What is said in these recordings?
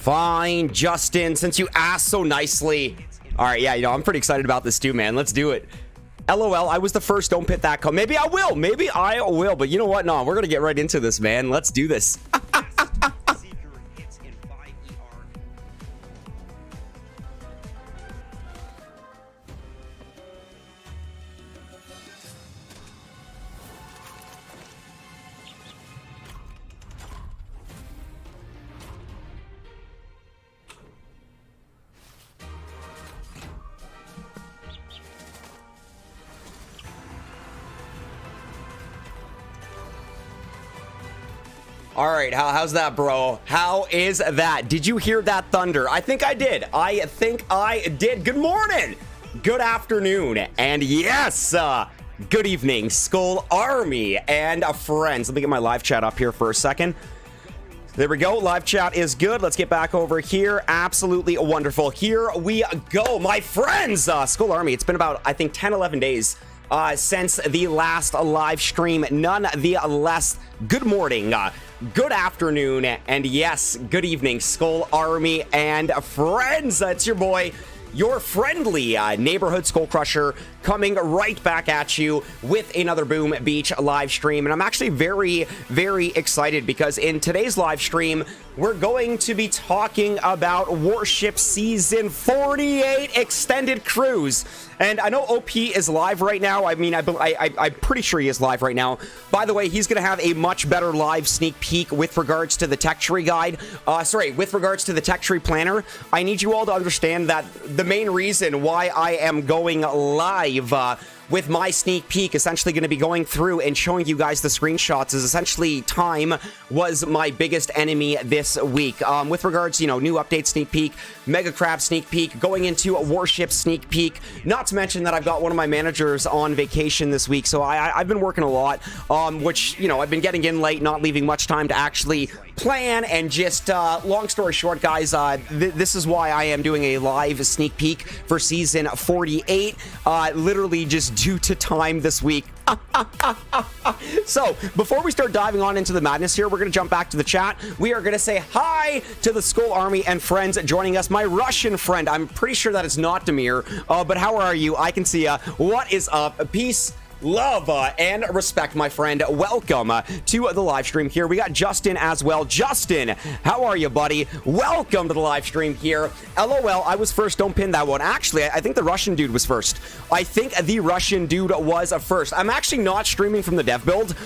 Fine, Justin, since you asked so nicely. All right, yeah, I'm pretty excited about this too, man. Let's do it. LOL, I was the first. Don't pit that code. Maybe I will. Maybe I will. But you know what? No, we're going to get right into this, man. Let's do this. All right, how's that, bro? How is that? Did you hear that thunder? I think I did. Good morning, good afternoon, and yes, good evening, Skull Army and friends. Let me get my live chat up here for a second. There we go. Live chat is good. Let's get back over here. Absolutely wonderful. Here we go, my friends. Skull Army, it's been about, I think, 10, 11 days since the last live stream. None the less good morning, good afternoon, and yes, good evening, Skull Army and friends. It's your boy, your friendly neighborhood SkullCrusher, coming right back at you with another Boom Beach live stream. And I'm actually very, very excited because in today's live stream, we're going to be talking about Warship Season 48 Extended Cruise. And I know OP is live right now. I mean, I'm pretty sure he is live right now. By the way, he's going to have a much better live sneak peek with regards to the tech tree guide. With regards to the tech tree planner. I need you all to understand that the main reason why I am going live with my sneak peek, essentially going to be going through and showing you guys the screenshots, is essentially time was my biggest enemy this week. With regards, new update sneak peek, Mega Crab sneak peek, going into a Warship sneak peek, not to mention that I've got one of my managers on vacation this week, so I've been working a lot, which, I've been getting in late, not leaving much time to actually plan, and just, long story short, guys, this is why I am doing a live sneak peek for Season 48, literally just due to time this week. So, before we start diving on into the madness here, we're going to jump back to the chat. We are going to say hi to the Skull Army and friends joining us. My Russian friend, I'm pretty sure that is not Demir, but how are you? I can see ya. What is up? Peace, love, and respect, my friend. Welcome to the live stream here. We got Justin as well. Justin, how are you, buddy? Welcome to the live stream here. LOL, I was first. Don't pin that one. Actually, I think the Russian dude was first. I think the Russian dude was first. I'm actually not streaming from the dev build.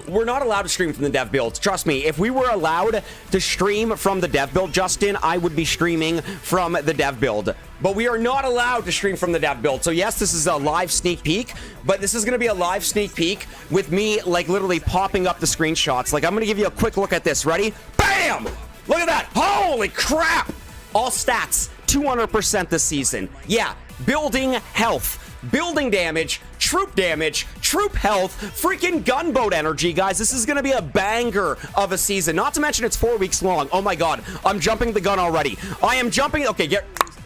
We're not allowed to stream from the dev build. Trust me, if we were allowed to stream from the dev build, Justin, I would be streaming from the dev build. But we are not allowed to stream from the dev build. So yes, this is a live sneak peek, but this is going to be a live sneak peek with me, like, literally popping up the screenshots. Like, I'm going to give you a quick look at this. Ready? Bam! Look at that. Holy crap! All stats, 200% this season. Yeah, building health, building damage, troop health, freaking gunboat energy, guys. This is going to be a banger of a season. Not to mention it's 4 weeks long. Oh my god, I'm jumping the gun already. I am jumping. Okay,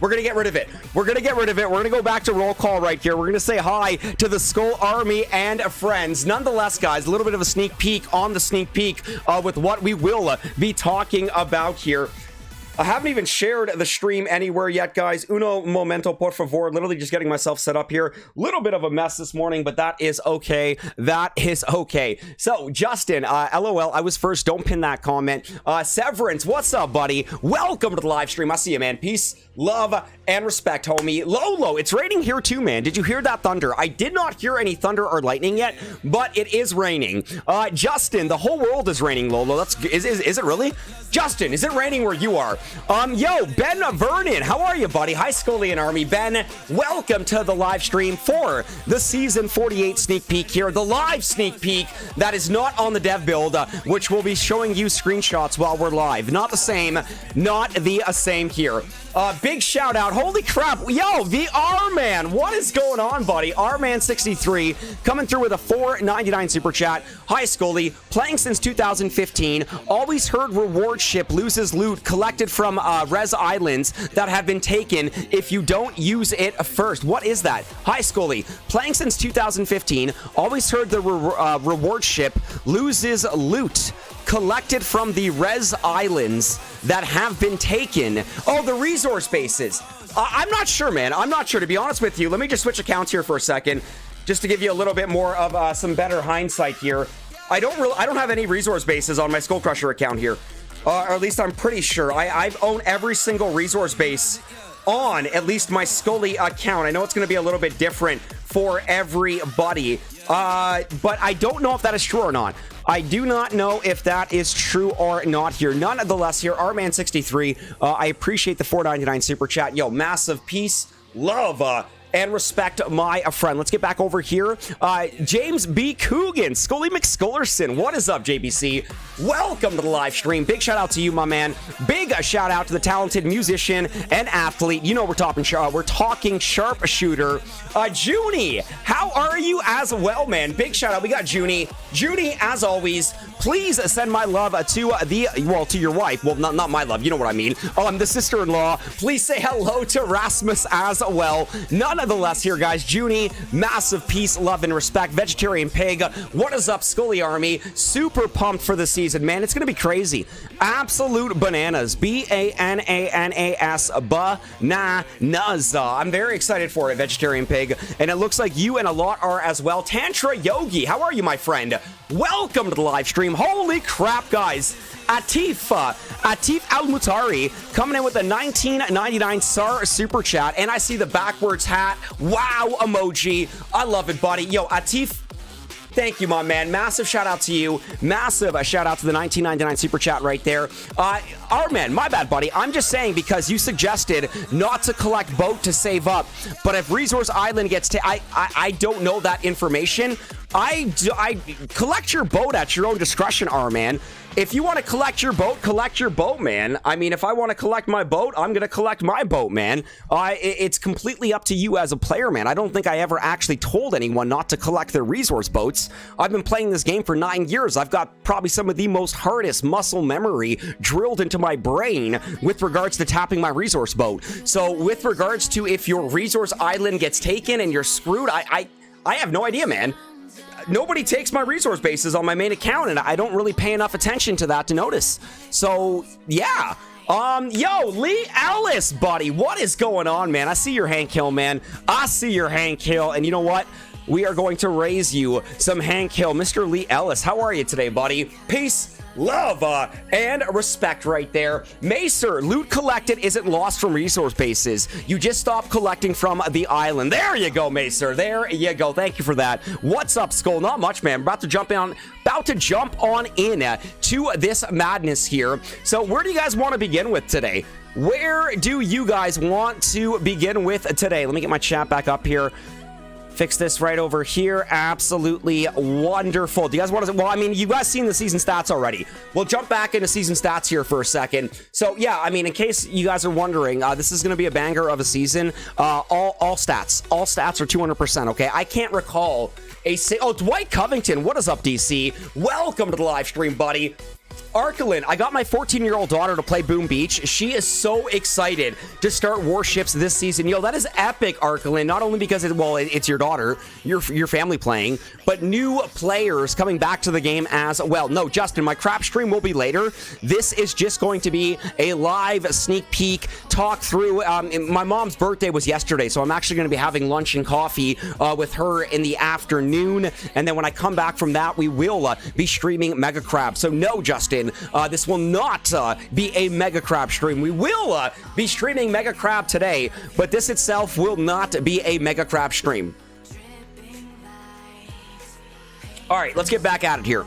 we're going to get rid of it. We're going to go back to roll call right here. We're going to say hi to the Skull Army and friends. Nonetheless, guys, a little bit of a sneak peek on the sneak peek with what we will be talking about here. I haven't even shared the stream anywhere yet, guys. Uno momento, por favor. Literally just getting myself set up here. Little bit of a mess this morning, but that is okay. That is okay. So, Justin, LOL, I was first. Don't pin that comment. Severance, what's up, buddy? Welcome to the live stream. I see you, man. Peace, love, and respect, homie. Lolo, it's raining here too, man. Did you hear that thunder? I did not hear any thunder or lightning yet, but it is raining. Justin, the whole world is raining, Lolo. Is it really? Justin, is it raining where you are? Yo, Ben Vernon, how are you, buddy? Hi, Scullian Army. Ben, welcome to the live stream for the Season 48 sneak peek here. The live sneak peek that is not on the dev build, which will be showing you screenshots while we're live. Not the same here. Big shout out. Holy crap. Yo, the R-Man. What is going on, buddy? R-Man63 coming through with a $4.99 super chat. Hi, Scully. Playing since 2015. Always heard reward ship loses loot collected from Res Islands that have been taken if you don't use it first. What is that? Hi, Scully. Playing since 2015. Always heard the reward ship loses loot collected from the res islands that have been taken. Oh, the resource bases. I'm not sure, man. I'm not sure, to be honest with you. Let me just switch accounts here for a second, just to give you a little bit more of some better hindsight here. I don't have any resource bases on my SkullCrusher account here. Or at least I'm pretty sure. I own every single resource base on at least my Skully account. I know it's going to be a little bit different for everybody, but I don't know if that is true or not. I do not know if that is true or not here. Nonetheless, here, Rman63, I appreciate the $4.99 super chat. Yo, massive peace, love, and respect, my friend. Let's get back over here. James B. Coogan, Skully McSkullerson. What is up, JBC? Welcome to the live stream. Big shout out to you, my man. Big shout out to the talented musician and athlete. You know we're talking sharpshooter. Junie, how are you as well, man? Big shout out. We got Junie. Junie, as always, please send my love to your wife. Well, not my love. You know what I mean. The sister-in-law. Please say hello to Rasmus as well. Nonetheless, here, guys, Junie, massive peace, love, and respect. Vegetarian Pig, what is up, Skully Army? Super pumped for the season, man. It's going to be crazy. Absolute bananas. B-A-N-A-N-A-S, bananas. I'm very excited for it, Vegetarian Pig. And it looks like you and a lot are as well. Tantra Yogi, how are you, my friend? Welcome to the live stream. Holy crap, guys. Atif Al-Mutari coming in with a 19.99 SAR super chat, and I see the backwards hat. Wow emoji. I love it, buddy. Yo, Atif, thank you, my man. Massive shout out to you. Massive shout out to the 19.99 super chat right there. Arman, my bad, buddy. I'm just saying because you suggested not to collect boat to save up, but if Resource Island gets I don't know that information. I collect your boat at your own discretion, Arman. If you want to collect your boat, man. I mean, if I want to collect my boat, I'm going to collect my boat, man. It's completely up to you as a player, man. I don't think I ever actually told anyone not to collect their resource boats. I've been playing this game for 9 years. I've got probably some of the most hardest muscle memory drilled into my brain with regards to tapping my resource boat. So with regards to if your resource island gets taken and you're screwed, I have no idea, man. Nobody takes my resource bases on my main account, and I don't really pay enough attention to that to notice. So, yeah. Yo, Lee Ellis, buddy. What is going on, man? I see your Hank Hill, man. I see your Hank Hill, and you know what? We are going to raise you some Hank Hill. Mr. Lee Ellis, how are you today, buddy? Peace, love, and respect right there. Macer, loot collected isn't lost from resource bases. You just stop collecting from the island. There you go, Macer. There you go. Thank you for that. What's up, Skull? Not much, man. About to jump on in to this madness here. So where do you guys want to begin with today? Where do you guys want to begin with today? Let me get my chat back up here. Fix this right over here. Absolutely wonderful. Do you guys want to... Well, I mean, you guys seen the season stats already. We'll jump back into season stats here for a second. So, yeah, I mean, in case you guys are wondering, this is going to be a banger of a season. All stats are 200%, okay? I can't recall Oh, Dwight Covington. What is up, DC? Welcome to the live stream, buddy. Arkelin, I got my 14-year-old daughter to play Boom Beach. She is so excited to start Warships this season. Yo, that is epic, Arkelin. Not only because it's your daughter, your family playing, but new players coming back to the game as well. No, Justin, my crap stream will be later. This is just going to be a live sneak peek, talk through. My mom's birthday was yesterday, so I'm actually going to be having lunch and coffee with her in the afternoon. And then when I come back from that, we will be streaming Mega Crab. So no, Justin, this will not be a Mega Crab stream. We will be streaming Mega Crab today, but this itself will not be a Mega Crab stream. All right, let's get back at it here.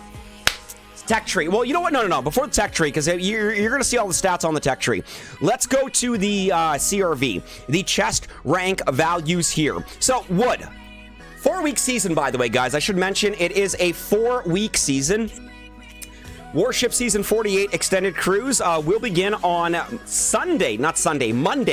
Tech tree. Well, you know what? No. Before the tech tree, because you're going to see all the stats on the tech tree. Let's go to the CRV, the chest rank values here. So, wood. 4-week season, by the way, guys. I should mention it is a 4-week season. Warship Season 48 Extended Cruise will begin on Monday,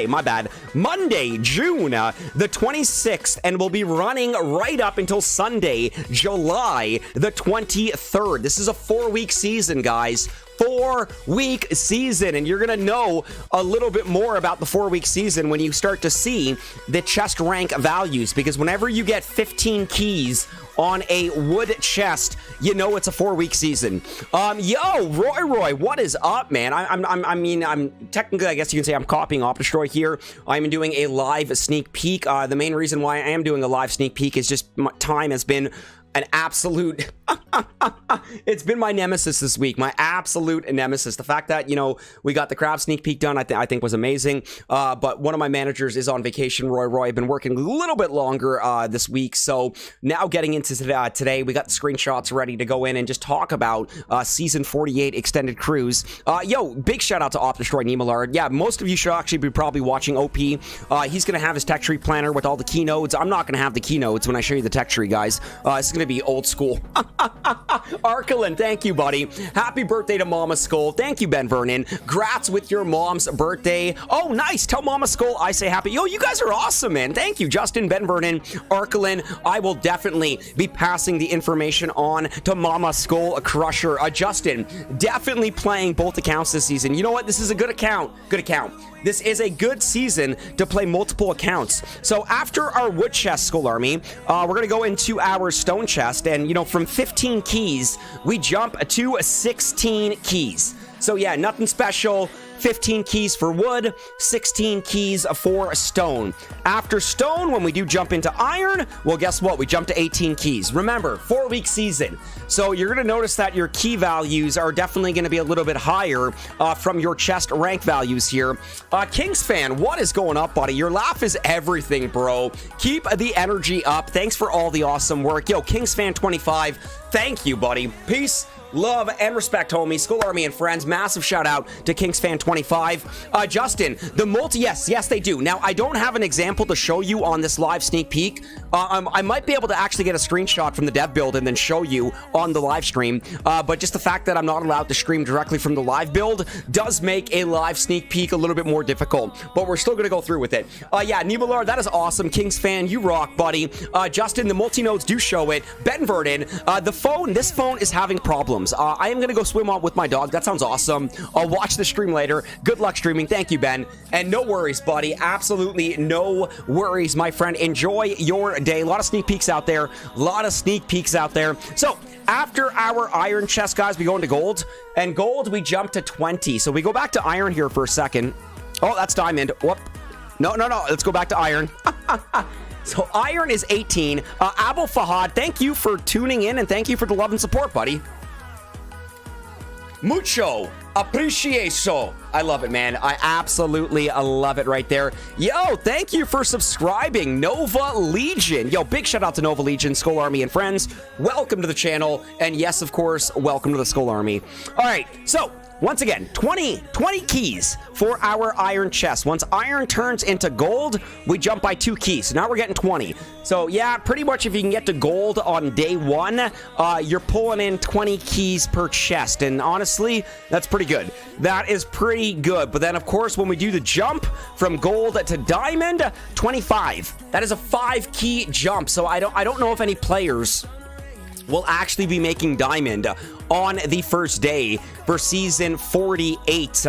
my bad. Monday, June the 26th, and will be running right up until Sunday, July the 23rd. This is a 4-week season, guys. 4-week season, and you're gonna know a little bit more about the 4-week season when you start to see the chest rank values, because whenever you get 15 keys on a wood chest, you know it's a 4-week season. Yo, Roy, what is up, man? I'm technically, I guess you can say I'm copying OpDestroy here. I'm doing a live sneak peek. The main reason why I am doing a live sneak peek is just my time has been an absolute it's been my nemesis this week, my absolute nemesis. The fact that, you know, we got the crab sneak peek done, I think was amazing. But one of my managers is on vacation, Roy. I've been working a little bit longer this week, so now getting into today, we got the screenshots ready to go in and just talk about season 48 extended cruise. Yo, big shout out to OpDestroy Nemillard. Yeah, most of you should actually be probably watching OP. He's gonna have his tech tree planner with all the keynotes. I'm not gonna have the keynotes when I show you the tech tree, guys. This is gonna be old school. Arkelin, thank you, buddy. Happy birthday to Mama Skull. Thank you, Ben Vernon. Grats with your mom's birthday. Oh, nice. Tell Mama Skull I say happy. Yo, you guys are awesome, man. Thank you, Justin, Ben Vernon, Arkelin. I will definitely be passing the information on to Mama SkullCrusher. Justin, definitely playing both accounts this season. You know what? This is a good account. Good account. This is a good season to play multiple accounts. So after our wood chest, Skull Army, we're going to go into our stone chest. And, you know, from 15 keys, we jump to 16 keys. So, yeah, nothing special. 15 keys for wood, 16 keys for stone. After stone, when we do jump into iron, well, guess what? We jump to 18 keys. Remember, 4-week season. So you're going to notice that your key values are definitely going to be a little bit higher from your chest rank values here. Kings fan, what is going up, buddy? Your laugh is everything, bro. Keep the energy up. Thanks for all the awesome work. Yo, Kings fan 25, thank you, buddy. Peace, love, and respect, homie. Skull Army and friends. Massive shout out to KingsFan25. Justin, the multi, yes, they do. Now, I don't have an example to show you on this live sneak peek. I might be able to actually get a screenshot from the dev build and then show you on the live stream. But just the fact that I'm not allowed to stream directly from the live build does make a live sneak peek a little bit more difficult. But we're still going to go through with it. Yeah, Nemillard, that is awesome. Kings fan, you rock, buddy. Justin, the multi-nodes do show it. Ben Vernon, this phone is having problems. I am going to go swim out with my dog. That sounds awesome. I'll watch the stream later. Good luck streaming. Thank you, Ben. And no worries, buddy. Absolutely no worries, my friend. Enjoy your day. A lot of sneak peeks out there. So, after our iron chest, guys, we go into gold. And gold, we jump to 20. So, we go back to iron here for a second. Oh, that's diamond. Whoop. No. Let's go back to iron. So, iron is 18. Abel Fahad, thank you for tuning in and thank you for the love and support, buddy. Mucho appreciation. I love it, man. I absolutely love it right there. Yo, thank you for subscribing, Nova Legion. Yo, big shout out to Nova Legion, Skull Army, and friends. Welcome to the channel. And yes, of course, welcome to the Skull Army. All right, so once again, 20 keys for our iron chest. Once iron turns into gold, we jump by 2 keys. So now we're getting 20. So yeah, pretty much if you can get to gold on day 1, you're pulling in 20 keys per chest. And honestly, that's pretty good. That is pretty good. But then of course, when we do the jump from gold to diamond, 25. That is a 5-key jump. So I don't know if any players will actually be making diamond on the first day for season 48.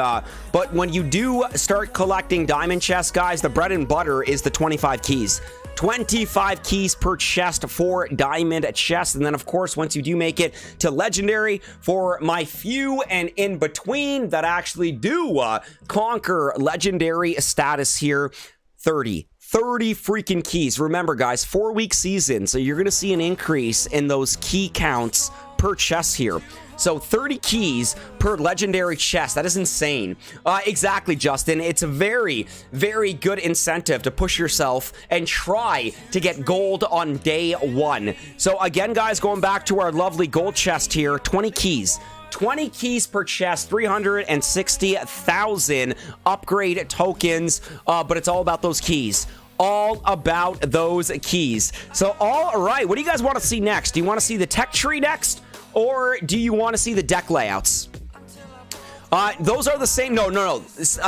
But when you do start collecting diamond chests, guys, the bread and butter is the 25 keys. 25 keys per chest for diamond chests. And then, of course, once you do make it to legendary, for my few and in between that actually do conquer legendary status here, 30 freaking keys. Remember, guys, 4-week season, so you're going to see an increase in those key counts per chest here. So 30 keys per legendary chest. That is insane. Exactly, Justin. It's a very, very good incentive to push yourself and try to get gold on day 1. So again, guys, going back to our lovely gold chest here, 20 keys. 20 keys per chest, 360,000 upgrade tokens, but it's all about those keys. All about those keys. So, all right, what do you guys want to see next? Do you want to see the tech tree next, or do you want to see the deck layouts? Those are the same. No.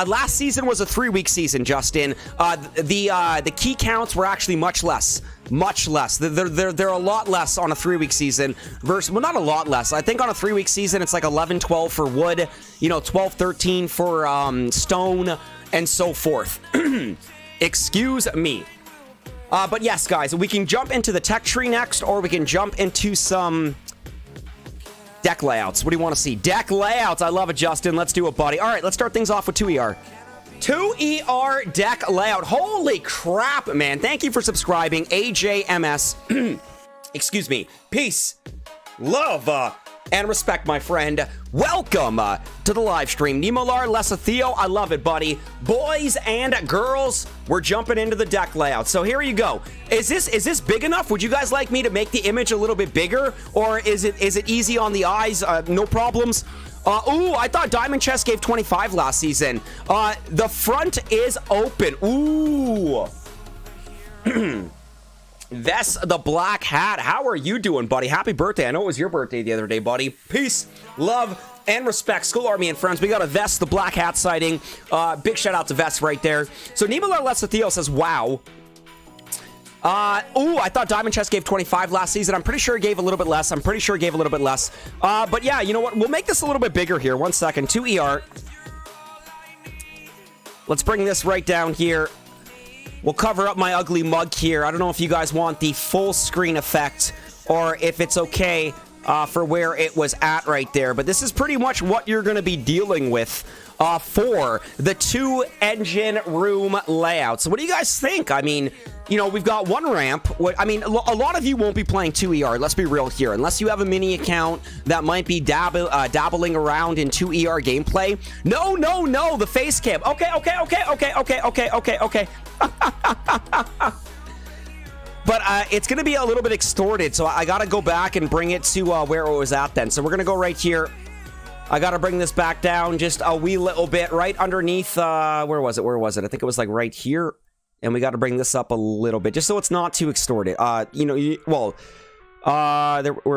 Last season was a 3-week season, Justin. The key counts were actually much less. Much less. They're a lot less on a 3-week season versus, well, not a lot less. I think on a 3-week season, it's like 11, 12 for wood, 12, 13 for stone, and so forth. Excuse me. But yes, guys, we can jump into the tech tree next, or we can jump into some deck layouts. What do you want to see? Deck layouts. I love it, Justin. Let's do it, buddy. All right, let's start things off with 2ER. 2ER deck layout. Holy crap, man. Thank you for subscribing, AJMS. Excuse me. Peace, love, and respect, my friend. Welcome to the live stream. Nemolar, Lessa Theo, I love it, buddy. Boys and girls, we're jumping into the deck layout. So here you go. Is this big enough? Would you guys like me to make the image a little bit bigger? Or is it easy on the eyes? No problems? Ooh, I thought Diamond Chest gave 25 last season. The front is open. Ooh. Vess the Black Hat. How are you doing, buddy? Happy birthday. I know it was your birthday the other day, buddy. Peace, love, and respect. Skull Army and friends, we got a Vess the Black Hat sighting. Big shout out to Vess right there. So Nemolar Lessa Theo says, wow. Ooh, I thought Diamond Chest gave 25 last season. I'm pretty sure it gave a little bit less. But yeah, you know what? We'll make this a little bit bigger here. 1 second. 2ER. Let's bring this right down here. We'll cover up my ugly mug here. I don't know if you guys want the full screen effect or if it's okay for where it was at right there. But this is pretty much what you're going to be dealing with for the 2-engine room layout. So what do you guys think? I mean, we've got one ramp. I mean, a lot of you won't be playing 2ER. Let's be real here. Unless you have a mini account that might be dabbling around in 2ER gameplay. No. The face cam. Okay. But it's going to be a little bit extorted, so I got to go back and bring it to where it was at then. So we're going to go right here. I got to bring this back down just a wee little bit right underneath. Where was it? I think it was like right here. And we got to bring this up a little bit just so it's not too extorted. Where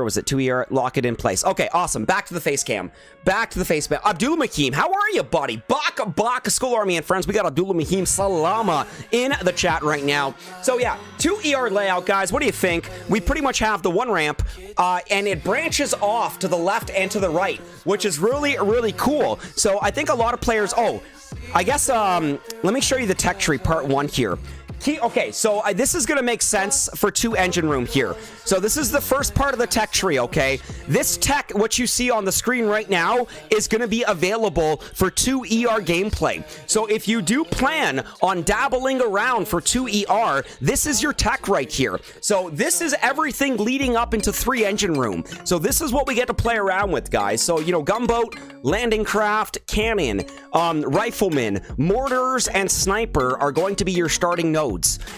was it? 2ER, lock it in place. Okay, awesome. Back to the face cam. Abdul Mahim, how are you, buddy? Baka, Skull Army and friends. We got Abdul Mahim Salama in the chat right now. So yeah, 2ER layout, guys. What do you think? We pretty much have the one ramp, and it branches off to the left and to the right, which is really, really cool. So I think a lot of players... Oh, I guess, let me show you the tech tree part 1 here. Okay, so this is going to make sense for 2-engine room here. So this is the first part of the tech tree, okay? This tech, what you see on the screen right now, is going to be available for 2ER gameplay. So if you do plan on dabbling around for 2ER, this is your tech right here. So this is everything leading up into 3-engine room. So this is what we get to play around with, guys. So, gunboat, landing craft, cannon, rifleman, mortars, and sniper are going to be your starting nodes.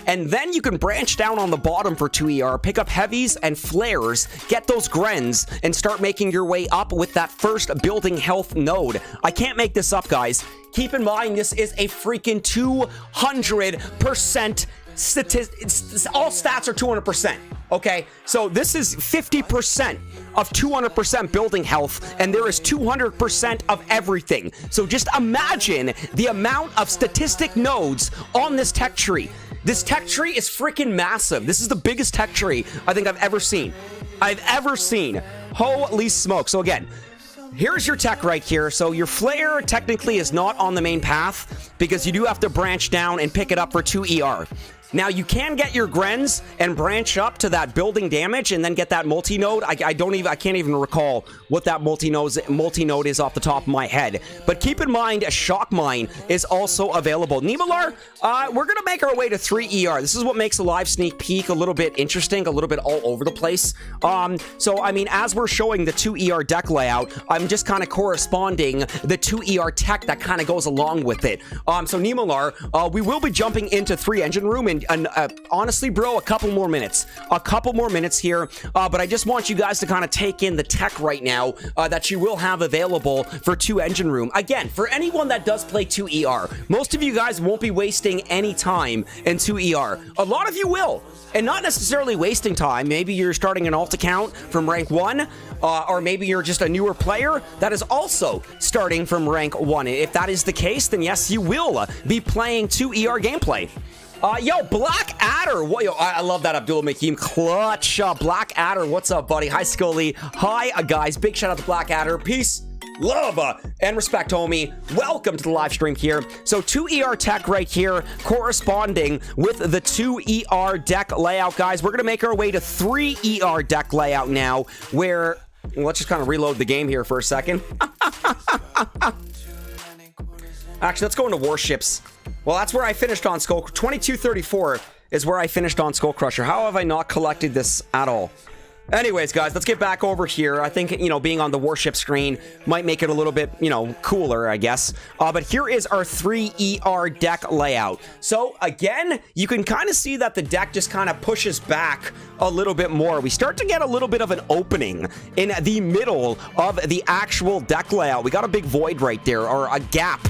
And then you can branch down on the bottom for 2ER, pick up heavies and flares, get those Grens, and start making your way up with that first building health node. I can't make this up, guys. Keep in mind, this is a freaking 200% statistics. All stats are 200%. Okay, so this is 50% of 200% building health, and there is 200% of everything. So just imagine the amount of statistic nodes on this tech tree. This tech tree is freaking massive. This is the biggest tech tree I think I've ever seen. Holy smoke. So again, here's your tech right here. So your flare technically is not on the main path because you do have to branch down and pick it up for 2ER. Now, you can get your Grens and branch up to that building damage and then get that multi-node. I can't even recall what that multi-node is off the top of my head. But keep in mind, a shock mine is also available. Nemolar, we're going to make our way to 3ER. This is what makes a live sneak peek a little bit interesting, a little bit all over the place. So, I mean, as we're showing the 2ER deck layout, I'm just kind of corresponding the 2ER tech that kind of goes along with it. So, Nemolar, we will be jumping into 3-engine room in and honestly, bro, a couple more minutes here. But I just want you guys to kind of take in the tech right now that you will have available for 2 engine room. Again, for anyone that does play 2ER, most of you guys won't be wasting any time in 2ER. A lot of you will, and not necessarily wasting time. Maybe you're starting an alt account from rank 1, or maybe you're just a newer player that is also starting from rank 1. If that is the case, then yes, you will be playing 2ER gameplay. Yo, Black Adder. Yo, I love that, Abdullah Makeem. Clutch. Black Adder, what's up, buddy? Hi, Scully. Hi, guys. Big shout out to Black Adder. Peace, love, and respect, homie. Welcome to the live stream here. So 2ER tech right here, corresponding with the 2ER deck layout, guys. We're going to make our way to 3ER deck layout now, where... Well, let's just kind of reload the game here for a second. Actually, let's go into Warships. Well, that's where I finished on Skull. 2234 is where I finished on SkullCrusher. How have I not collected this at all? Anyways, guys, let's get back over here. I think, you know, being on the Warship screen might make it a little bit, you know, cooler, I guess. But here is our 3ER deck layout. So, again, you can kind of see that the deck just kind of pushes back a little bit more. We start to get a little bit of an opening in the middle of the actual deck layout. We got a big void right there, or a gap,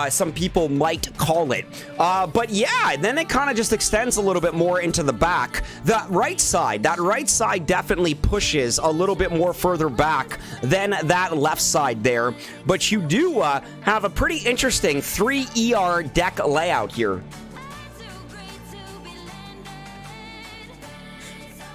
some people might call it. But yeah, then it kind of just extends a little bit more into the back. That right side definitely pushes a little bit more further back than that left side there. But you do have a pretty interesting 3ER deck layout here.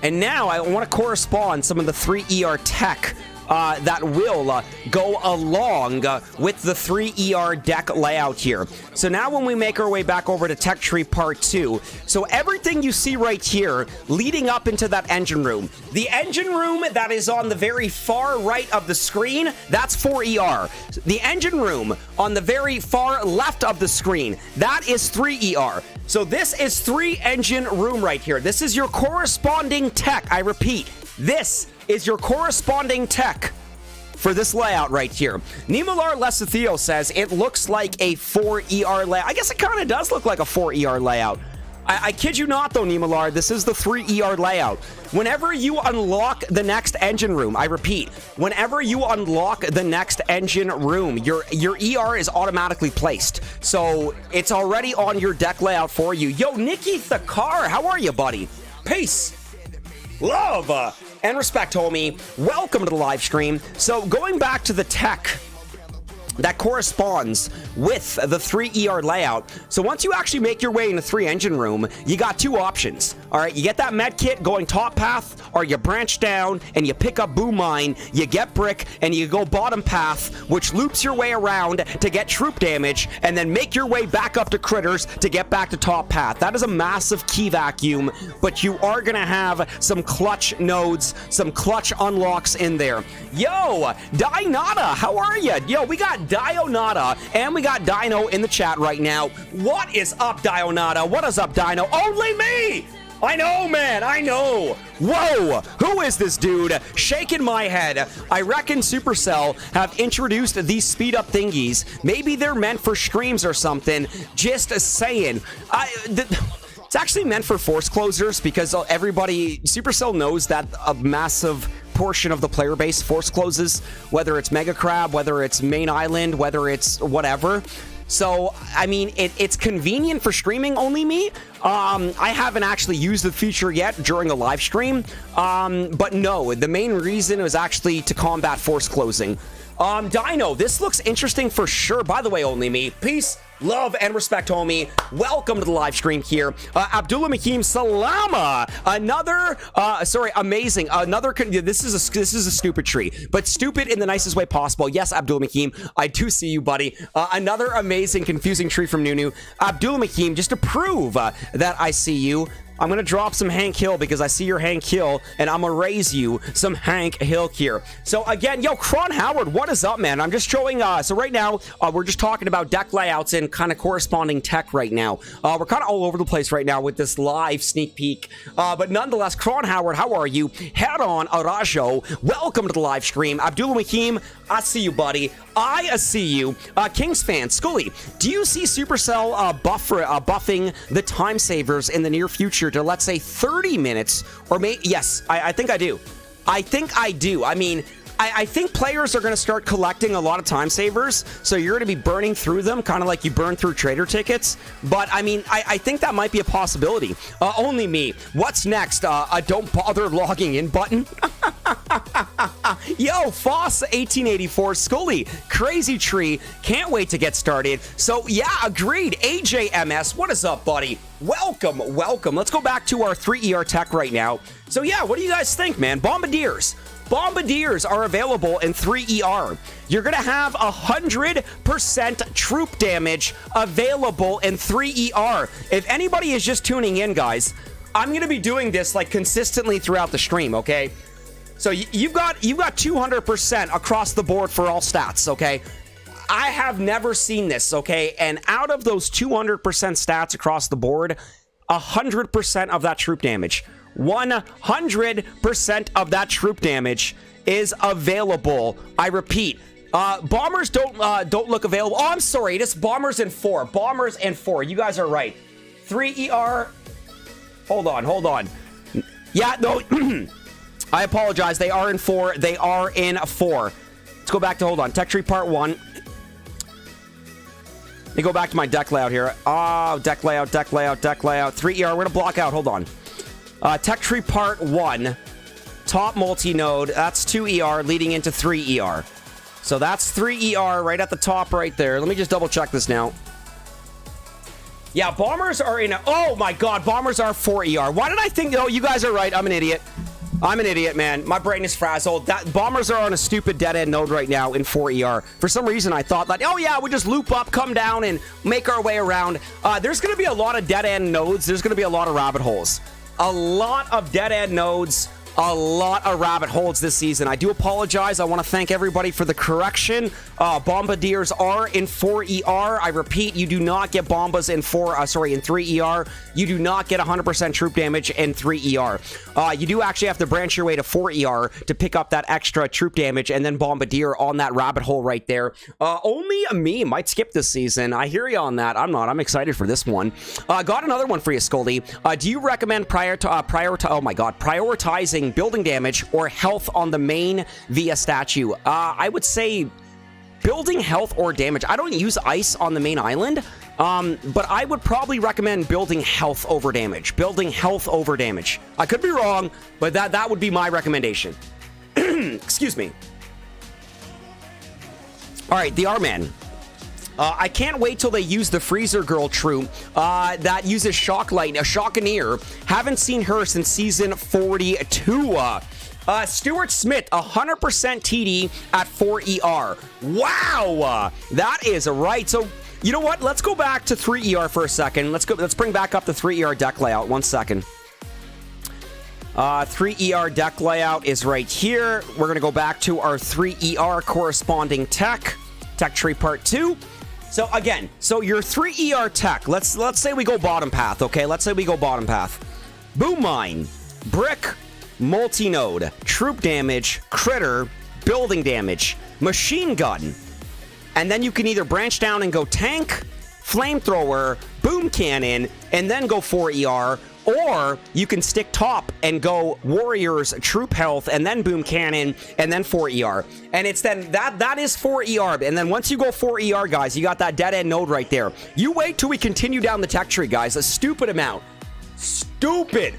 And now I want to correspond some of the 3ER tech that will go along with the 3ER deck layout here. So now when we make our way back over to Tech Tree Part 2, so everything you see right here leading up into that engine room, the engine room that is on the very far right of the screen, that's 4ER. The engine room on the very far left of the screen, that is 3ER. So this is 3 engine room right here. This is your corresponding tech. I repeat, this is your corresponding tech for this layout right here. Nimalar Lesethio says it looks like a 4ER layout. I guess it kind of does look like a 4ER layout. I kid you not, though, Nimalar, this is the 3ER layout. Whenever you unlock the next engine room, I repeat, whenever you unlock the next engine room, your ER is automatically placed. So it's already on your deck layout for you. Yo, Nikki Thakar, how are you, buddy? Peace, love, and respect, homie. Welcome to the live stream. So going back to the tech that corresponds with the 3ER layout. So once you actually make your way in the 3 engine room, you got 2 options. All right, you get that med kit going top path, or you branch down and you pick up boom mine, you get brick, and you go bottom path, which loops your way around to get troop damage, and then make your way back up to critters to get back to top path. That is a massive key vacuum, but you are gonna have some clutch nodes, some clutch unlocks in there. Yo, Dynata, how are you? Yo, we got Dionata and we got Dino in the chat right now. What is up, Dionata? What is up, Dino? Only me! I know, man, I know. Whoa, who is this dude? Shaking my head. I reckon Supercell have introduced these speed up thingies. Maybe they're meant for streams or something. Just saying. It's actually meant for force closers because everybody, Supercell knows that a massive portion of the player base force closes, whether it's Mega Crab, whether it's Main Island, whether it's whatever. So, I mean, it's convenient for streaming only me. I haven't actually used the feature yet during a live stream. But no, the main reason was actually to combat force closing. Dino, this looks interesting for sure. By the way, only me. Peace, love, and respect, homie. Welcome to the live stream here. Abdullah Makeem Salama. Another, amazing. Another, this is a stupid tree, but stupid in the nicest way possible. Yes, Abdullah Makeem, I do see you, buddy. Another amazing, confusing tree from Nunu. Abdullah Makeem, just to prove that I see you. I'm going to drop some Hank Hill because I see your Hank Hill, and I'm going to raise you some Hank Hill here. So, again, yo, Cron Howard, what is up, man? I'm just showing, so right now, we're just talking about deck layouts and kind of corresponding tech right now. We're kind of all over the place right now with this live sneak peek. But nonetheless, Cron Howard, how are you? Head on, Arajo. Welcome to the live stream. Abdullah Hakim, I see you, buddy. I see you. Kings fan, Scully, do you see Supercell buffing the time savers in the near future to, let's say, 30 minutes? Or yes, I think I do. I think I do. I mean, I think players are going to start collecting a lot of time savers, so you're going to be burning through them, kind of like you burn through trader tickets. But, I mean, I think that might be a possibility. Only me. What's next? A don't bother logging in button? Yo, Foss1884, Scully, Crazy Tree, can't wait to get started. So, yeah, agreed. AJMS, what is up, buddy? Welcome, welcome. Let's go back to our 3ER tech right now. So, yeah, what do you guys think, man? Bombardiers. Bombardiers are available in 3ER. You're going to have 100% troop damage available in 3ER. If anybody is just tuning in, guys, I'm going to be doing this like consistently throughout the stream, okay? So you've got 200% across the board for all stats, okay? I have never seen this, okay? And out of those 200% stats across the board, 100% of that troop damage, 100% of that troop damage is available. I repeat, bombers don't look available. Oh, I'm sorry, it is bombers in 4. Bombers in 4. You guys are right. 3ER. Hold on. Yeah, no. I apologize. They are in 4. They are in 4. Let's go back to, hold on, Tech Tree Part 1. Let me go back to my deck layout here. Oh, deck layout. 3ER. We're going to block out. Hold on. Tech Tree Part 1. Top multi-node. That's 2ER leading into 3ER. So that's 3ER right at the top right there. Let me just double check this now. Yeah, bombers are in... Oh, my God. Bombers are 4ER. Why did I think... Oh, you guys are right. I'm an idiot. I'm an idiot, man. My brain is frazzled. Bombers are on a stupid dead-end node right now in 4ER. For some reason, I thought that, oh, yeah, we just loop up, come down, and make our way around. There's going to be a lot of dead-end nodes. There's going to be a lot of rabbit holes. A lot of dead-end nodes. A lot of rabbit holes this season. I do apologize. I want to thank everybody for the correction. Bombardiers are in 4ER. I repeat, you do not get bombas in 3ER. You do not get 100% troop damage in 3ER. You do actually have to branch your way to 4ER to pick up that extra troop damage and then Bombardier on that rabbit hole right there. Only me might skip this season. I hear you on that. I'm not. I'm excited for this one. Got another one for you, Scully. Do you recommend prioritizing building damage or health on the main via statue? I would say building health or damage. I don't use ice on the main island, but I would probably recommend building health over damage. I could be wrong, but that would be my recommendation. Excuse me. All right, the R-Man. I can't wait till they use the Freezer Girl troop that uses Shock Light, a Shockaneer. Haven't seen her since season 42. Stuart Smith, 100% TD at 4ER. Wow, that is right. So, you know what? Let's go back to 3ER for a second. Let's bring back up the 3ER deck layout. 1 second. 3ER deck layout is right here. We're going to go back to our 3ER corresponding tech tree part 2. So again, your 3ER tech, let's say we go bottom path, okay? Let's say we go bottom path. Boom mine, brick, multi-node, troop damage, critter, building damage, machine gun. And then you can either branch down and go tank, flamethrower, boom cannon, and then go 4ER, or you can stick top and go warriors, troop health, and then boom cannon, and then 4ER. And it's then that is 4ER. And then once you go 4ER, guys, you got that dead end node right there. You wait till we continue down the tech tree, guys. A stupid amount. Stupid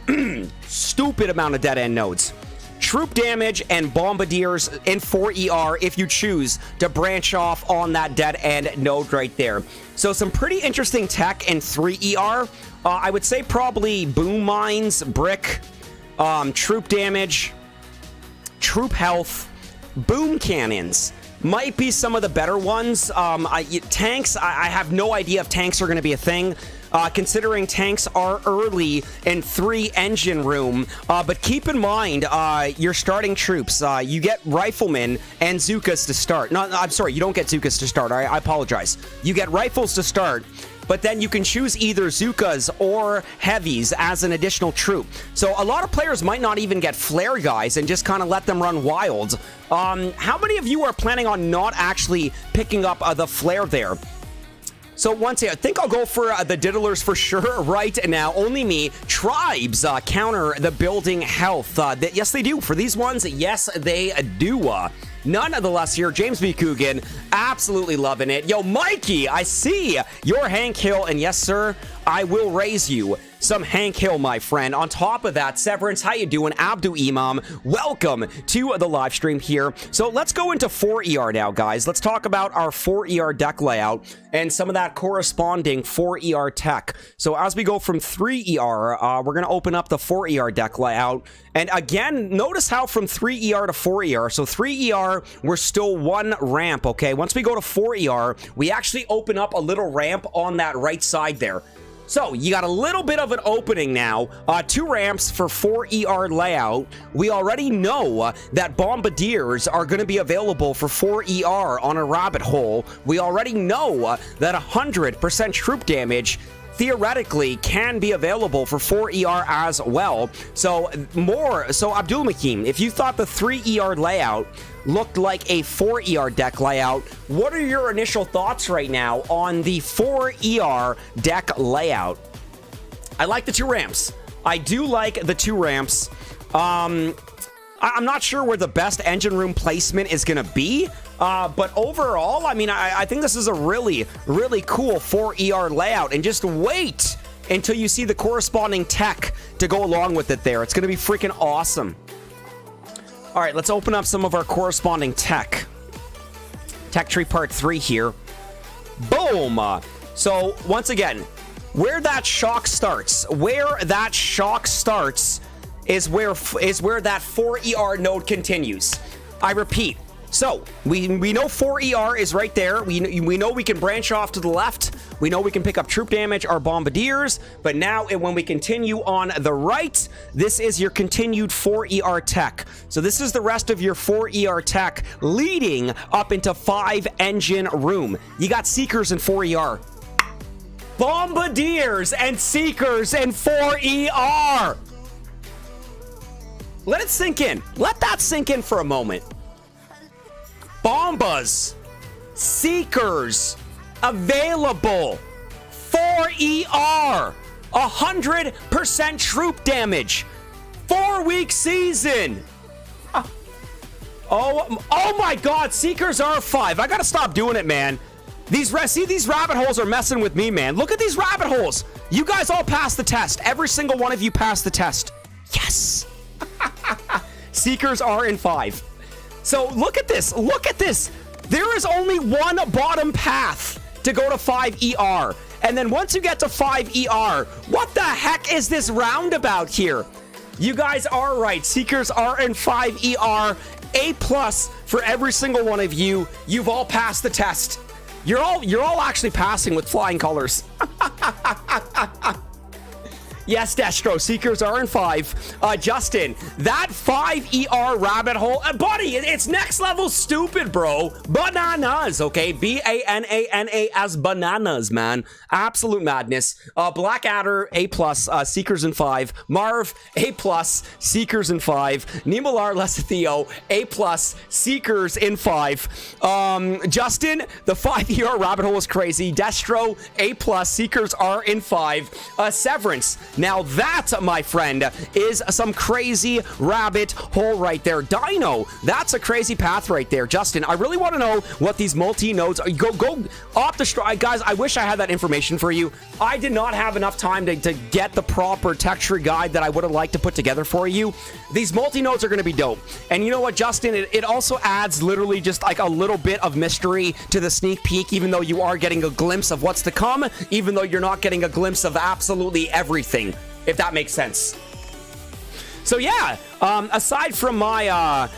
amount of dead end nodes. Troop damage and bombardiers in 4ER if you choose to branch off on that dead end node right there. So some pretty interesting tech in 3ER. I would say probably boom mines, brick, troop damage, troop health, boom cannons might be some of the better ones. Tanks, I have no idea if tanks are going to be a thing. considering tanks are early in 3 engine room. But keep in mind, your starting troops, you get riflemen and Zookas to start. No, I'm sorry, you don't get Zookas to start. I apologize. You get rifles to start, but then you can choose either Zookas or heavies as an additional troop. So a lot of players might not even get flare guys and just kind of let them run wild. How many of you are planning on not actually picking up the flare there? So once again, I think I'll go for the diddlers for sure right now. Only me. Tribes counter the building health. Yes, they do. For these ones, yes, they do. Nonetheless here, James B. Coogan, absolutely loving it. Yo, Mikey, I see your Hank Hill, and yes, sir, I will raise you some Hank Hill, my friend. On top of that, Severance, how you doing? Abdu Imam, welcome to the live stream here. So let's go into 4ER now, guys. Let's talk about our 4ER deck layout and some of that corresponding 4ER tech. So as we go from 3ER, we're going to open up the 4ER deck layout. And again, notice how from 3ER to 4ER, so 3ER, we're still 1 ramp, okay? Once we go to 4ER, we actually open up a little ramp on that right side there. So, you got a little bit of an opening now. 2 ramps for 4ER layout. We already know that Bombardiers are going to be available for 4ER on a rabbit hole. We already know that 100% troop damage theoretically can be available for 4ER as well. So Abdul Makeem, if you thought the 3ER layout looked like a 4ER deck layout, what are your initial thoughts right now on the 4ER deck layout? I like the 2 ramps. I do like the 2 ramps. I'm not sure where the best engine room placement is going to be. But overall, I mean, I think this is a really, really cool 4ER layout. And just wait until you see the corresponding tech to go along with it there. It's going to be freaking awesome. All right, let's open up some of our corresponding tech. Tech tree part 3 here. Boom! So, once again, where that shock starts is where that 4ER node continues. I repeat. So, we know 4ER is right there. We know we can branch off to the left. We know we can pick up troop damage, our Bombardiers. But now, when we continue on the right, this is your continued 4ER tech. So this is the rest of your 4ER tech leading up into 5 engine room. You got Seekers in 4ER. Bombardiers and Seekers in 4ER. Let it sink in. Let that sink in for a moment. Bombas, Seekers, available, 4ER, 100% troop damage, 4-week season. Oh my God, Seekers are 5. I gotta stop doing it, man. These rabbit holes are messing with me, man. Look at these rabbit holes. You guys all passed the test. Every single one of you passed the test. Yes. Seekers are in 5. So look at this. Look at this. There is only one bottom path to go to 5ER. And then once you get to 5ER, what the heck is this roundabout here? You guys are right. Seekers are in 5ER. A+ for every single one of you. You've all passed the test. You're all actually passing with flying colors. Yes, Destro, Seekers are in 5. Justin, that 5ER rabbit hole, buddy, it's next level stupid, bro. Bananas, okay? B-A-N-A-N-A-S, bananas, man. Absolute madness. Blackadder, A+, Seekers in 5. Marv, A+, Seekers in 5. Nimalar Lesethio, A+, Seekers in 5. Justin, the 5ER rabbit hole is crazy. Destro, A+, Seekers are in 5. Severance, now that, my friend, is some crazy rabbit hole right there. Dino, that's a crazy path right there. Justin, I really want to know what these multi-nodes are. Go off the stride. Guys, I wish I had that information for you. I did not have enough time to get the proper texture guide that I would have liked to put together for you. These multi-nodes are going to be dope. And you know what, Justin? It also adds literally just like a little bit of mystery to the sneak peek, even though you are getting a glimpse of what's to come, even though you're not getting a glimpse of absolutely everything, if that makes sense. So yeah, aside from my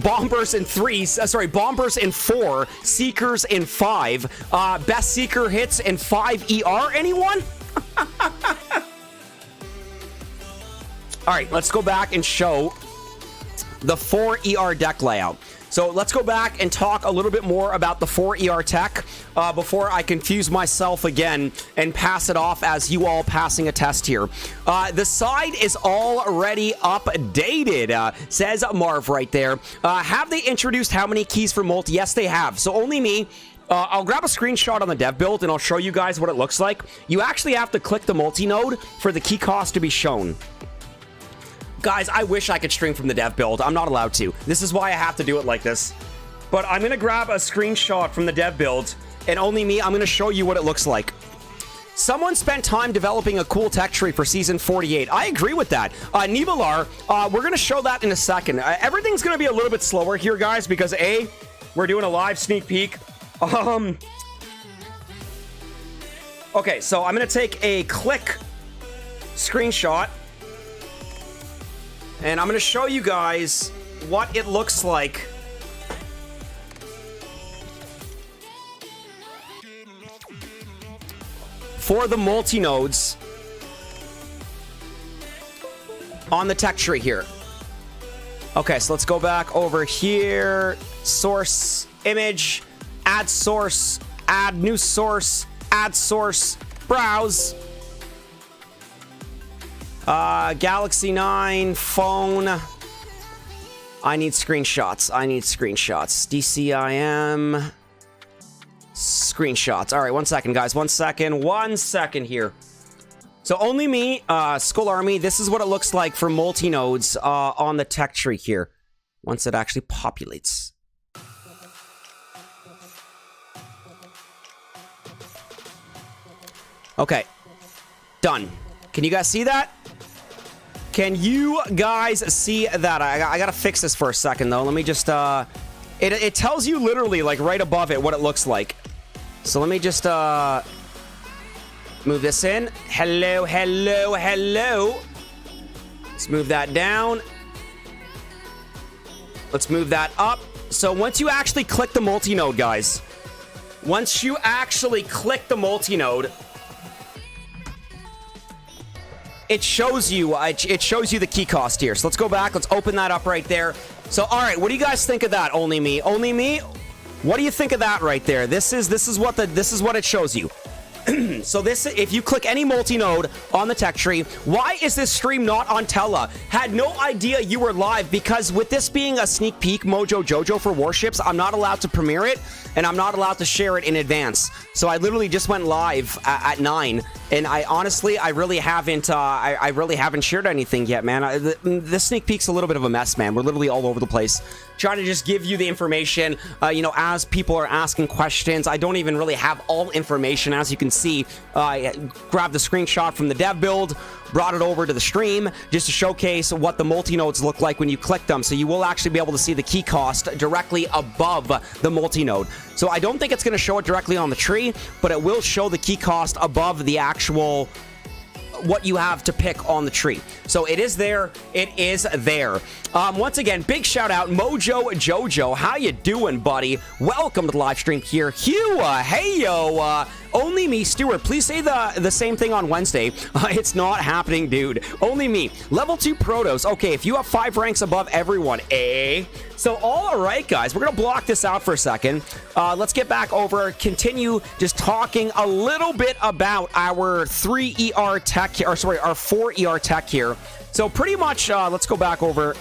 bombers in 3, bombers in 4, seekers in 5, best seeker hits in 5 ER, anyone? All right, let's go back and show the 4 ER deck layout. So let's go back and talk a little bit more about the 4 ER tech before I confuse myself again and pass it off as you all passing a test here. The side is already updated, says Marv right there. Have they introduced how many keys for multi? Yes, they have. So only me. I'll grab a screenshot on the dev build and I'll show you guys what it looks like. You actually have to click the multi-node for the key cost to be shown. Guys, I wish I could stream from the dev build. I'm not allowed to. This is why I have to do it like this. But I'm going to grab a screenshot from the dev build, and only me, I'm going to show you what it looks like. Someone spent time developing a cool tech tree for Season 48. I agree with that. Nivalar, we're going to show that in a second. Everything's going to be a little bit slower here, guys, because A, we're doing a live sneak peek. Okay, so I'm going to take a click screenshot. And I'm going to show you guys what it looks like. For the multi-nodes on the tech tree here. Okay, so let's go back over here. Source, image, add source, add new source, add source, browse. Galaxy 9, phone. I need screenshots. DCIM. Screenshots. All right, 1 second, guys. 1 second. 1 second here. So only me, Skull Army. This is what it looks like for multi-nodes on the tech tree here. Once it actually populates. Okay. Done. Can you guys see that? Can you guys see that? I gotta fix this for a second, though. Let me just, it tells you literally, like, right above it what it looks like. So let me just, move this in. Hello. Let's move that down. Let's move that up. So once you actually click the multi-node, guys, it shows you the key cost here. So let's go back. Let's open that up right there. So, all right, what do you guys think of that? Only me. What do you think of that right there? This is what it shows you. So this, if you click any multi-node on the tech tree, why is this stream not on Tela? Had no idea you were live, because with this being a sneak peek Mojo Jojo for Warships, I'm not allowed to premiere it, and I'm not allowed to share it in advance. So I literally just went live at 9, and I really haven't shared anything yet, man. This sneak peek's a little bit of a mess, man. We're literally all over the place, trying to just give you the information, as people are asking questions. I don't even really have all information, as you can see. Grabbed the screenshot from the dev build, brought it over to the stream just to showcase what the multi-nodes look like when you click them. So you will actually be able to see the key cost directly above the multi-node. So I don't think it's going to show it directly on the tree, but it will show the key cost above the actual what you have to pick on the tree. So it is there. Once again, big shout out Mojo Jojo. How you doing, buddy? Welcome to the live stream here. Hugh, hey yo, only me, Stuart. Please say the same thing on Wednesday. It's not happening, dude. Only me. Level 2 Protos. Okay, if you have 5 ranks above everyone, So, all right, guys, we're going to block this out for a second. Let's get back over, continue just talking a little bit about our 3 ER tech, our 4 ER tech here. So, pretty much, let's go back over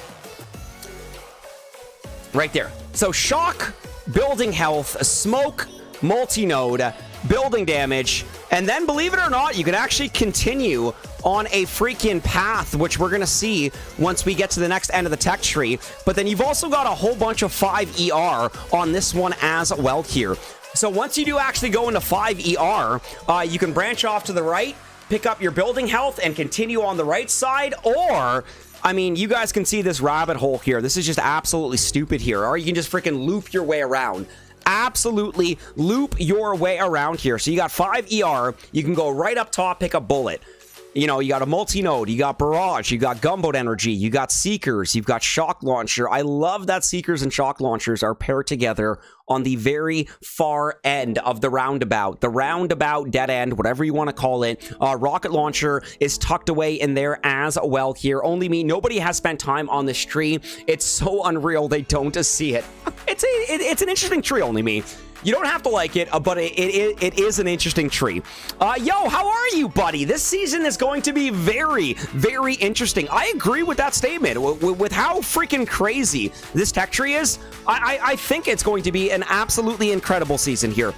right there. So, shock, building health, smoke, multi-node, building damage, and then, believe it or not, you can actually continue on a freaking path, which we're going to see once we get to the next end of the tech tree. But then you've also got a whole bunch of 5 ER on this one as well here. So once you do actually go into 5 ER, you can branch off to the right, pick up your building health, and continue on the right side. Or, I mean, you guys can see this rabbit hole here. This is just absolutely stupid here. Or you can just freaking loop your way around. Absolutely loop your way around here. So you got 5 ER. You can go right up top, pick a bullet. You know, you got a multi-node, you got barrage, you got gunboat energy, you got seekers, you've got shock launcher. I love that seekers and shock launchers are paired together on the very far end of the roundabout dead end, whatever you want to call it. Rocket launcher is tucked away in there as well here. Only me, nobody has spent time on this tree. It's so unreal they don't see it. It's an interesting tree, only me. You don't have to like it, but it is an interesting tree. Yo, how are you, buddy? This season is going to be very, very interesting. I agree with that statement. With how freaking crazy this tech tree is, I think it's going to be an absolutely incredible season here.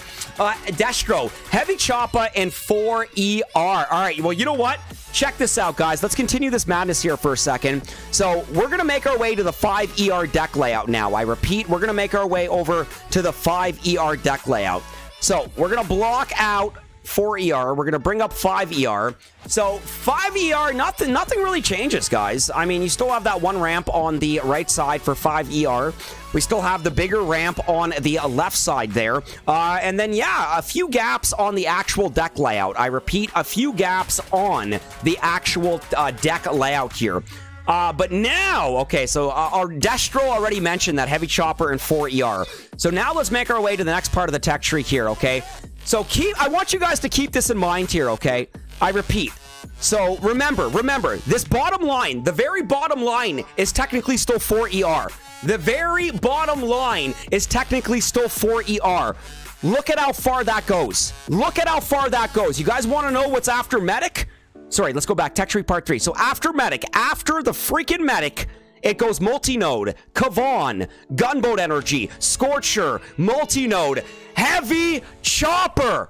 Destro, Heavy Choppa, and 4ER. All right, well, you know what? Check this out, guys. Let's continue this madness here for a second. So we're going to make our way to the 5ER deck layout now. I repeat, we're going to make our way over to the 5ER deck layout. So we're going to block out 4ER. We're going to bring up 5ER. So 5ER, nothing really changes, guys. I mean, you still have that one ramp on the right side for 5ER. We still have the bigger ramp on the left side there. And then, yeah, a few gaps on the actual deck layout. I repeat, a few gaps on the actual deck layout here. But now, okay, so our Destro already mentioned that Heavy Chopper and 4ER. So now let's make our way to the next part of the tech tree here, okay? So I want you guys to keep this in mind here, okay? I repeat. So remember, this bottom line, the very bottom line is technically still 4ER. The very bottom line is technically still 4ER. Look at how far that goes. Look at how far that goes. You guys want to know what's after Medic? Sorry, let's go back. Tech tree part 3. So after Medic, after the freaking Medic, it goes multi-node, Kavan, gunboat energy, Scorcher, multi-node, Heavy Chopper.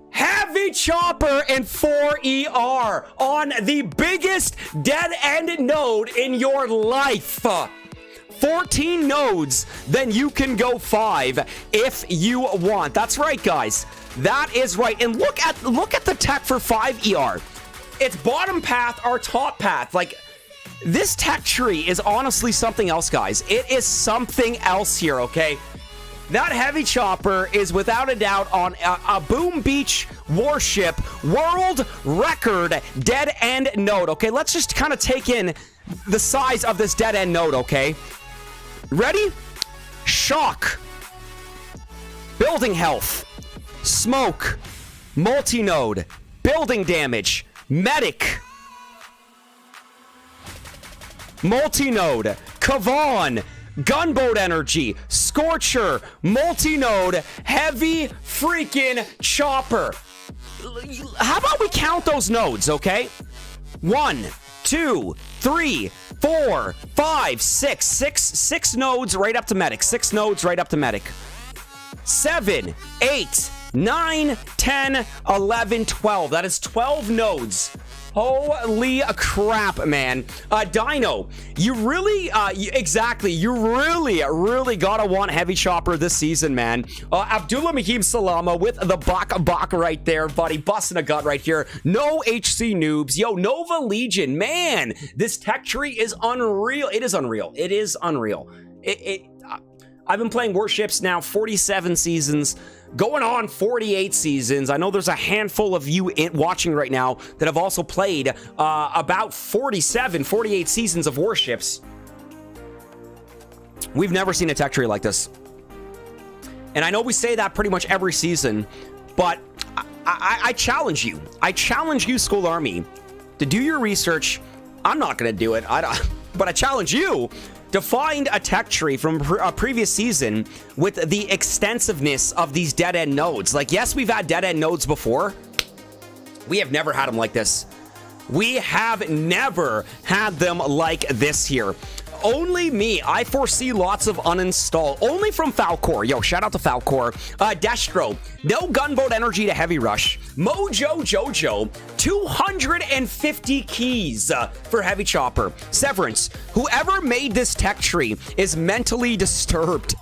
Heavy Chopper and 4ER on the biggest dead-end node in your life. 14 nodes, then you can go 5 if you want. That's right, guys. That is right. And look at the tech for 5ER. It's bottom path or top path. Like, this tech tree is honestly something else, guys. It is something else here, okay? That Heavy Chopper is without a doubt on a Boom Beach Warship world record dead end node, okay? Let's just kind of take in the size of this dead end node, okay? Ready? Shock. Building health. Smoke. Multi-node. Building damage. Medic. Multi-node. Kavan. Gunboat energy. Scorcher. Multi-node. Heavy freaking Chopper. How about we count those nodes, okay? 1, 2, 3, 4, 5, 6. Six nodes right up to Medic. 6 nodes right up to Medic. 7, 8, 9, 10, 11, 12. That is 12 nodes. Holy crap, man. Dino, you really, you really gotta want Heavy Chopper this season, man. Abdullah Mahim Salama with the Bak right there, buddy. Busting a gut right here. No HC noobs. Yo, Nova Legion, man. This tech tree is unreal. It is unreal. It is unreal. I've been playing Warships now 47 seasons. Going on 48 seasons. I know there's a handful of you watching right now that have also played about 48 seasons of Warships. We've never seen a tech tree like this. And I know we say that pretty much every season, but I challenge you. I challenge you, Skull Army, to do your research. I'm not going to do it, but I challenge you to find a tech tree from a previous season with the extensiveness of these dead-end nodes. Like, yes, we've had dead-end nodes before. We have never had them like this. We have never had them like this here. Only me. I foresee lots of uninstall. Only from Falcor. Yo, shout out to Falcor. Destro. No gunboat energy to heavy rush. Mojo Jojo. 250 keys for Heavy Chopper. Severance. Whoever made this tech tree is mentally disturbed.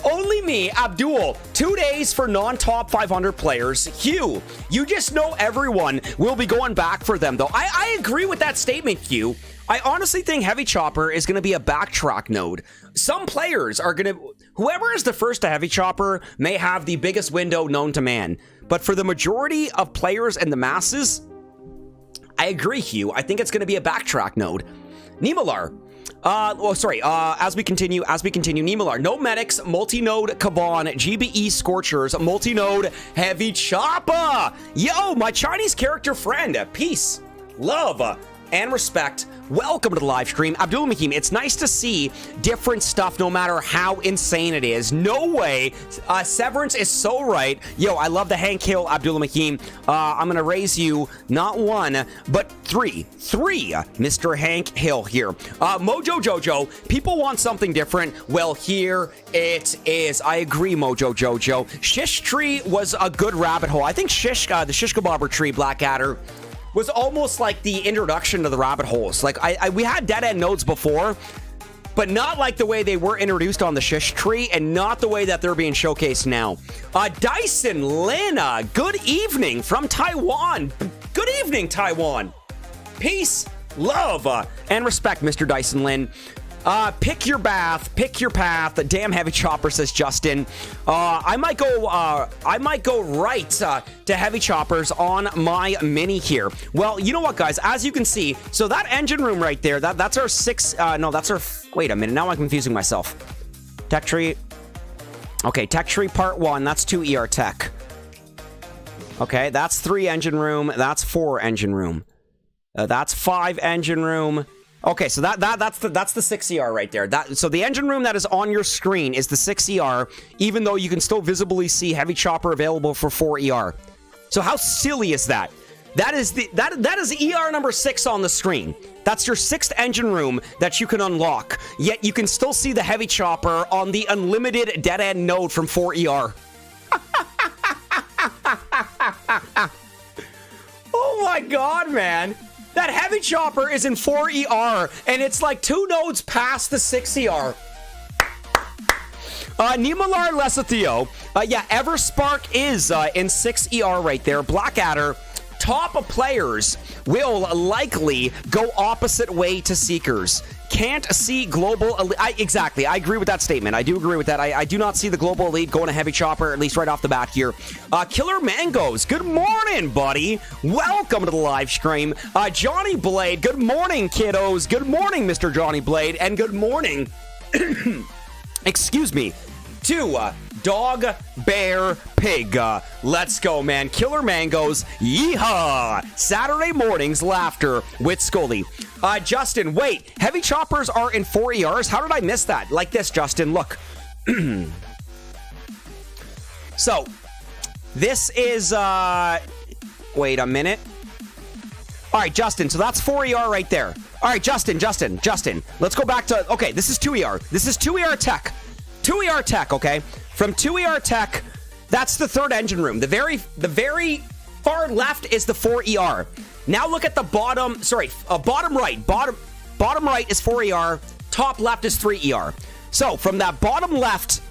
Only me, Abdul. 2 days for non-top 500 players. Hugh, you just know everyone will be going back for them, though. I agree with that statement, Hugh. I honestly think Heavy Chopper is going to be a backtrack node. Some players are going to... Whoever is the first to Heavy Chopper may have the biggest window known to man. But for the majority of players and the masses, I agree, Hugh. I think it's going to be a backtrack node. Nimalar. As we continue, Nimalar. No medics, multi-node Kavan, GBE Scorchers, multi-node Heavy Chopper. Yo, my Chinese character friend. Peace, love, and respect. Welcome to the live stream. Abdul Mahim, it's nice to see different stuff no matter how insane it is. No way. Severance is so right. Yo, I love the Hank Hill, Abdul Mahim. I'm going to raise you not one, but three, Mr. Hank Hill here. Mojo Jojo, people want something different. Well, here it is. I agree, Mojo Jojo. Shish Tree was a good rabbit hole. I think the Shish Kebabber Tree, Blackadder, was almost like the introduction to the rabbit holes. Like, we had dead-end nodes before, but not like the way they were introduced on the Shish Tree, and not the way that they're being showcased now. Dyson Lin, good evening from Taiwan. Good evening, Taiwan. Peace, love, and respect, Mr. Dyson Lin. Pick your bath, pick your path. Damn Heavy Chopper, says Justin. I might go right to Heavy Choppers on my mini here. Well, you know what, guys? As you can see, so that engine room right there, that's our wait a minute, now I'm confusing myself. Tech tree. Okay, tech tree part 1, that's 2 ER tech. Okay, that's 3 engine room, that's 4 engine room. That's 5 engine room. Okay, so that's the 6 ER right there. So the engine room that is on your screen is the 6 ER, even though you can still visibly see Heavy Chopper available for 4 ER. So how silly is that? That is ER number 6 on the screen. That's your 6th engine room that you can unlock. Yet you can still see the Heavy Chopper on the unlimited dead end node from 4 ER. Oh my god, man. That Heavy Chopper is in 4 ER, and it's like 2 nodes past the 6 ER. Nimalar Lesethio. Yeah, Everspark is in 6 ER right there. Blackadder, top of players will likely go opposite way to Seekers. Can't see global elite. Exactly, I agree with that statement. I do agree with that. I do not see the global elite going to Heavy Chopper, at least right off the bat here. Killer Mangoes, good morning, buddy. Welcome to the live stream. Johnny Blade, good morning, kiddos. Good morning, Mr. Johnny Blade, and good morning, excuse me, to Dog, Bear, Pig. Let's go, man. Killer Mangoes, yeehaw. Saturday mornings laughter with Scully. Justin, wait. Heavy Choppers are in 4 ERs? How did I miss that? Like this, Justin, look. So, this is, wait a minute. All right, Justin, so that's 4 ER right there. All right, Justin, let's go back to, okay, this is 2 ER. This is 2 ER tech. 2 ER tech, okay? From 2 ER tech, that's the 3rd engine room. The very far left is the 4 ER. Now look at the bottom, bottom right. Bottom right is 4 ER, top left is 3 ER. So from that bottom left,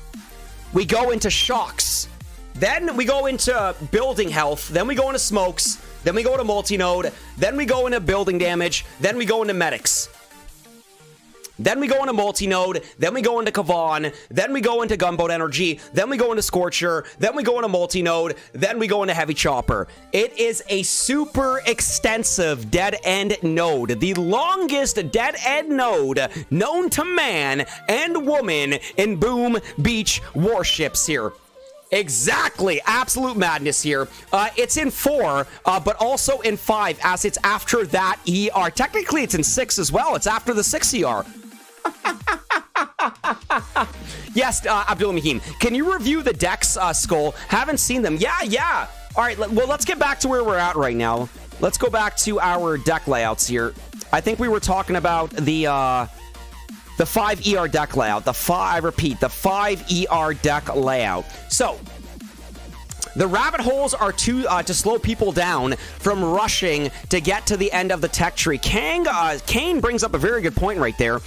we go into shocks. Then we go into building health. Then we go into smokes. Then we go to multi-node. Then we go into building damage. Then we go into medics. Then we go into multi-node, then we go into Kavan, then we go into gunboat energy, then we go into Scorcher, then we go into multi-node, then we go into Heavy Chopper. It is a super extensive dead-end node, the longest dead-end node known to man and woman in Boom Beach Warships here. Exactly. Absolute madness here. It's in 4, but also in 5, as it's after that ER. Technically, it's in 6 as well. It's after the 6 ER. Yes, Abdul Mahim. Can you review the decks, Skull? Haven't seen them. Yeah. All right, well, let's get back to where we're at right now. Let's go back to our deck layouts here. I think we were talking about the 5 ER deck layout. I repeat, the 5 ER deck layout. So, the rabbit holes are to slow people down from rushing to get to the end of the tech tree. Kane brings up a very good point right there.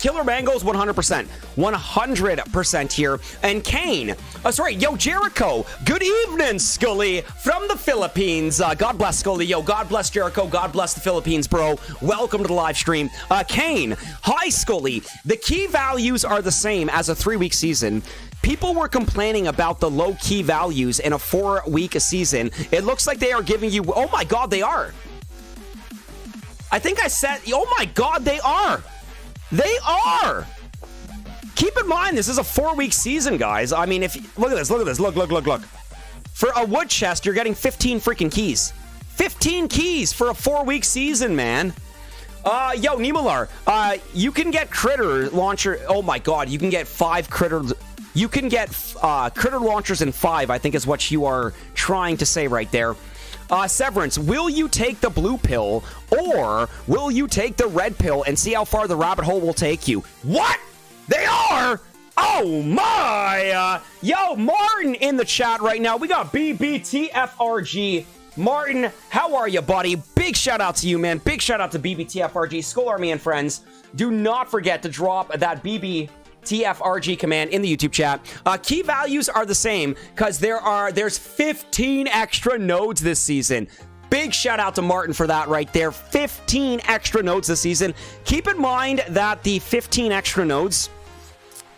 Killer Mangoes 100%. 100% here. And Kane, Jericho. Good evening, Scully, from the Philippines. God bless, Scully. Yo, God bless Jericho. God bless the Philippines, bro. Welcome to the live stream. Kane, hi, Scully. The key values are the same as a 3-week season. People were complaining about the low key values values in a 4-week season, it looks like they are giving you... Oh my god, they are! I think I said... Oh my god, they are! They are! Keep in mind, this is a 4-week season, guys. I mean, if... Look at this, look at this. Look, look, look, look. For a wood chest, you're getting 15 freaking keys. 15 keys for a 4-week season, man. Yo, Nimalar, you can get critter launcher. Oh my god, you can get 5 critter. You can get critter launchers in 5, I think is what you are trying to say right there. Severance, will you take the blue pill or will you take the red pill and see how far the rabbit hole will take you? What? They are? Oh my! Yo, Martin in the chat right now. We got BBTFRG. Martin, how are you, buddy? Big shout out to you, man. Big shout out to BBTFRG, Skull Army and friends. Do not forget to drop that BBTFRG command in the YouTube chat. Key values are the same because there's 15 extra nodes this season. Big shout out to Martin for that right there. 15 extra nodes this season. Keep in mind that the 15 extra nodes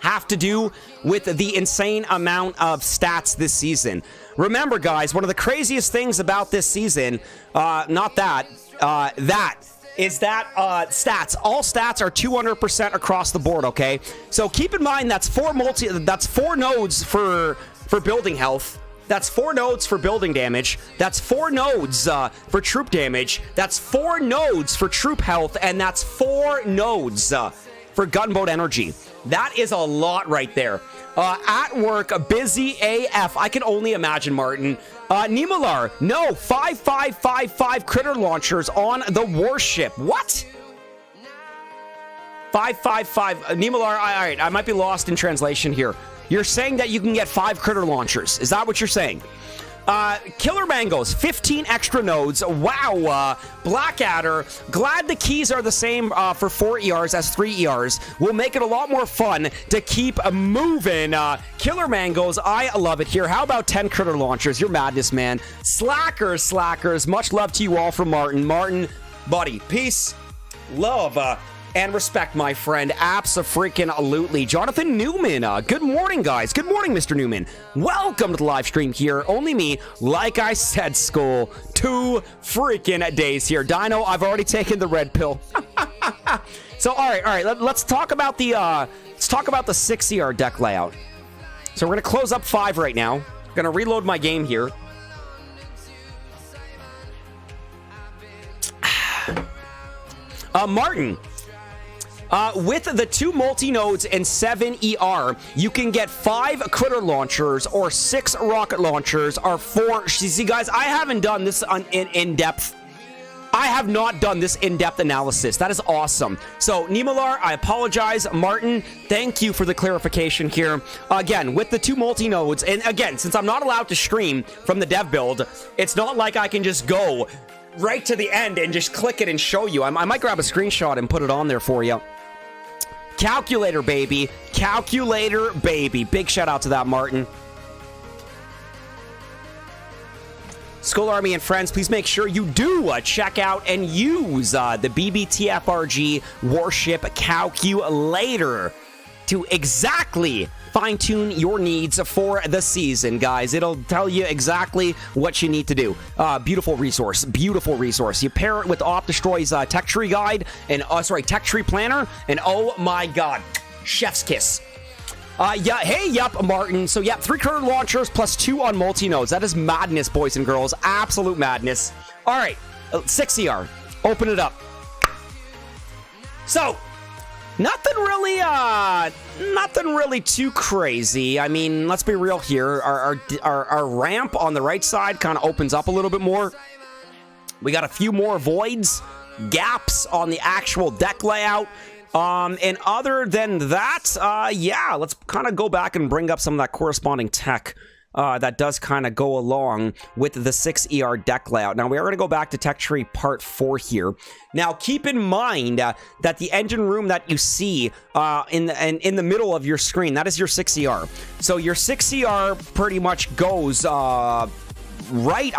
have to do with the insane amount of stats this season. Remember, guys, one of the craziest things about this season, stats. All stats are 200% across the board, okay? So keep in mind that's 4 nodes for building health. That's 4 nodes for building damage. That's 4 nodes for troop damage. That's 4 nodes for troop health, and that's 4 nodes for gunboat energy. That is a lot right there. At work, busy AF. I can only imagine, Martin. Nimalar, no, 5 critter launchers on the Warship. What? 5. Nimalar, all right, I might be lost in translation here. You're saying that you can get 5 critter launchers. Is that what you're saying? Killer Mangoes, 15 extra nodes. Wow. Blackadder, glad the keys are the same for 4 ERs as 3 ERs. Will make it a lot more fun to keep moving. Killer Mangoes, I love it here. How about 10 critter launchers? You're madness, man. Slackers. Much love to you all from Martin. Martin, buddy, peace, love, and respect, my friend. Abso-freaking-lutely. Jonathan Newman. Good morning, guys. Good morning, Mr. Newman. Welcome to the live stream here. Only me. Like I said, Skull. 2 freaking days here. Dino, I've already taken the red pill. So, all right. Let's talk about the 6ER deck layout. So we're gonna close up 5 right now. Gonna reload my game here. Martin. With the 2 multi-nodes and 7 ER, you can get 5 critter launchers or 6 rocket launchers or 4... See, guys, I haven't done this in-depth. I have not done this in-depth analysis. That is awesome. So, Nimalar, I apologize. Martin, thank you for the clarification here. Again, with the 2 multi-nodes, and again, since I'm not allowed to stream from the dev build, it's not like I can just go right to the end and just click it and show you. I might grab a screenshot and put it on there for you. Calculator, baby. Calculator, baby. Big shout out to that, Martin. Skull Army and friends, please make sure you do check out and use the BBTFRG Warship Calculator to exactly fine-tune your needs for the season, guys. It'll tell you exactly what you need to do. Beautiful resource. Beautiful resource. You pair it with OpDestroy's Tech Tree Guide and, Tech Tree Planner, and oh my god, chef's kiss. Yup, Martin. So, 3 critter launchers plus 2 on multi-nodes. That is madness, boys and girls. Absolute madness. All right, 6ER. Open it up. So, nothing really too crazy. I mean, let's be real here. Our ramp on the right side kind of opens up a little bit more. We got a few more voids, gaps on the actual deck layout. And other than that, let's kind of go back and bring up some of that corresponding tech that does kind of go along with the 6ER deck layout. Now, we are going to go back to Tech Tree Part 4 here. Now, keep in mind that the engine room that you see in the middle of your screen, that is your 6ER. So your 6ER pretty much goes right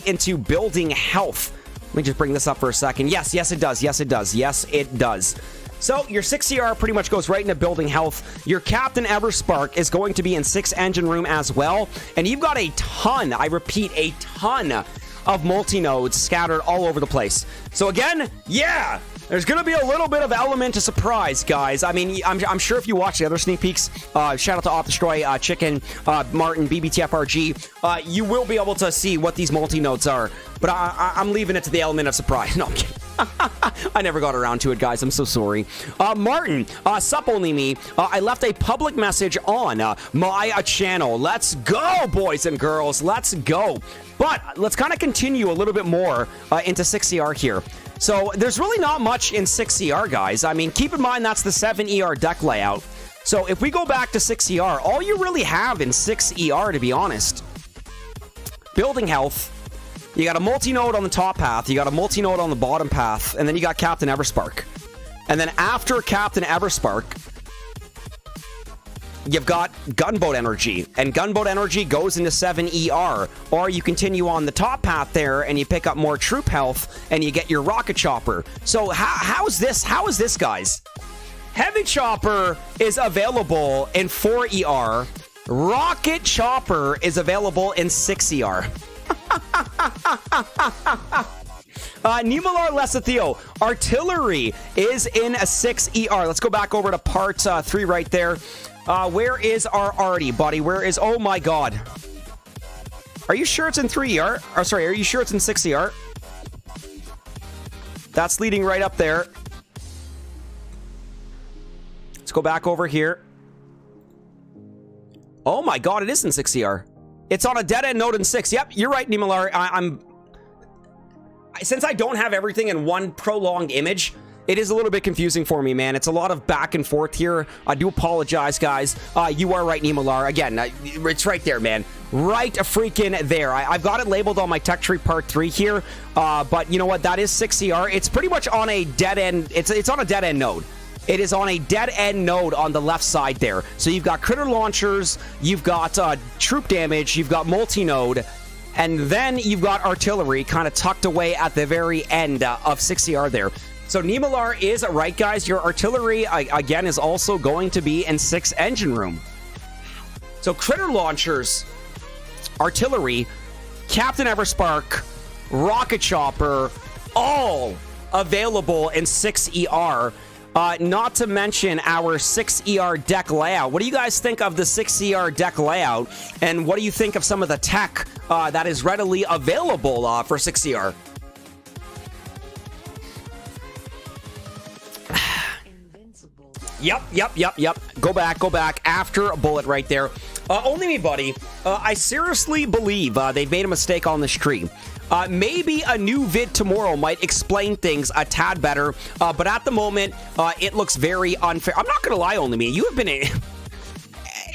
into building health. Let me just bring this up for a second. Yes, it does. So your 6 CR pretty much goes right into building health. Your Captain Everspark is going to be in 6 engine room as well. And you've got a ton, I repeat, a ton of multi-nodes scattered all over the place. So again, yeah, there's going to be a little bit of element of surprise, guys. I mean, I'm sure if you watch the other sneak peeks, shout out to Off Destroy, Chicken, Martin, BBTFRG, you will be able to see what these multi-nodes are. But I'm leaving it to the element of surprise. No, I'm kidding. I never got around to it, guys. I'm so sorry. Martin, sup only me. I left a public message on my channel. Let's go, boys and girls. Let's go. But let's kind of continue a little bit more into 6CR here. So there's really not much in 6CR, guys. I mean, keep in mind that's the 7ER deck layout. So if we go back to 6ER, all you really have in 6ER, to be honest, building health. You got a multi-node on the top path, you got a multi-node on the bottom path, and then you got Captain Everspark. And then after Captain Everspark, you've got Gunboat Energy, and Gunboat Energy goes into 7ER. Or you continue on the top path there, and you pick up more troop health, and you get your Rocket Chopper. So how is this, guys? Heavy Chopper is available in 4ER. Rocket Chopper is available in 6ER. Nimalar Lesethio, artillery is in a 6ER. Let's go back over to part 3 right there. Where is our Artie, buddy? Where is... Oh, my God. Are you sure it's in 3ER? Or, sorry, are you sure it's in 6ER? That's leading right up there. Let's go back over here. Oh, my God, it is in 6ER. It's on a dead-end node in 6. Yep, you're right, Nimalar. Since I don't have everything in one prolonged image, it is a little bit confusing for me, man. It's a lot of back and forth here. I do apologize, guys. You are right, Nimalar. Again, it's right there, man. Right freaking there. I've got it labeled on my tech tree part 3 here. But you know what? That is 6CR. It's pretty much on a dead-end... It's on a dead-end node. It is on a dead-end node on the left side there. So you've got critter launchers, you've got troop damage, you've got multi-node, and then you've got artillery kind of tucked away at the very end of 6CR there. So Nimalar is right, guys. Your artillery, again, is also going to be in 6 engine room. So critter launchers, artillery, Captain Everspark, Rocket Chopper, all available in 6ER. Not to mention our 6ER deck layout. What do you guys think of the 6ER deck layout? And what do you think of some of the tech that is readily available for 6ER? Yep. Go back. After a bullet right there. Only me, buddy. I seriously believe they've made a mistake on this tree. Maybe a new vid tomorrow might explain things a tad better, but at the moment, it looks very unfair. I'm not going to lie, Only Me. You have been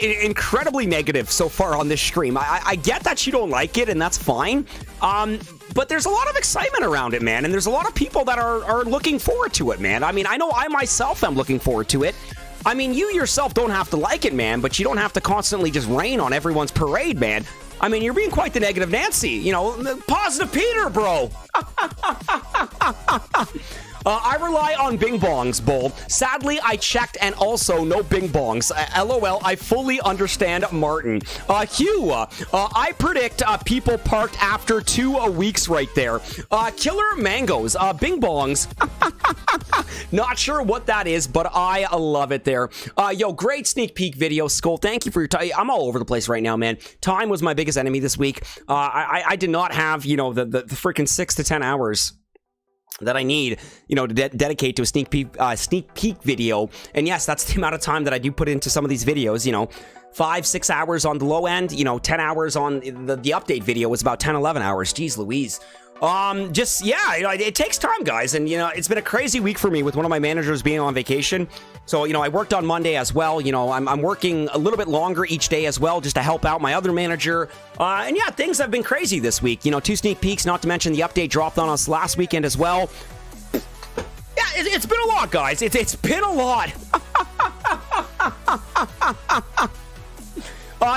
incredibly negative so far on this stream. I get that you don't like it, and that's fine. But there's a lot of excitement around it, man, and there's a lot of people that are looking forward to it, man. I mean, I know I myself am looking forward to it. I mean, you yourself don't have to like it, man, but you don't have to constantly just rain on everyone's parade, man. I mean, you're being quite the negative Nancy. You know, positive Peter, bro. I rely on Bing Bongs, Bull. Sadly, I checked and also no Bing Bongs. LOL, I fully understand Martin. Hugh, I predict people parked after 2 weeks right there. Killer Mangoes, Bing Bongs. Not sure what that is, but I love it there. Yo, great sneak peek video, Skull. Thank you for your time. I'm all over the place right now, man. Time was my biggest enemy this week. I did not have, you know, the freaking 6 to 10 hours that I need, you know, to dedicate to a sneak peek video. And yes, that's the amount of time that I do put into some of these videos, you know, 5-6 hours on the low end, you know, 10 hours on the update video was about 10-11 hours. Jeez Louise. Just, yeah, you know, it takes time, guys. And, you know, it's been a crazy week for me with one of my managers being on vacation. So, you know, I worked on Monday as well. You know, I'm working a little bit longer each day as well, just to help out my other manager. And yeah, things have been crazy this week. You know, 2 sneak peeks, not to mention the update dropped on us last weekend as well. Yeah, it's been a lot, guys. It's been a lot.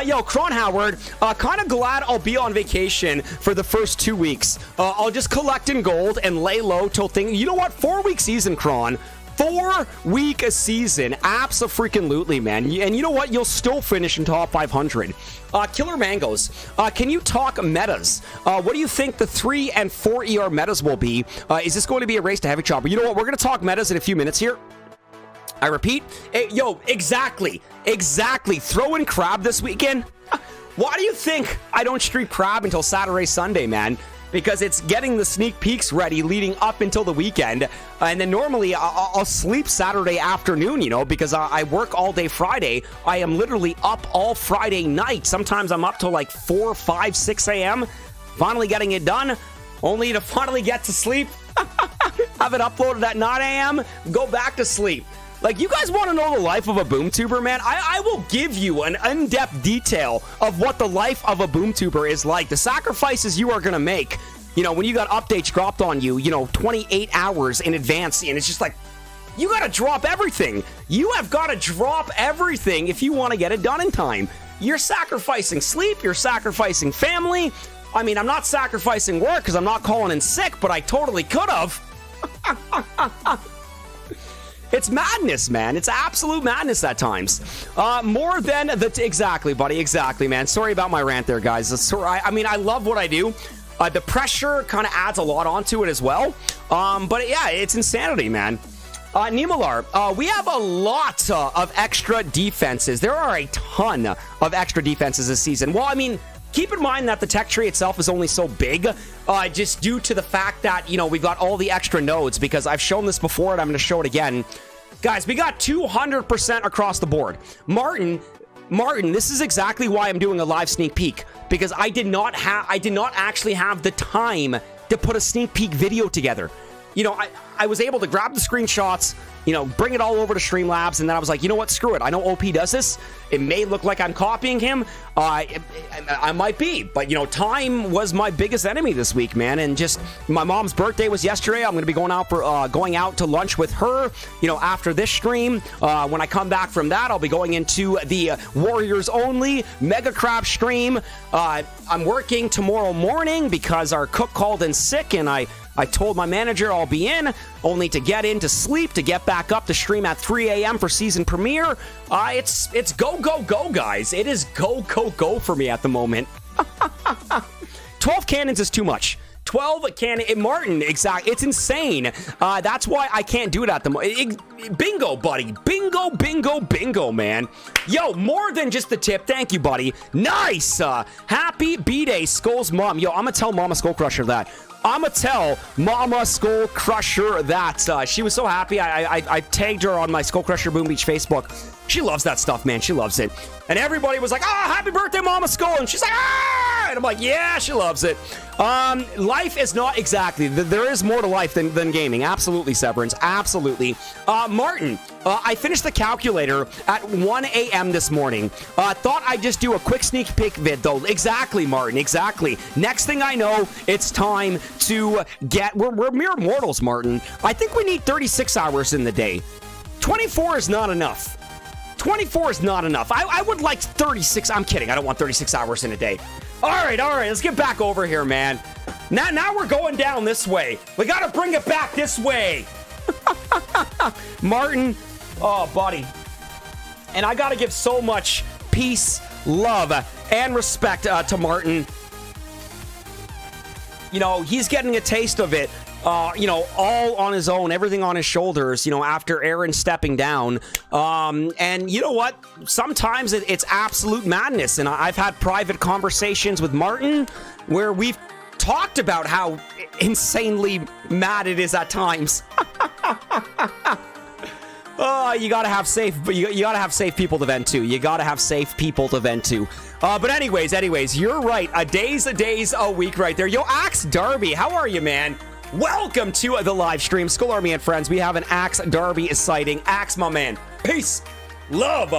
Yo, Kron Howard, kind of glad I'll be on vacation for the first 2 weeks. I'll just collect in gold and lay low till things... You know what? 4-week season, Kron. 4-week season. Abso-freaking-lutely, man. And you know what? You'll still finish in top 500. Killer Mangoes, can you talk metas? What do you think the 3 and 4 ER metas will be? Is this going to be a race to heavy chopper? You know what? We're going to talk metas in a few minutes here. I repeat, exactly. Throw in crab this weekend. Why do you think I don't stream crab until Saturday, Sunday, man? Because it's getting the sneak peeks ready leading up until the weekend. And then normally I'll sleep Saturday afternoon, you know, because I work all day Friday. I am literally up all Friday night. Sometimes I'm up till like 4, 5, 6 a.m. Finally getting it done, only to finally get to sleep. Have it uploaded at 9 a.m., go back to sleep. Like, you guys want to know the life of a boom tuber, man? I will give you an in-depth detail of what the life of a boom tuber is like. The sacrifices you are going to make, you know, when you got updates dropped on you, 28 hours in advance, and it's just like, you got to drop everything. You have got to drop everything if you want to get it done in time. You're sacrificing sleep, you're sacrificing family. I mean, I'm not sacrificing work because I'm not calling in sick, but I totally could have. It's madness, man. It's absolute madness at times. More than exactly, buddy. Exactly, man. Sorry about my rant there, guys. I mean, I love what I do. The pressure kind of adds a lot onto it as well. But yeah, it's insanity, man. Nimalar, we have a lot of extra defenses. There are a ton of extra defenses this season. Well, I mean, keep in mind that the tech tree itself is only so big, just due to the fact that, we've got all the extra nodes, because I've shown this before and I'm going to show it again. Guys, we got 200% across the board. Martin, this is exactly why I'm doing a live sneak peek, because I did not actually have the time to put a sneak peek video together. I was able to grab the screenshots, bring it all over to Streamlabs, and then I was like, you know what, screw it. I know OP does this. It may look like I'm copying him. I might be, but, time was my biggest enemy this week, man, and just, my mom's birthday was yesterday. I'm going to be going out to lunch with her, after this stream. When I come back from that, I'll be going into the Warriors Only Mega Crab stream. I'm working tomorrow morning because our cook called in sick, and I told my manager I'll be in, only to get into sleep, to get back up to stream at 3 a.m. for season premiere. It's go, guys. It is go for me at the moment. 12 cannons is too much. 12 cannon, Martin, exactly. It's insane. That's why I can't do it at the moment. Bingo, buddy. Bingo, man. Yo, more than just the tip. Thank you, buddy. Nice. Happy B-Day, Skull's mom. Yo, I'm gonna tell Mama SkullCrusher that. I'm gonna tell Mama SkullCrusher that. She was so happy. I tagged her on my SkullCrusher Boom Beach Facebook. She loves that stuff, man. She loves it. And everybody was like, happy birthday, Mama Skull. And she's like, and I'm like, yeah, she loves it. Life is not exactly, there is more to life than gaming. Absolutely, Severance. Absolutely. Martin, I finished the calculator at 1 a.m. this morning. Thought I'd just do a quick sneak peek vid, though. Exactly, Martin. Exactly. Next thing I know, it's time to get, we're mere mortals, Martin. I think we need 36 hours in the day. 24 is not enough. 24 is not enough. I would like 36. I'm kidding. I don't want 36 hours in a day. All right. Let's get back over here, man. Now we're going down this way. We got to bring it back this way. Martin. Oh, buddy. And I got to give so much peace, love, and respect to Martin. He's getting a taste of it. All on his own, everything on his shoulders, after Aaron stepping down. And you know what? Sometimes it's absolute madness. And I've had private conversations with Martin where we've talked about how insanely mad it is at times. You gotta have safe people to vent to. But anyways, you're right. A day's a week right there. Yo, Axe Darby, how are you, man? Welcome to the live stream. Skull Army and friends, we have an Axe Darby sighting. Axe, my man. Peace, love,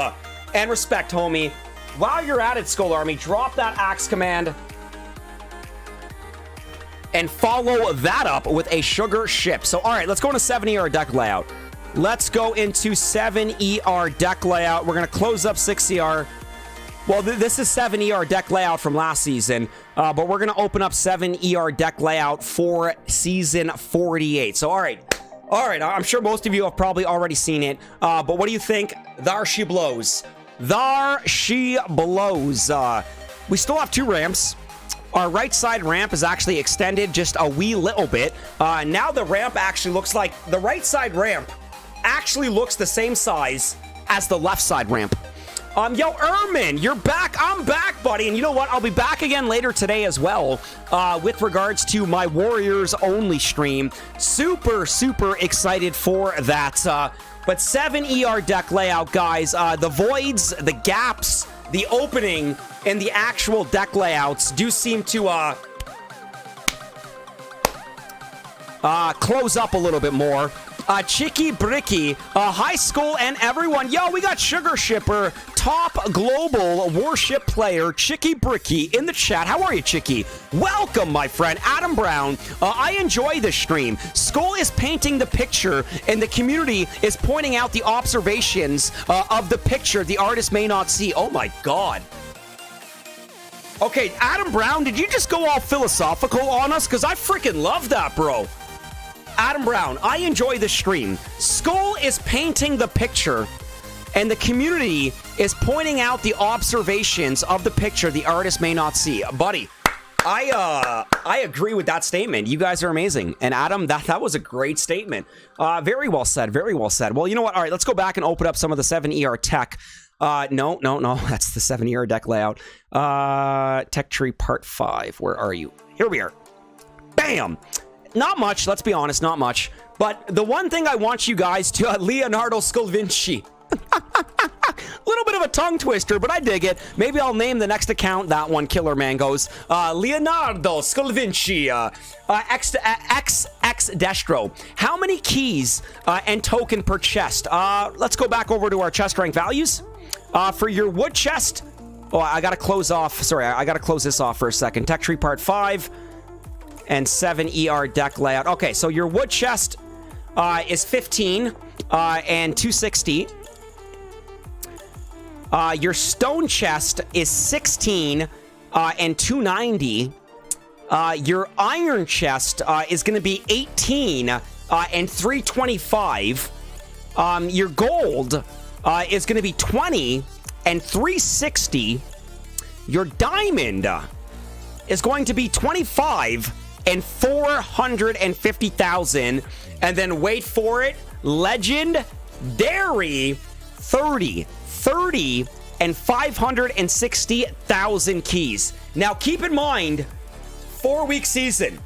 and respect, homie. While you're at it, Skull Army, drop that Axe command and follow that up with a sugar ship. So, all right, let's go into 7ER deck layout. Let's go into 7ER deck layout. We're going to close up 6ER. Well, this is 7ER deck layout from last season, but we're going to open up 7ER deck layout for season 48. So, all right. All right, I'm sure most of you have probably already seen it, but what do you think? There she blows. There she blows. We still have 2 ramps. Our right side ramp is actually extended just a wee little bit. Now the ramp actually looks like the right side ramp actually looks the same size as the left side ramp. Yo, Ermin, you're back. I'm back, buddy. And you know what? I'll be back again later today as well with regards to my Warriors only stream. Super, super excited for that. But 7 ER deck layout, guys. The voids, the gaps, the opening, and the actual deck layouts do seem to close up a little bit more. Chicky Bricky, hi Skull and everyone. Yo, we got Sugar Shipper, top global Warship player, Chicky Bricky in the chat. How are you, Chicky? Welcome, my friend. Adam Brown, I enjoy this stream. Skull is painting the picture and the community is pointing out the observations of the picture the artist may not see. Oh my God. Okay, Adam Brown, did you just go all philosophical on us? Because I freaking love that, bro. Adam Brown, I enjoy the stream. Skull is painting the picture, and the community is pointing out the observations of the picture the artist may not see. Buddy, I agree with that statement. You guys are amazing. And Adam, that was a great statement. Very well said, very well said. Well, you know what? All right, let's go back and open up some of the 7ER tech. No, that's the 7ER deck layout. Tech tree part 5. Where are you? Here we are. Bam! Not much, let's be honest, not much. But the one thing I want you guys to, Leonardo Scolvinci. Little bit of a tongue twister, but I dig it. Maybe I'll name the next account that one, Killer Mangoes. Leonardo Scolvinci, XX Destro. How many keys and token per chest? Let's go back over to our chest rank values. For your wood chest, oh, I gotta close off. Sorry, I gotta close this off for a second. Tech tree part 5. And 7ER deck layout. Okay, so your wood chest is 15 and 260. Your stone chest is 16 and 290. Your iron chest is going to be 18 and 325. Your gold is going to be 20 and 360. Your diamond is going to be 25 and 450,000, and then wait for it, legendary 30 and 560,000 keys. Now keep in mind, 4-week season.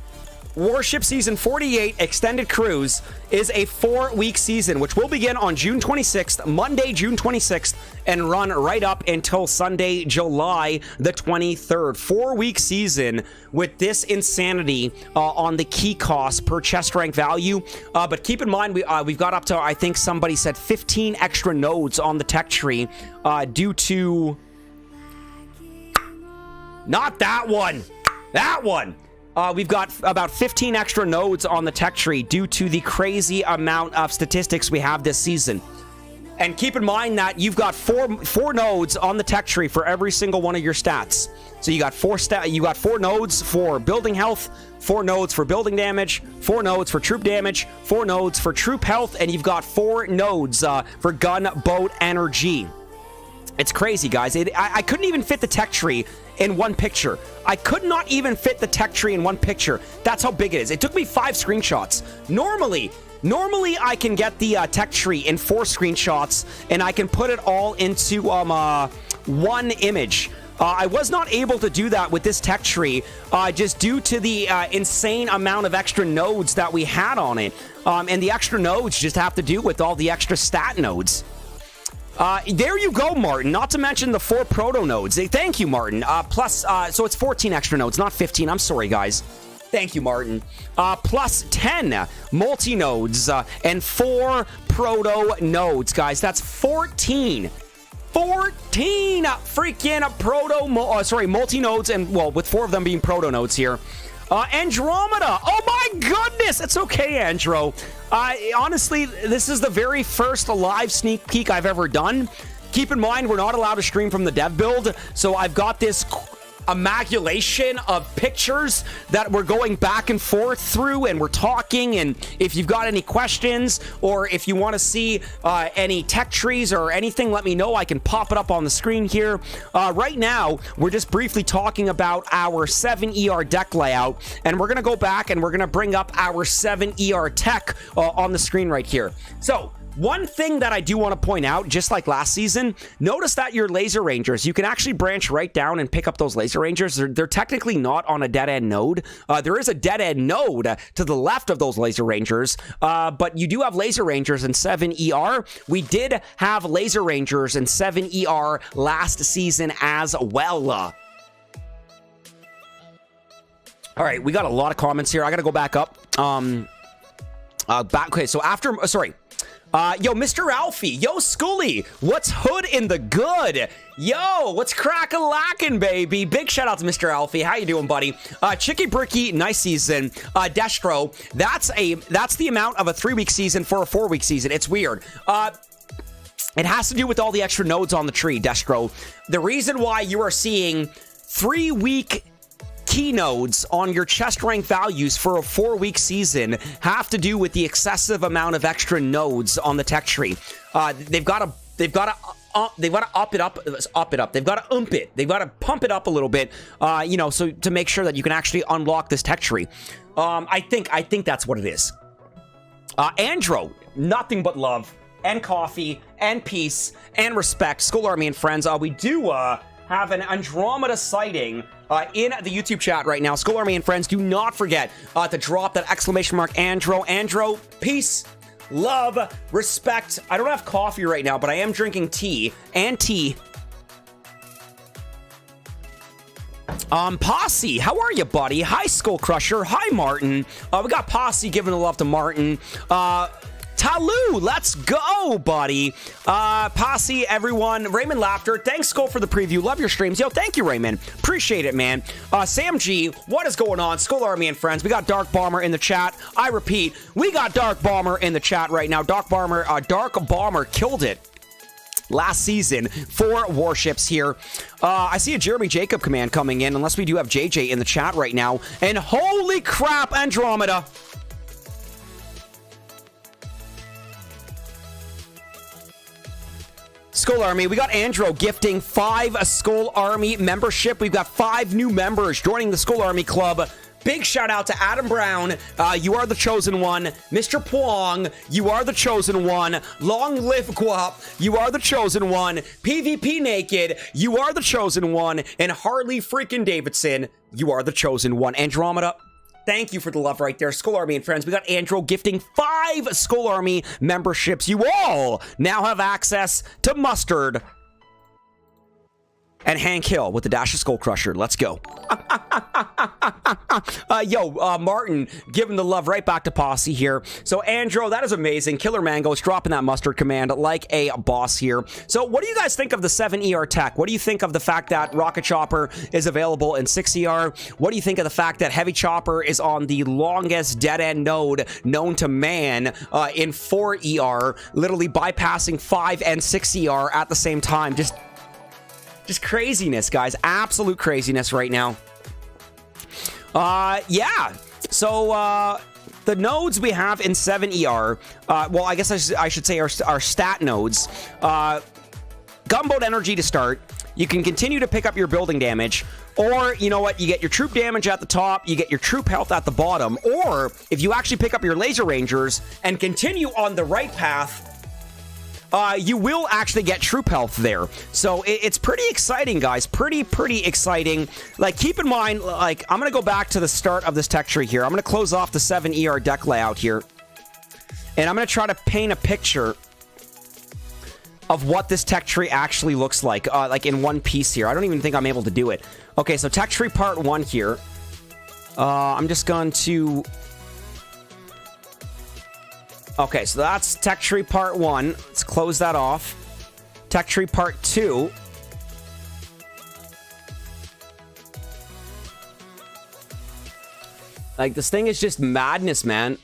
Warship Season 48 Extended Cruise is a 4-week season, which will begin on June 26th, Monday, June 26th, and run right up until Sunday, July the 23rd. 4-week season with this insanity on the key cost per chest rank value. But keep in mind, we've got up to, I think somebody said 15 extra nodes on the tech tree due to... Not that one! That one! We've got about 15 extra nodes on the tech tree due to the crazy amount of statistics we have this season. And keep in mind that you've got four nodes on the tech tree for every single one of your stats. So you got four nodes for building health, 4 nodes for building damage, 4 nodes for troop damage, 4 nodes for troop health, and you've got 4 nodes for gun boat energy. It's crazy, guys. I couldn't even fit the tech tree in one picture. I could not even fit the tech tree in one picture. That's how big it is. It took me 5 screenshots. Normally I can get the tech tree in 4 screenshots, and I can put it all into one image. I was not able to do that with this tech tree just due to the insane amount of extra nodes that we had on it. And the extra nodes just have to do with all the extra stat nodes. There you go, Martin. Not to mention the 4 proto nodes. Thank you, Martin. Plus, so it's 14 extra nodes, not 15. I'm sorry, guys. Thank you, Martin. Plus 10 multi-nodes and 4 proto nodes, guys. That's 14. 14 freaking multi-nodes, and, well, with 4 of them being proto nodes here. Andromeda. Oh my goodness. It's okay, Andro. Honestly, this is the very first live sneak peek I've ever done. Keep in mind, we're not allowed to stream from the dev build, so I've got this amalgamation of pictures that we're going back and forth through, and we're talking. And if you've got any questions, or if you want to see any tech trees or anything, let me know. I can pop it up on the screen here. Right now, we're just briefly talking about our 7ER deck layout, and we're going to go back and we're going to bring up our 7ER tech on the screen right here. So one thing that I do want to point out, just like last season, notice that your laser rangers, you can actually branch right down and pick up those laser rangers. They're technically not on a dead end node. There is a dead end node to the left of those laser rangers, but you do have laser rangers in 7ER. We did have laser rangers in 7ER last season as well. All right, we got a lot of comments here. I got to go back up. Okay, so after, sorry. Yo, Mr. Alfie. Yo, Skully. What's hood in the good? Yo, what's crack-a-lackin', baby? Big shout out to Mr. Alfie. How you doing, buddy? Chicky Bricky, nice season. Destro, that's the amount of a 3-week season for a 4-week season. It's weird. It has to do with all the extra nodes on the tree, Destro. The reason why you are seeing 3-week key nodes on your chest rank values for a 4-week season have to do with the excessive amount of extra nodes on the tech tree. They've got to up it up. They've got to it. They've got to pump it up a little bit, you know, so to make sure that you can actually unlock this tech tree. I think that's what it is. Andro, nothing but love and coffee and peace and respect. Skull Army and friends, we do have an Andromeda sighting in the YouTube chat right now. Skull Army and friends, do not forget to drop that exclamation mark Andro. Andro, peace, love, respect. I don't have coffee right now, but I am drinking tea and tea. Posse, how are you, buddy? Hi, SkullCrusher. Hi, Martin. We got Posse giving the love to Martin. Talu, let's go, buddy. Posse, everyone. Raymond Laughter, thanks, Skull, for the preview. Love your streams. Yo, thank you, Raymond. Appreciate it, man. Sam G, what is going on? Skull Army and friends. We got Dark Bomber in the chat. I repeat, we got Dark Bomber in the chat right now. Dark Bomber killed it last season for Warships here. I see a Jeremy Jacob command coming in, unless we do have JJ in the chat right now. And holy crap, Andromeda. Skull Army, we got Andro gifting 5 Skull Army membership. We've got 5 new members joining the Skull Army Club. Big shout out to Adam Brown. You are the chosen one. Mr. Puang, you are the chosen one. Long live Guap, you are the chosen one. PvP Naked, you are the chosen one. And Harley freaking Davidson, you are the chosen one. Andromeda, thank you for the love right there. Skull Army and friends, we got Andro gifting 5 Skull Army memberships. You all now have access to Mustard and Hank Hill with the dash of SkullCrusher. Let's go. Martin giving the love right back to Posse here. So, Andro, that is amazing. Killer Mango is dropping that mustard command like a boss here. So, what do you guys think of the 7ER tech? What do you think of the fact that Rocket Chopper is available in 6ER? What do you think of the fact that Heavy Chopper is on the longest dead-end node known to man in 4ER, literally bypassing 5 and 6ER at the same time? Just craziness, guys. Absolute craziness right now. Yeah. So, the nodes we have in 7ER, well, I guess I should say our stat nodes. Gunboat energy to start. You can continue to pick up your building damage. Or, you know what, you get your troop damage at the top, you get your troop health at the bottom. Or, if you actually pick up your laser rangers and continue on the right path, you will actually get troop health there. So it's pretty exciting, guys. Pretty exciting. Like, keep in mind, like, I'm going to go back to the start of this tech tree here. I'm going to close off the 7ER deck layout here. And I'm going to try to paint a picture of what this tech tree actually looks like in one piece here. I don't even think I'm able to do it. Okay, so tech tree part 1 here. I'm just going to... Okay, so that's Tech Tree Part 1. Let's close that off. Tech Tree Part 2. Like, this thing is just madness, man.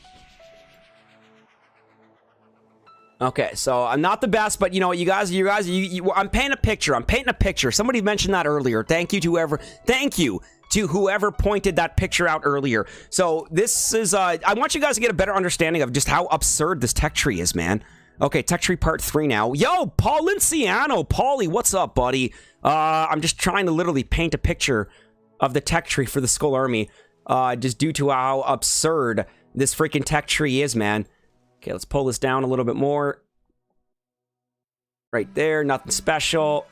Okay, so I'm not the best, but you know, you guys, I'm painting a picture. I'm painting a picture. Somebody mentioned that earlier. Thank you to whoever pointed that picture out earlier. So this is, I want you guys to get a better understanding of just how absurd this tech tree is, man. Okay, tech tree part 3 now. Yo, Paul Linciano, Paulie, what's up, buddy? I'm just trying to literally paint a picture of the tech tree for the Skull Army, just due to how absurd this freaking tech tree is, man. Okay, let's pull this down a little bit more. Right there, nothing special.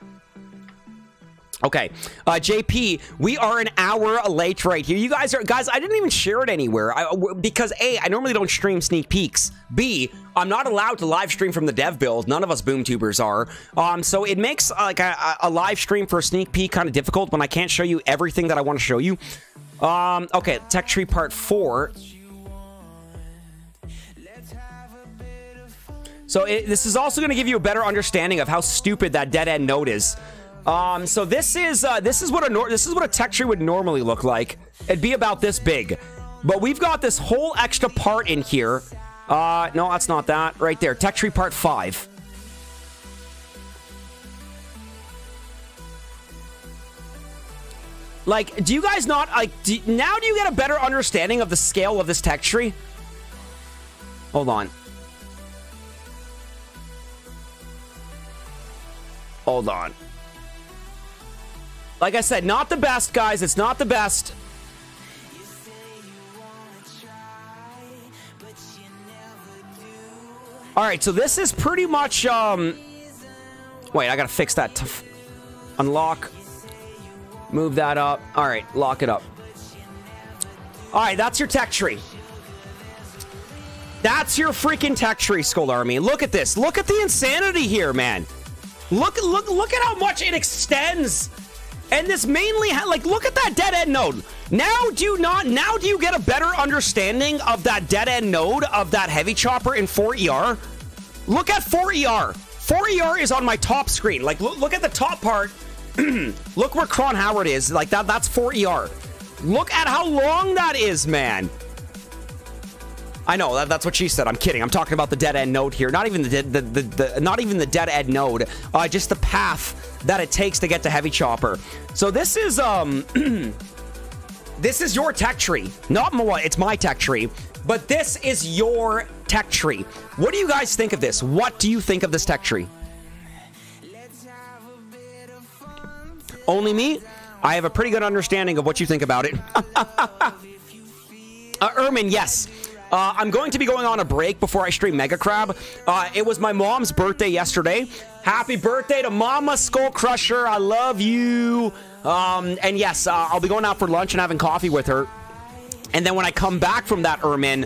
Okay, JP, we are an hour late right here. You guys, I didn't even share it anywhere because A, I normally don't stream sneak peeks. B, I'm not allowed to live stream from the dev build. None of us boom tubers are. So it makes like a live stream for a sneak peek kind of difficult when I can't show you everything that I want to show you. Okay, tech tree part 4. So this is also going to give you a better understanding of how stupid that dead end node is. So this is what a tech tree would normally look like. It'd be about this big, but we've got this whole extra part in here. No, that's not that right there. Tech tree part 5. Like, do you guys not like? Now do you get a better understanding of the scale of this tech tree? Hold on. Hold on. Like I said, not the best, guys. It's not the best. All right, so this is pretty much, wait, I gotta fix that. Unlock. Move that up. All right, lock it up. All right, that's your tech tree. That's your freaking tech tree, Skull Army. Look at this. Look at the insanity here, man. Look at how much it extends. And this mainly, like, look at that dead end node. Now do you get a better understanding of that dead end node of that heavy chopper in 4ER? Look at 4ER. 4ER is on my top screen. Like, look at the top part. Look where Cron Howard is. Like, that's 4ER. Look at how long that is, man. I know that's what she said. I'm kidding. I'm talking about the dead end node here. Not even not even the dead end node. Just the path that it takes to get to heavy chopper. So this is this is your tech tree. Not my, it's my tech tree, but this is your tech tree. What do you guys think of this? What do you think of this tech tree? Only me? I have a pretty good understanding of what you think about it. Ermin, yes. I'm going to be going on a break before I stream Mega Crab. It was my mom's birthday yesterday. Happy birthday to Mama SkullCrusher. I love you. And yes, I'll be going out for lunch and having coffee with her. And then when I come back from that, Ermin,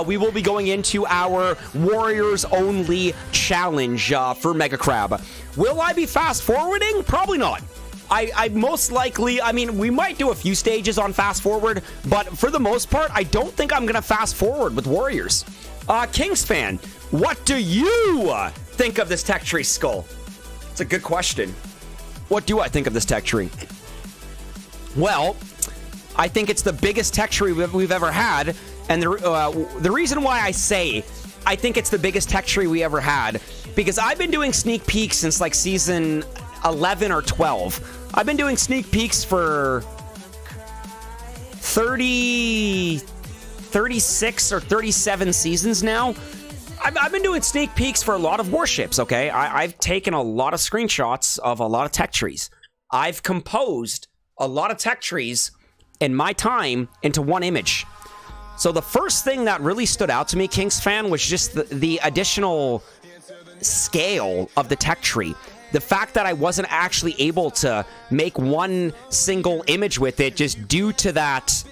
we will be going into our Warriors Only challenge for Mega Crab. Will I be fast forwarding? Probably not. I most likely, I mean, we might do a few stages on fast forward, but for the most part, I don't think I'm going to fast forward with Warriors. Kings fan, what do you think of this tech tree, Skull? It's a good question. What do I think of this tech tree? Well, I think it's the biggest tech tree we've ever had, and the reason why I say I think it's the biggest tech tree we ever had, because I've been doing sneak peeks since like season 11 or 12. I've been doing sneak peeks for 36 or 37 seasons now. I've been doing sneak peeks for a lot of warships, okay? I've taken a lot of screenshots of a lot of tech trees. I've composed a lot of tech trees in my time into one image. So the first thing that really stood out to me, Kings fan, was just the additional scale of the tech tree. The fact that I wasn't actually able to make one single image with it just due to that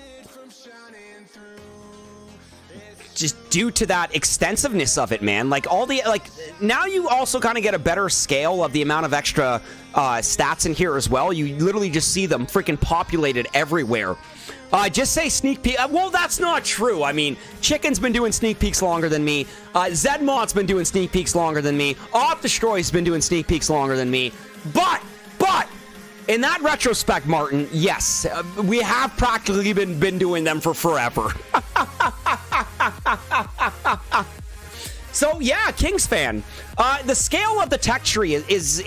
extensiveness of it, man. Like now you also kind of get a better scale of the amount of extra stats in here as well. You literally just see them freaking populated everywhere. Just say sneak peek. Well, that's not true. I mean, Chicken's been doing sneak peeks longer than me. Zedmont's been doing sneak peeks longer than me. Destroy's been doing sneak peeks longer than me. But, in that retrospect, Martin, yes, we have practically been doing them for forever. So yeah, Kings fan. The scale of the tech tree is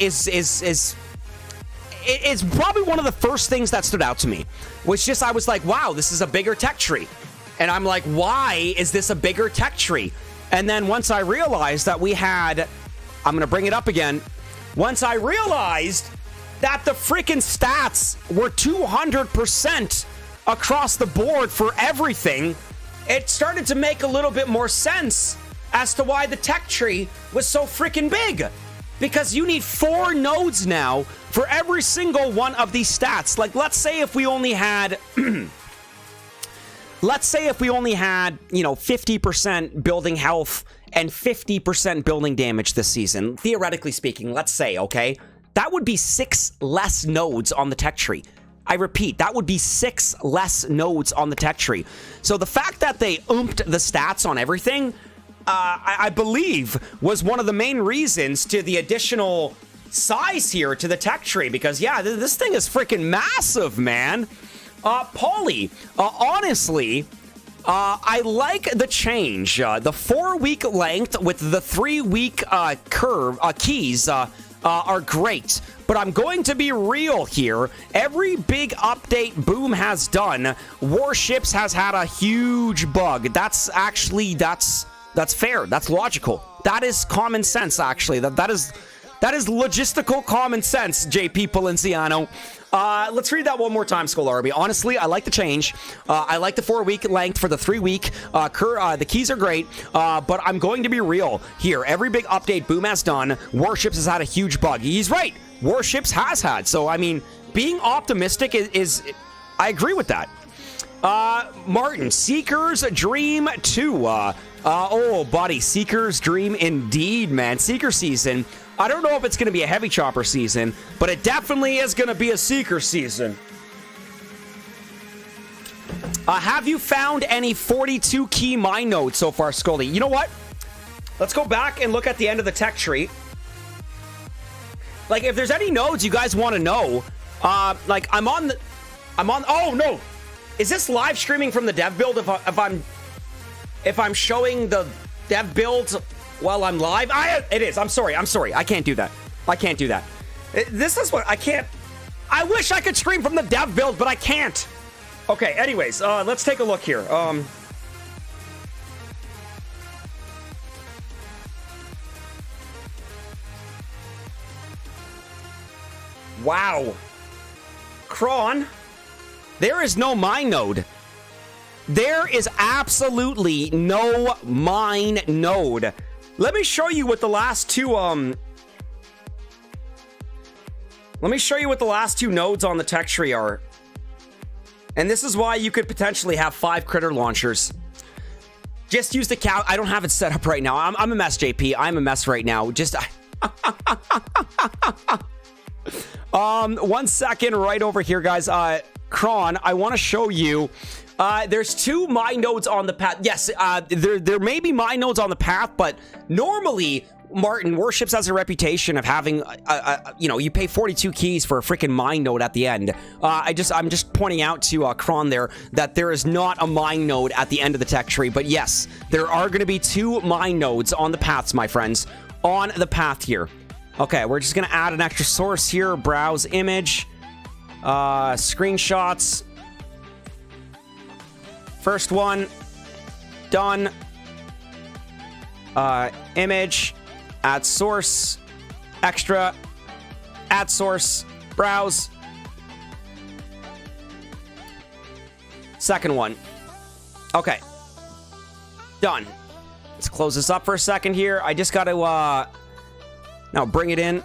probably one of the first things that stood out to me. Was just I was like, wow, this is a bigger tech tree, and I'm like, why is this a bigger tech tree? And then once I realized that we had, I'm gonna bring it up again. Once I realized that the freaking stats were 200% across the board for everything, it started to make a little bit more sense as to why the tech tree was so freaking big. Because you need 4 nodes now for every single one of these stats. Like, let's say if we only had, let's say if we only had, 50% building health and 50% building damage this season, theoretically speaking, let's say, okay? That would be 6 less nodes on the tech tree. I repeat, that would be 6 less nodes on the tech tree. So the fact that they oomped the stats on everything, I believe, was one of the main reasons to the additional size here to the tech tree. Because, yeah, this thing is freaking massive, man. Paulie, honestly, I like the change. The 4-week length with the 3-week keys are great. But I'm going to be real here. Every big update Boom has done, Warships has had a huge bug. That's fair. That's logical. That is common sense, actually. That is logistical common sense, JP Polinciano. Let's read that one more time, SkullRB. Honestly, I like the change. I like the 4-week length for the 3-week. The keys are great, but I'm going to be real here. Every big update Boom has done, Warships has had a huge bug. He's right. Warships has had. So, I mean, being optimistic is I agree with that. Martin, Seeker's Dream 2. Oh, buddy, Seeker's Dream indeed, man. Seeker season. I don't know if it's going to be a heavy chopper season, but it definitely is going to be a Seeker season. Have you found any 42 key mine nodes so far, Scully? You know what? Let's go back and look at the end of the tech tree. Like, if there's any nodes you guys want to know, like, I'm on, oh, no. Is this live streaming from the dev build if I'm showing the dev build while I'm live? It is. I'm sorry. I can't do that. This is what I can't. I wish I could stream from the dev build, but I can't. Okay, anyways, let's take a look here. Wow. Kron, there is no mine node. There is absolutely no mine node. Let me show you what the last two, let me show you what the last 2 nodes on the tech tree are. And this is why you could potentially have 5 critter launchers. Just use the cow. I don't have it set up right now. I'm a mess, JP. I'm a mess right now. Just... 1 second right over here, guys. Kron, I want to show you. There's 2 mine nodes on the path. Yes, there may be mine nodes on the path, but normally, Martin, Warships has a reputation of having, you pay 42 keys for a freaking mine node at the end. I'm just pointing out to Kron there that there is not a mine node at the end of the tech tree, but yes, there are going to be 2 mine nodes on the paths, my friends, on the path here. Okay, we're just going to add an extra source here. Browse image. Screenshots. First one. Done. Image. Add source. Extra. Add source. Browse. Second one. Okay. Done. Let's close this up for a second here. I just got to, now bring it in.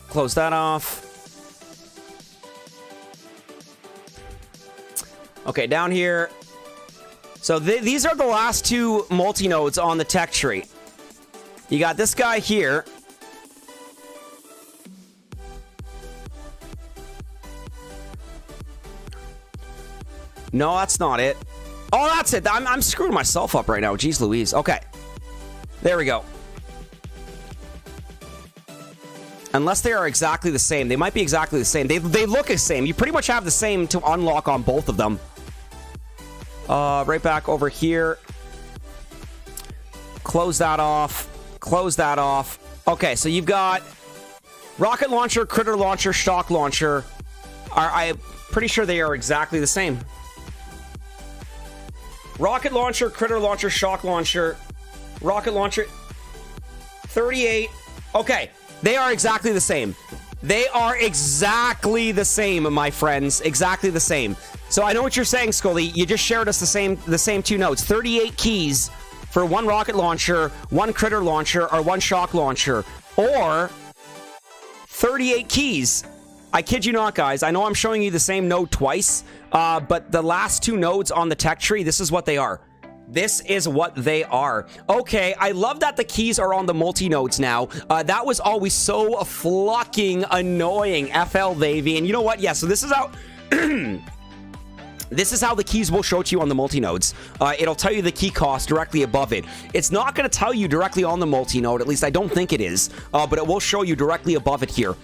Close that off. Okay, down here. So these are the last 2 multi-nodes on the tech tree. You got this guy here. No, that's not it. Oh, that's it. I'm screwing myself up right now. Jeez Louise. Okay. There we go. Unless they are exactly the same. They might be exactly the same. They look the same. You pretty much have the same to unlock on both of them. Right back over here. Close that off. Close that off. Okay, so you've got rocket launcher, critter launcher, shock launcher. I'm pretty sure they are exactly the same. Rocket launcher, critter launcher, shock launcher, rocket launcher. 38. Okay, they are exactly the same. They are exactly the same, my friends. Exactly the same. So I know what you're saying, Scully. You just shared us the same two notes. 38 keys for one rocket launcher, one critter launcher, or one shock launcher. Or 38 keys. I kid you not, guys. I know I'm showing you the same node twice, but the last two nodes on the tech tree, this is what they are. This is what they are. Okay, I love that the keys are on the multi-nodes now. That was always so fucking annoying, FL Davey. And you know what? Yeah, so this is how... This is how the keys will show to you on the multi-nodes. It'll tell you the key cost directly above it. It's not going to tell you directly on the multi-node, at least I don't think it is, but it will show you directly above it here.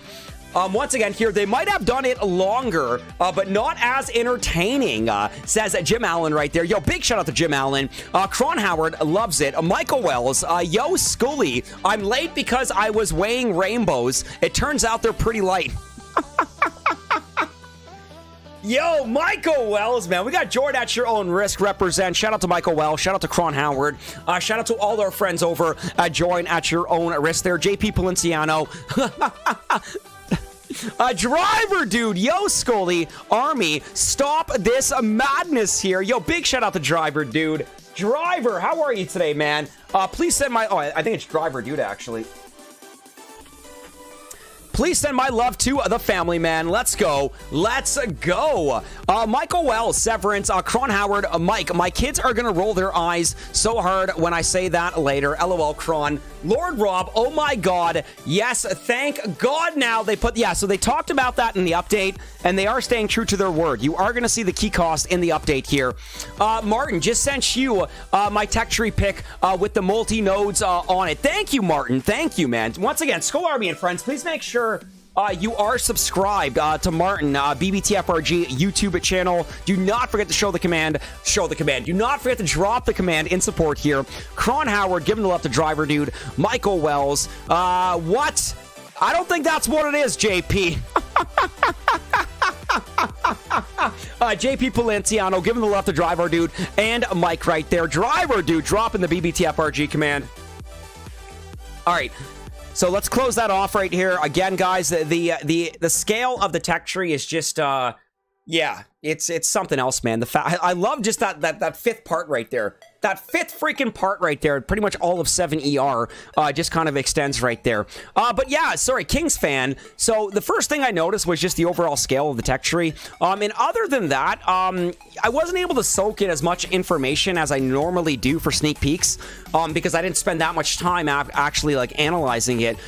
Once again, here, they might have done it longer, but not as entertaining, says Jim Allen right there. Yo, big shout out to Jim Allen. Cron Howard loves it. Michael Wells, yo, Scully, I'm late because I was weighing rainbows. It turns out they're pretty light. Yo, Michael Wells, man. We got Jordan at your own risk represent. Shout out to Michael Wells. Shout out to Cron Howard. Shout out to all our friends over at Join at your own risk there. JP Palenciano. Driver dude, yo, Scully, Army, stop this madness here. Yo, big shout out to Driver dude. Driver, how are you today, man? Please send my, I think it's Driver dude, actually. Please send my love to the family, man. Let's go. Let's go. Michael Wells, Severance, Cron Howard, Mike. My kids are going to roll their eyes so hard when I say that later. LOL, Cron. Lord Rob, oh my God. Yes, thank God now they put... Yeah, so they talked about that in the update, and they are staying true to their word. You are going to see the key cost in the update here. Martin, just sent you my tech tree pick with the multi-nodes on it. Thank you, Martin. Thank you, man. Once again, Skull Army and friends, please make sure you are subscribed to Martin, BBTFRG YouTube channel. Do not forget to show the command. Do not forget to drop the command in support here. Cron Howard, giving the love to Driver Dude. Michael Wells. What? I don't think that's what it is, JP. JP Palenciano, giving the love to Driver Dude. And Mike right there. Driver Dude, dropping the BBTFRG command. All right. So let's close that off right here. Again, guys, the scale of the tech tree is just yeah, it's something else, man. I love just that fifth part right there. That fifth freaking part right there, pretty much all of 7ER just kind of extends right there. But yeah, sorry, Kings fan. So the first thing I noticed was just the overall scale of the tech tree. And other than that, I wasn't able to soak in as much information as I normally do for sneak peeks because I didn't spend that much time actually like analyzing it.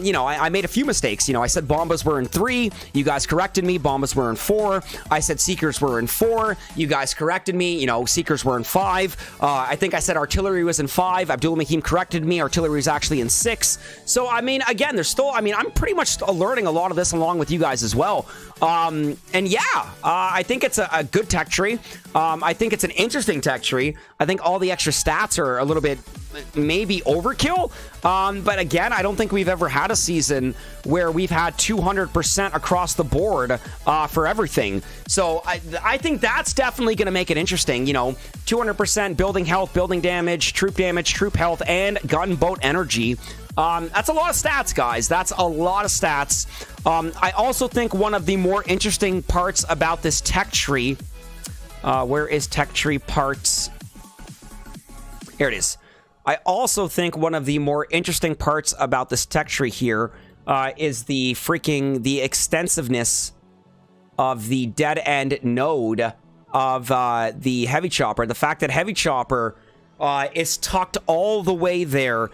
You know, I made a few mistakes. You know, I said bombas were in 3. You guys corrected me. Bombas were in 4. I said Seekers were in 4. You guys corrected me. You know, Seekers were in 5. I think I said artillery was in 5. Abdul Mahim corrected me. Artillery is actually in 6. So, I mean, again, there's still, I mean, I'm pretty much learning a lot of this along with you guys as well. And yeah, I think it's a good tech tree. I think it's an interesting tech tree. I think all the extra stats are a little bit maybe overkill. But again, I don't think we've ever had a season where we've had 200% across the board for everything. So I think that's definitely going to make it interesting. You know, 200% building health, building damage, troop health, and gunboat energy. That's a lot of stats, guys. That's a lot of stats. I also think one of the more interesting parts about this tech tree, where is tech tree parts? Here it is. I also think one of the more interesting parts about this tech tree here is the extensiveness of the dead end node of the heavy chopper. The fact that heavy chopper is tucked all the way there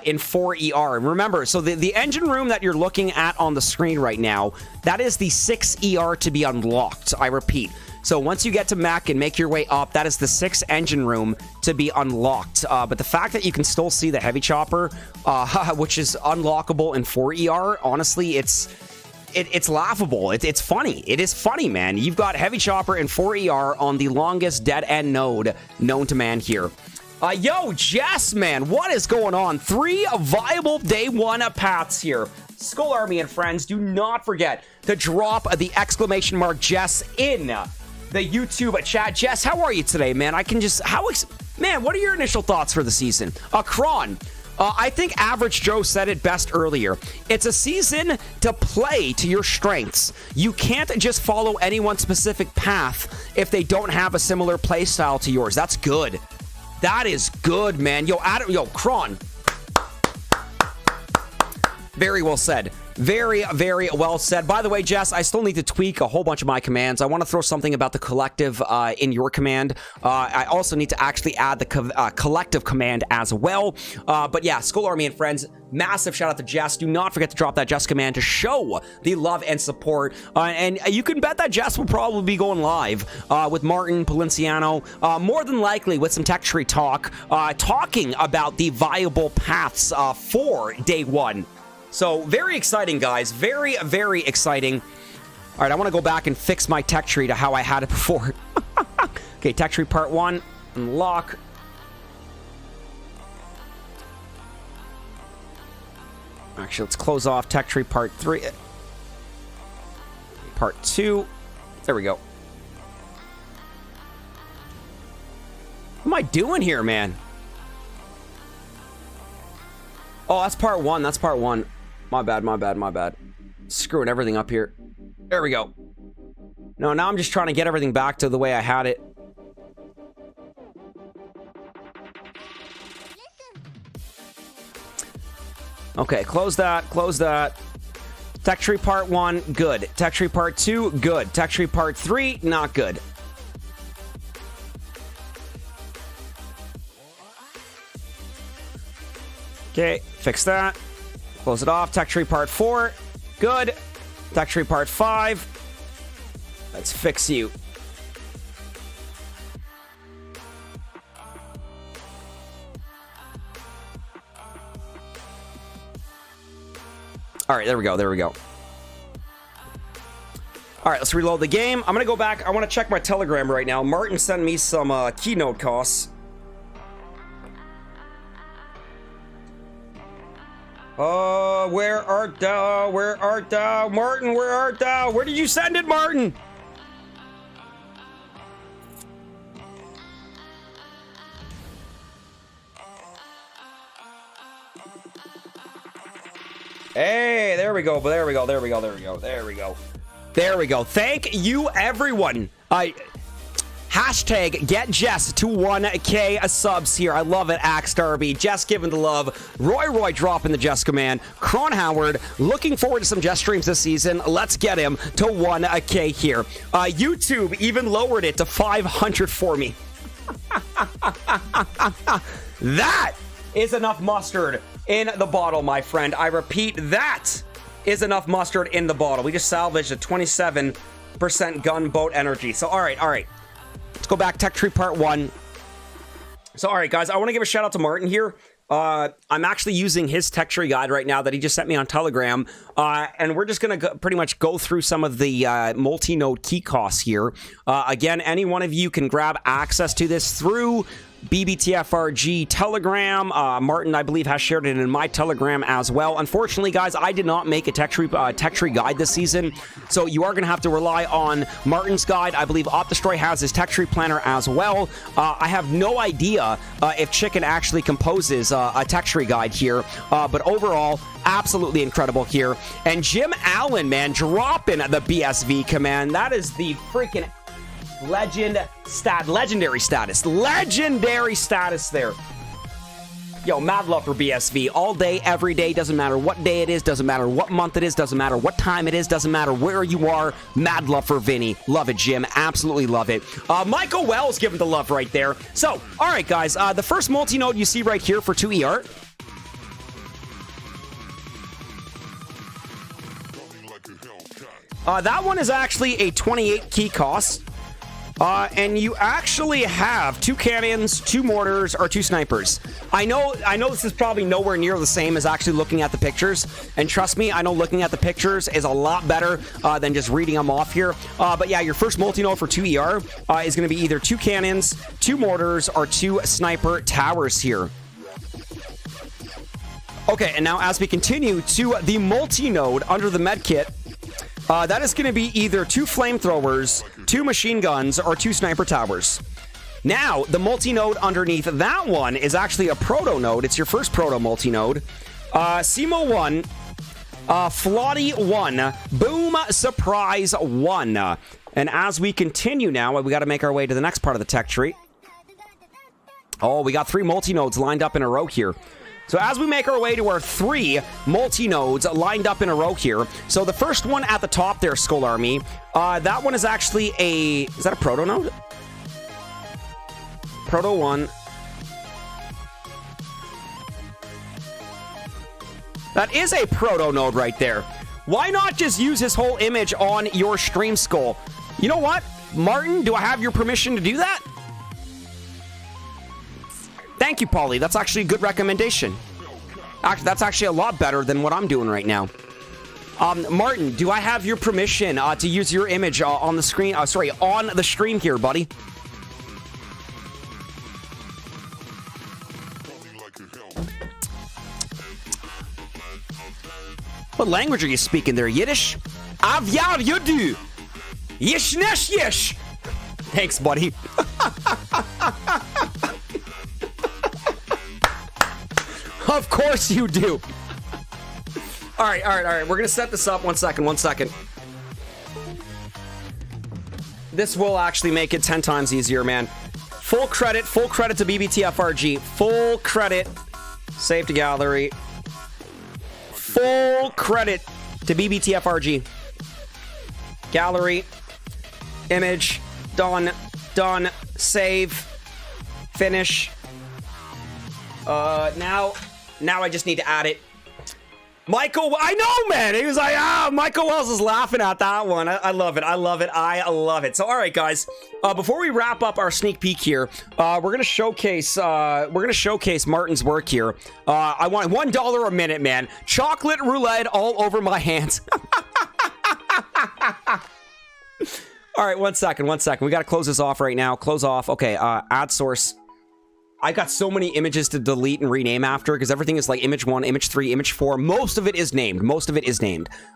in 4ER. And remember, so the engine room that you're looking at on the screen right now, that is the 6ER to be unlocked. I repeat. So once you get to mech and make your way up, that is the 6th engine room to be unlocked. But the fact that you can still see the heavy chopper, which is unlockable in 4ER, honestly, it's laughable. It's funny. It is funny, man. You've got heavy chopper in 4ER on the longest dead-end node known to man here. Yo, Jess, man, what is going on? 3 viable day 1 paths here. Skull Army and friends, do not forget to drop the exclamation mark Jess in the YouTube chat. Jess, how are you today, man? Man, what are your initial thoughts for the season? Kron, I think Average Joe said it best earlier. It's a season to play to your strengths. You can't just follow anyone's specific path if they don't have a similar play style to yours. That's good. That is good, man. Yo, Kron. Very well said. Very, very well said. By the way, Jess, I still need to tweak a whole bunch of my commands. I want to throw something about the collective in your command. I also need to actually add the collective command as well. But yeah, Skull Army and friends, massive shout out to Jess. Do not forget to drop that Jess command to show the love and support. And you can bet that Jess will probably be going live with Martin Polinciano, more than likely with some tech tree talk, talking about the viable paths for day 1. So, very exciting, guys. Very, very exciting. All right, I want to go back and fix my tech tree to how I had it before. Okay, tech tree part 1. Unlock. Actually, let's close off tech tree part 3. Part 2. There we go. What am I doing here, man? Oh, that's part 1. That's part 1. My bad. Screwing everything up here. There we go. No, now I'm just trying to get everything back to the way I had it. Okay, close that. Tech tree part 1, good. Tech tree part 2, good. Tech tree part 3, not good. Okay, fix that. Close it off. Tech tree part 4. Good. Tech tree part 5. Let's fix you. All right, there we go. All right, let's reload the game. I'm going to go back. I want to check my Telegram right now. Martin sent me some keynote costs. Where art thou? Martin, where art thou? Where did you send it, Martin? Hey, there we go. There we go. Thank you, everyone. Hashtag get Jess to 1K subs here. I love it, Axe Darby. Jess giving the love. Roy dropping the Jess command. Cron Howard looking forward to some Jess streams this season. Let's get him to 1K here. YouTube even lowered it to 500 for me. That is enough mustard in the bottle, my friend. I repeat, that is enough mustard in the bottle. We just salvaged a 27% gunboat energy. So, all right. Let's go back, tech tree part 1. So, all right, guys, I want to give a shout out to Martin here. I'm actually using his tech tree guide right now that he just sent me on Telegram. And we're just going to pretty much go through some of the multi-node key costs here. Again, any one of you can grab access to this through BBTFRG Telegram. Martin, I believe, has shared it in my Telegram as well. Unfortunately, guys, I did not make a tech tree guide this season, so you are going to have to rely on Martin's guide. I believe Opdestroy has his tech tree planner as well. I have no idea if Chicken actually composes a tech tree guide here, but overall, absolutely incredible here. And Jim Allen, man, dropping the BSV command. That is the freaking legendary status there. Yo, mad love for BSV all day, every day. Doesn't matter what day it is, doesn't matter what month it is, doesn't matter what time it is, doesn't matter where you are. Mad love for Vinny. Love it, Jim. Absolutely love it. Michael Wells giving the love right there. So, all right, guys, the first multi-node you see right here for 2ER. That one is actually a 28 key cost. And you actually have 2 cannons, 2 mortars, or 2 snipers. I know this is probably nowhere near the same as actually looking at the pictures. And trust me, I know looking at the pictures is a lot better than just reading them off here. But yeah, your first multi-node for 2 ER is going to be either 2 cannons, 2 mortars, or 2 sniper towers here. Okay, and now as we continue to the multi-node under the med kit, that is going to be either 2 flamethrowers, 2 machine guns, or 2 sniper towers. Now, the multi-node underneath that one is actually a proto node. It's your first proto multi-node. Simo 1, Flotty 1, Boom Surprise 1. And as we continue now, we got to make our way to the next part of the tech tree. Oh, we got 3 multi-nodes lined up in a row here. So as we make our way to our 3 multi-nodes lined up in a row here. So the first one at the top there, Skull Army, that one is actually a... Is that a proto node? Proto 1. That is a proto node right there. Why not just use his whole image on your stream, Skull? You know what? Martin, do I have your permission to do that? Thank you, Paulie. That's actually a good recommendation. That's actually a lot better than what I'm doing right now. Martin, do I have your permission to use your image on the screen? Sorry, on the stream here, buddy. What language are you speaking there? Yiddish? Avyar yudu. Yishnesh yish. Thanks, buddy. Of course you do. All right. We're going to set this up. One second. This will actually make it 10 times easier, man. Full credit to BBTFRG. Full credit. Save to gallery. Full credit to BBTFRG. Gallery. Image. Done. Save. Finish. Now I just need to add it. Michael, I know, man. He was like, Michael Wells is laughing at that one. I love it. So, all right, guys. Before we wrap up our sneak peek here, we're gonna showcase Martin's work here. I want $1 a minute, man. Chocolate roulette all over my hands. All right, one second. We gotta close this off right now. Close off. Okay. Add source. I got so many images to delete and rename after because everything is like image 1, image 3, image 4. Most of it is named.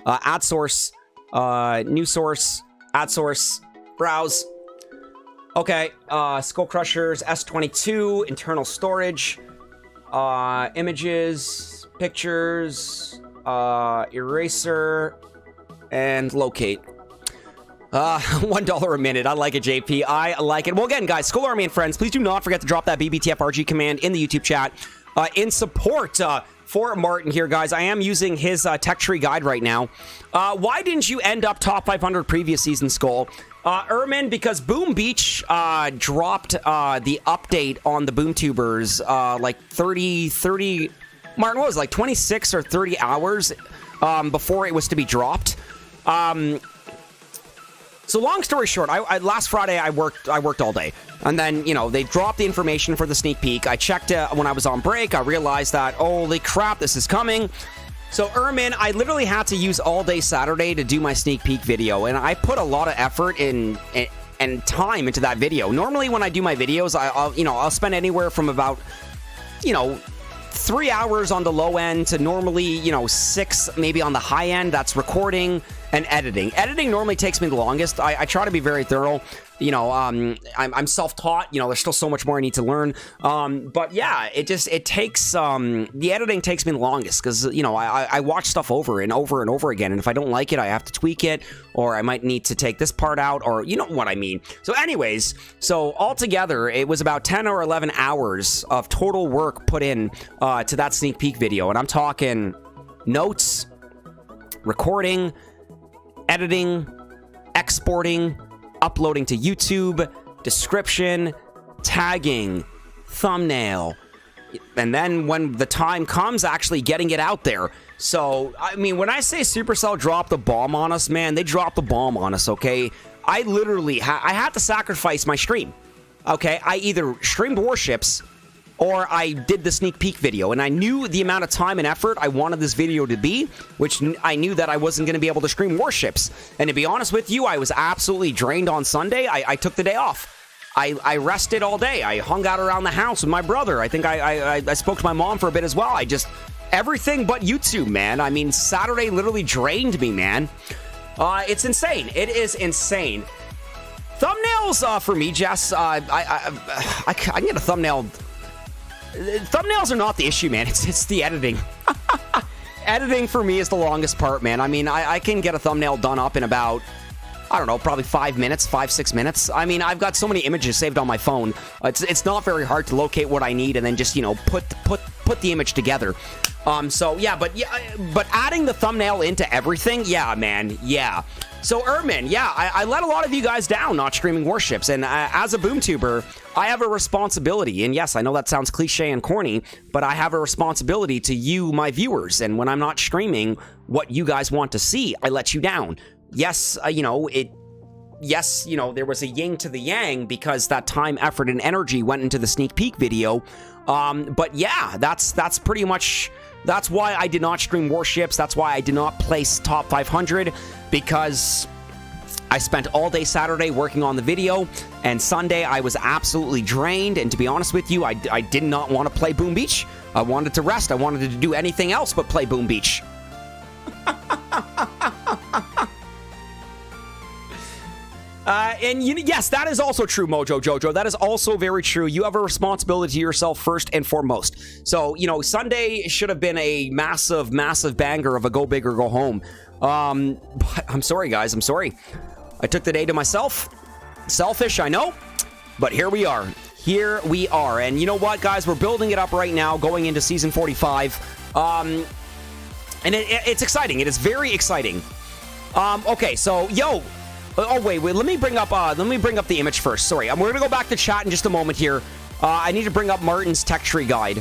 Add source, new source, add source, browse. Okay, SkullCrusher's S22, internal storage, images, pictures, eraser, and locate. $1 a minute. I like it, JP. I like it. Well, again, guys, Skull Army and friends, please do not forget to drop that BBTFRG command in the YouTube chat in support for Martin here, guys. I am using his tech tree guide right now. Why didn't you end up top 500 previous season, Skull? Ermin, because Boom Beach dropped the update on the Boom Tubers like 30, Martin, what was it, like 26 or 30 hours before it was to be dropped. So long story short, last Friday I worked all day, and then they dropped the information for the sneak peek. I checked when I was on break. I realized that holy crap, this is coming. So Ermin, I literally had to use all day Saturday to do my sneak peek video, and I put a lot of effort and time into that video. Normally when I do my videos, I'll spend anywhere from about 3 hours on the low end to normally 6 maybe on the high end. That's recording and editing. Editing normally takes me the longest. I try to be very thorough. I'm self-taught. There's still so much more I need to learn. But yeah, it takes, the editing takes me the longest because, I watch stuff over and over and over again. And if I don't like it, I have to tweak it, or I might need to take this part out, or you know what I mean. So anyways, altogether, it was about 10 or 11 hours of total work put in to that sneak peek video. And I'm talking notes, recording, editing, exporting, uploading to YouTube, description, tagging, thumbnail, and then when the time comes, actually getting it out there. So, I mean, when I say Supercell dropped the bomb on us, man, they dropped the bomb on us, okay? I literally I had to sacrifice my stream. Okay, I either streamed Warships or I did the sneak peek video, and I knew the amount of time and effort I wanted this video to be, which I knew that I wasn't going to be able to stream Warships. And to be honest with you, I was absolutely drained on Sunday. I took the day off. I rested all day. I hung out around the house with my brother. I think I spoke to my mom for a bit as well. Everything but YouTube, man. I mean, Saturday literally drained me, man. It's insane. It is insane. Thumbnails for me, Jess. I can get a thumbnail. Thumbnails are not the issue, man. It's the editing. Editing for me is the longest part, man. I mean, I can get a thumbnail done up in about, I don't know, probably 5 minutes, 5-6 minutes. I mean, I've got so many images saved on my phone. It's not very hard to locate what I need and then just, you know, put the image together. So yeah, but adding the thumbnail into everything, yeah, man, yeah. So Ermin, yeah, I let a lot of you guys down not streaming Warships, and as a boomtuber, I have a responsibility, and yes, I know that sounds cliche and corny, but I have a responsibility to you, my viewers, and when I'm not streaming what you guys want to see, I let you down. Yes, you know, there was a yin to the yang because that time, effort, and energy went into the sneak peek video. But yeah, that's pretty much, that's why I did not stream Warships. That's why I did not place top 500, because I spent all day Saturday working on the video, and Sunday I was absolutely drained. And to be honest with you, I did not want to play Boom Beach. I wanted to rest. I wanted to do anything else but play Boom Beach. And yes, that is also true, Mojo Jojo. That is also very true. You have a responsibility to yourself first and foremost. So, you know, Sunday should have been a massive, massive banger of a go big or go home. But I'm sorry, guys. I'm sorry. I took the day to myself. Selfish, I know. But here we are. Here we are. And you know what, guys? We're building it up right now, going into Season 45. And it's exciting. It is very exciting. Okay, so, yo... Oh, wait, let me bring up the image first. Sorry, we're gonna go back to chat in just a moment here. I need to bring up Martin's tech tree guide.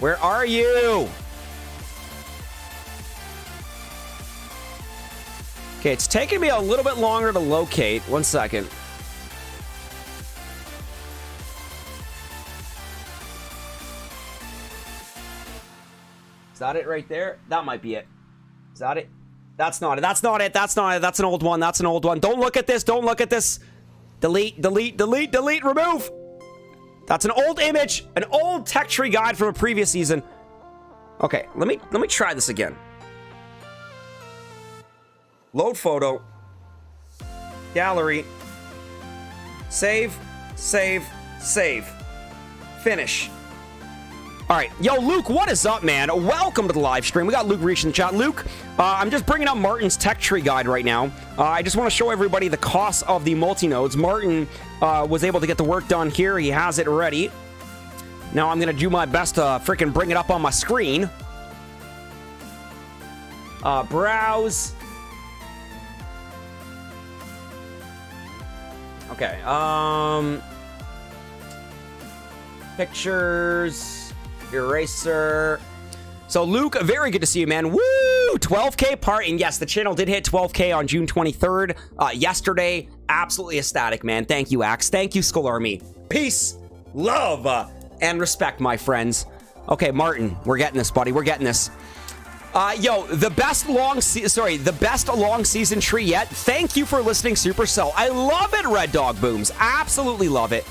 Where are you? Okay, it's taking me a little bit longer to locate. 1 second. Is that it right there? That might be it. Is that it? That's not it. That's not it. That's not it. That's an old one. That's an old one. Don't look at this. Don't look at this. Delete, delete, delete, delete, remove. That's an old image. An old tech tree guide from a previous season. Okay, let me try this again. Load photo. Gallery. Save, save, save. Finish. All right, yo, Luke, what is up, man? Welcome to the live stream. We got Luke reaching the chat. Luke, I'm just bringing up Martin's tech tree guide right now. I just want to show everybody the cost of the multi-nodes. Martin was able to get the work done here. He has it ready. Now I'm going to do my best to freaking bring it up on my screen. Browse. Okay, pictures. Eraser. So Luke, very good to see you, man. Woo! 12K part, and yes, the channel did hit 12K on June 23rd. Yesterday, absolutely ecstatic, man. Thank you, Axe. Thank you, Skull Army. Peace, love, and respect, my friends. Okay, Martin, we're getting this, buddy. We're getting this. Yo, the best long season tree yet. Thank you for listening, Supercell. I love it, Red Dog Booms. Absolutely love it.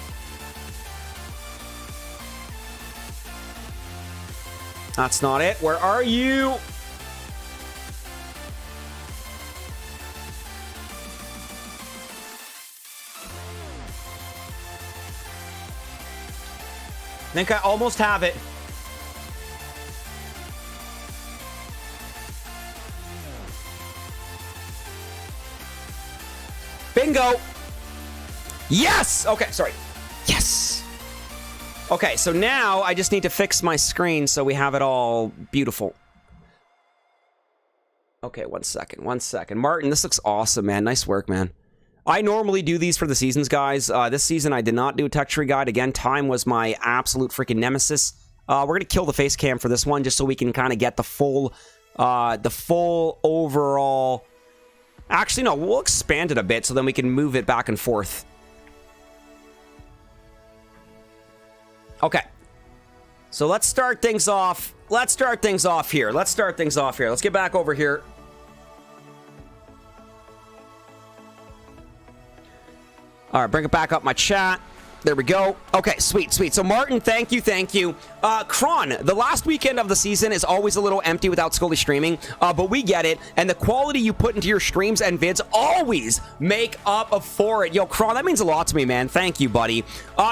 That's not it. Where are you? I think I almost have it. Bingo. Yes. Okay, sorry. Yes. Okay, so now I just need to fix my screen so we have it all beautiful. Okay, 1 second, 1 second. Martin, this looks awesome, man. Nice work, man. I normally do these for the seasons, guys. This season, I did not do a tech tree guide. Again, time was my absolute freaking nemesis. We're going to kill the face cam for this one just so we can kind of get the full the full overall... Actually, no, we'll expand it a bit so then we can move it back and forth. Okay. So let's start things off. Let's start things off here. Let's get back over here. All right, bring it back up my chat. There we go. Okay, sweet. So, Martin, thank you. Kron, the last weekend of the season is always a little empty without Skully streaming, but we get it, and the quality you put into your streams and vids always make up for it. Yo, Kron, that means a lot to me, man. Thank you, buddy.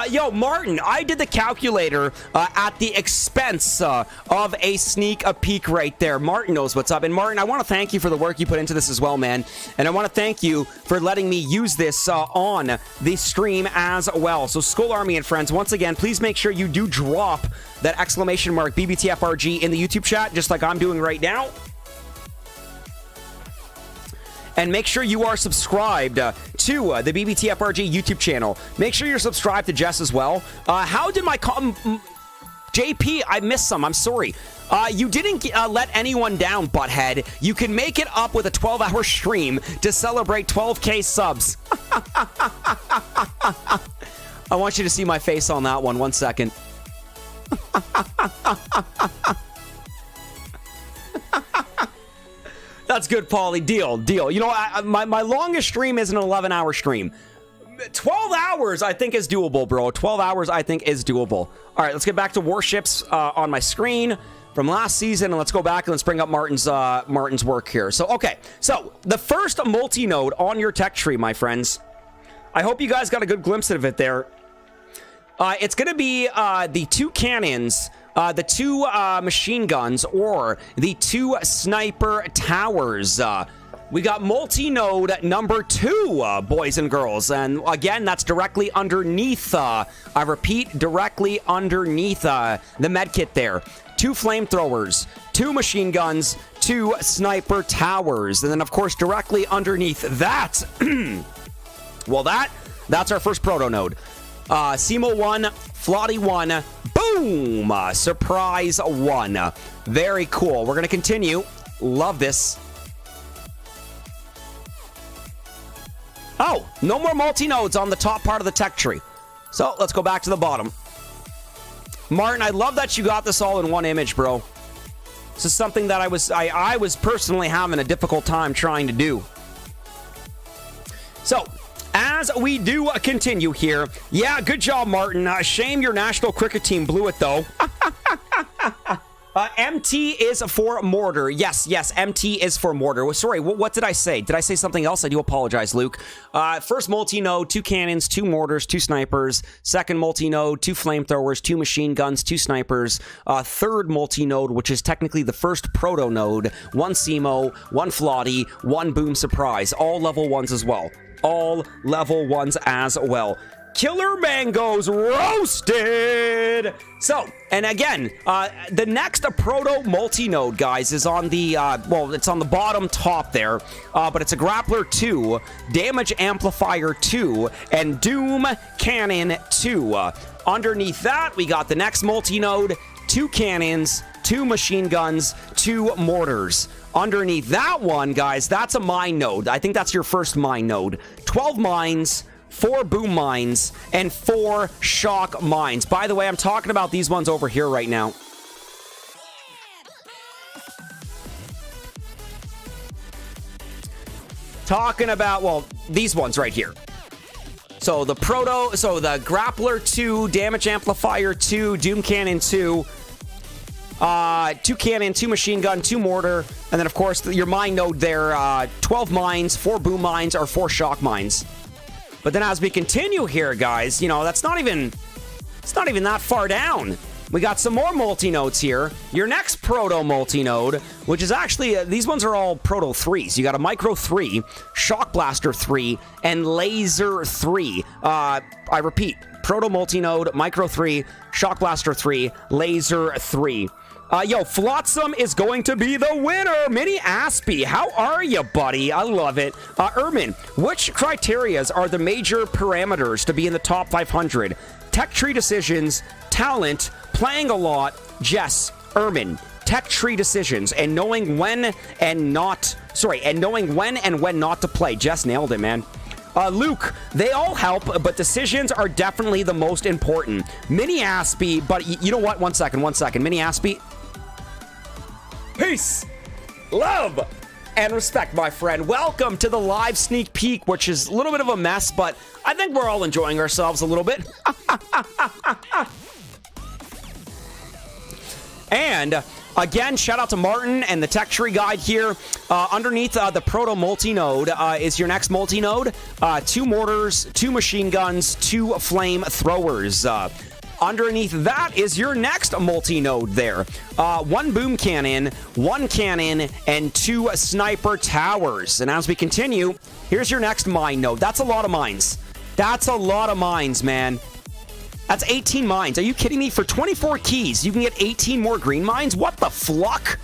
Yo, Martin, I did the calculator at the expense of a sneak peek right there. Martin knows what's up, and Martin, I want to thank you for the work you put into this as well, man, and I want to thank you for letting me use this on the stream as well. So, Skull Army and friends, once again, please make sure you do drop that exclamation mark BBTFRG in the YouTube chat, just like I'm doing right now. And make sure you are subscribed to the BBTFRG YouTube channel. Make sure you're subscribed to Jess as well. How did my... JP, I missed some. I'm sorry. You didn't let anyone down, butthead. You can make it up with a 12-hour stream to celebrate 12K subs. I want you to see my face on that one. 1 second. That's good, Paulie. Deal. You know, my longest stream is an 11-hour stream. 12 hours, I think, is doable, bro. 12 hours, I think, is doable. All right, let's get back to Warships on my screen from last season, and let's go back and let's bring up Martin's work here. So, okay. So, the first multi-node on your tech tree, my friends. I hope you guys got a good glimpse of it there. It's going to be the 2 cannons, the 2 machine guns, or the 2 sniper towers. We got multi-node number 2, boys and girls. And again, that's directly underneath, I repeat, directly underneath the medkit there. 2 flamethrowers, 2 machine guns, 2 sniper towers. And then, of course, directly underneath that, well, that's our first proto node. Simo 1, Flotty 1, boom! Surprise 1. Very cool. We're going to continue. Love this. Oh, no more multi-nodes on the top part of the tech tree. So, let's go back to the bottom. Martin, I love that you got this all in one image, bro. This is something that I was personally having a difficult time trying to do. So, as we do continue here, yeah, good job, Martin. Shame your national cricket team blew it, though. MT is for mortar. Yes, MT is for mortar. Sorry, what did I say? Did I say something else? I do apologize, Luke. First multi-node, 2 cannons, 2 mortars, 2 snipers. Second multi-node, 2 flamethrowers, 2 machine guns, 2 snipers. Third multi-node, which is technically the first proto-node, 1 Simo, 1 Flotty, 1 Boom Surprise. All level 1s as well. All level 1s as well. Killer Mangoes roasted. So, and again, the next proto multi-node, guys, is on the, well, it's on the bottom top there, but it's a Grappler 2, Damage Amplifier 2, and Doom Cannon 2. Underneath that, we got the next multi-node, 2 cannons, 2 machine guns, 2 mortars. Underneath that one, guys, that's a mine node. I think that's your first mine node. 12 mines, 4 boom mines, and 4 shock mines. By the way, I'm talking about these ones over here right now. Talking about, well, these ones right here. So the Grappler 2, Damage Amplifier 2, Doom Cannon 2, 2 cannon, 2 machine gun, 2 mortar, and then of course your mine node there, 12 mines, 4 boom mines, or 4 shock mines. But then as we continue here, guys, you know, it's not even that far down. We got some more multi-nodes here. Your next proto multi-node, which is actually, these ones are all proto 3s. You got a micro 3, shock blaster 3, and laser 3. I repeat, proto multi-node, micro 3, shock blaster 3, laser 3. Flotsam is going to be the winner. Mini Aspie, how are you, buddy? I love it. Ermin, which criterias are the major parameters to be in the top 500? Tech tree decisions, talent, playing a lot, Jess, Ermin. tech tree decisions and knowing when and when not to play. Jess nailed it, man. Luke, they all help, but decisions are definitely the most important. Mini Aspie, but you know what? One second. Mini Aspie. Peace, love, and respect, my friend. Welcome to the live sneak peek, which is a little bit of a mess, but I think we're all enjoying ourselves a little bit. And again, shout out to Martin and the Tech Tree Guide here. Underneath the Proto Multi-Node is your next multi-node. 2 mortars, 2 machine guns, 2 flame throwers. Underneath that is your next multi-node there. 1 boom cannon, 1 cannon, and 2 sniper towers. And as we continue, here's your next mine node. That's a lot of mines. That's a lot of mines, man. That's 18 mines. Are you kidding me? For 24 keys, you can get 18 more green mines? What the fluck?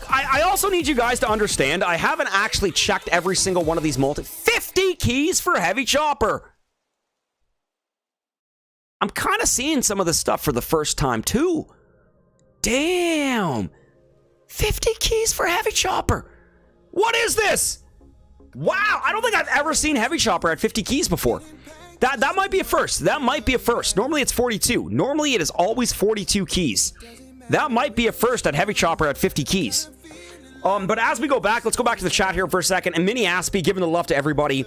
I also need you guys to understand, I haven't actually checked every single one of these 50 keys for Heavy Chopper. I'm kind of seeing some of this stuff for the first time, too. Damn. 50 keys for Heavy Chopper. What is this? Wow, I don't think I've ever seen Heavy Chopper at 50 keys before. That might be a first. That might be a first. Normally it's 42. Normally it is always 42 keys. That might be a first at Heavy Chopper at 50 keys. But as we go back, let's go back to the chat here for a second. And Mini Aspie, giving the love to everybody.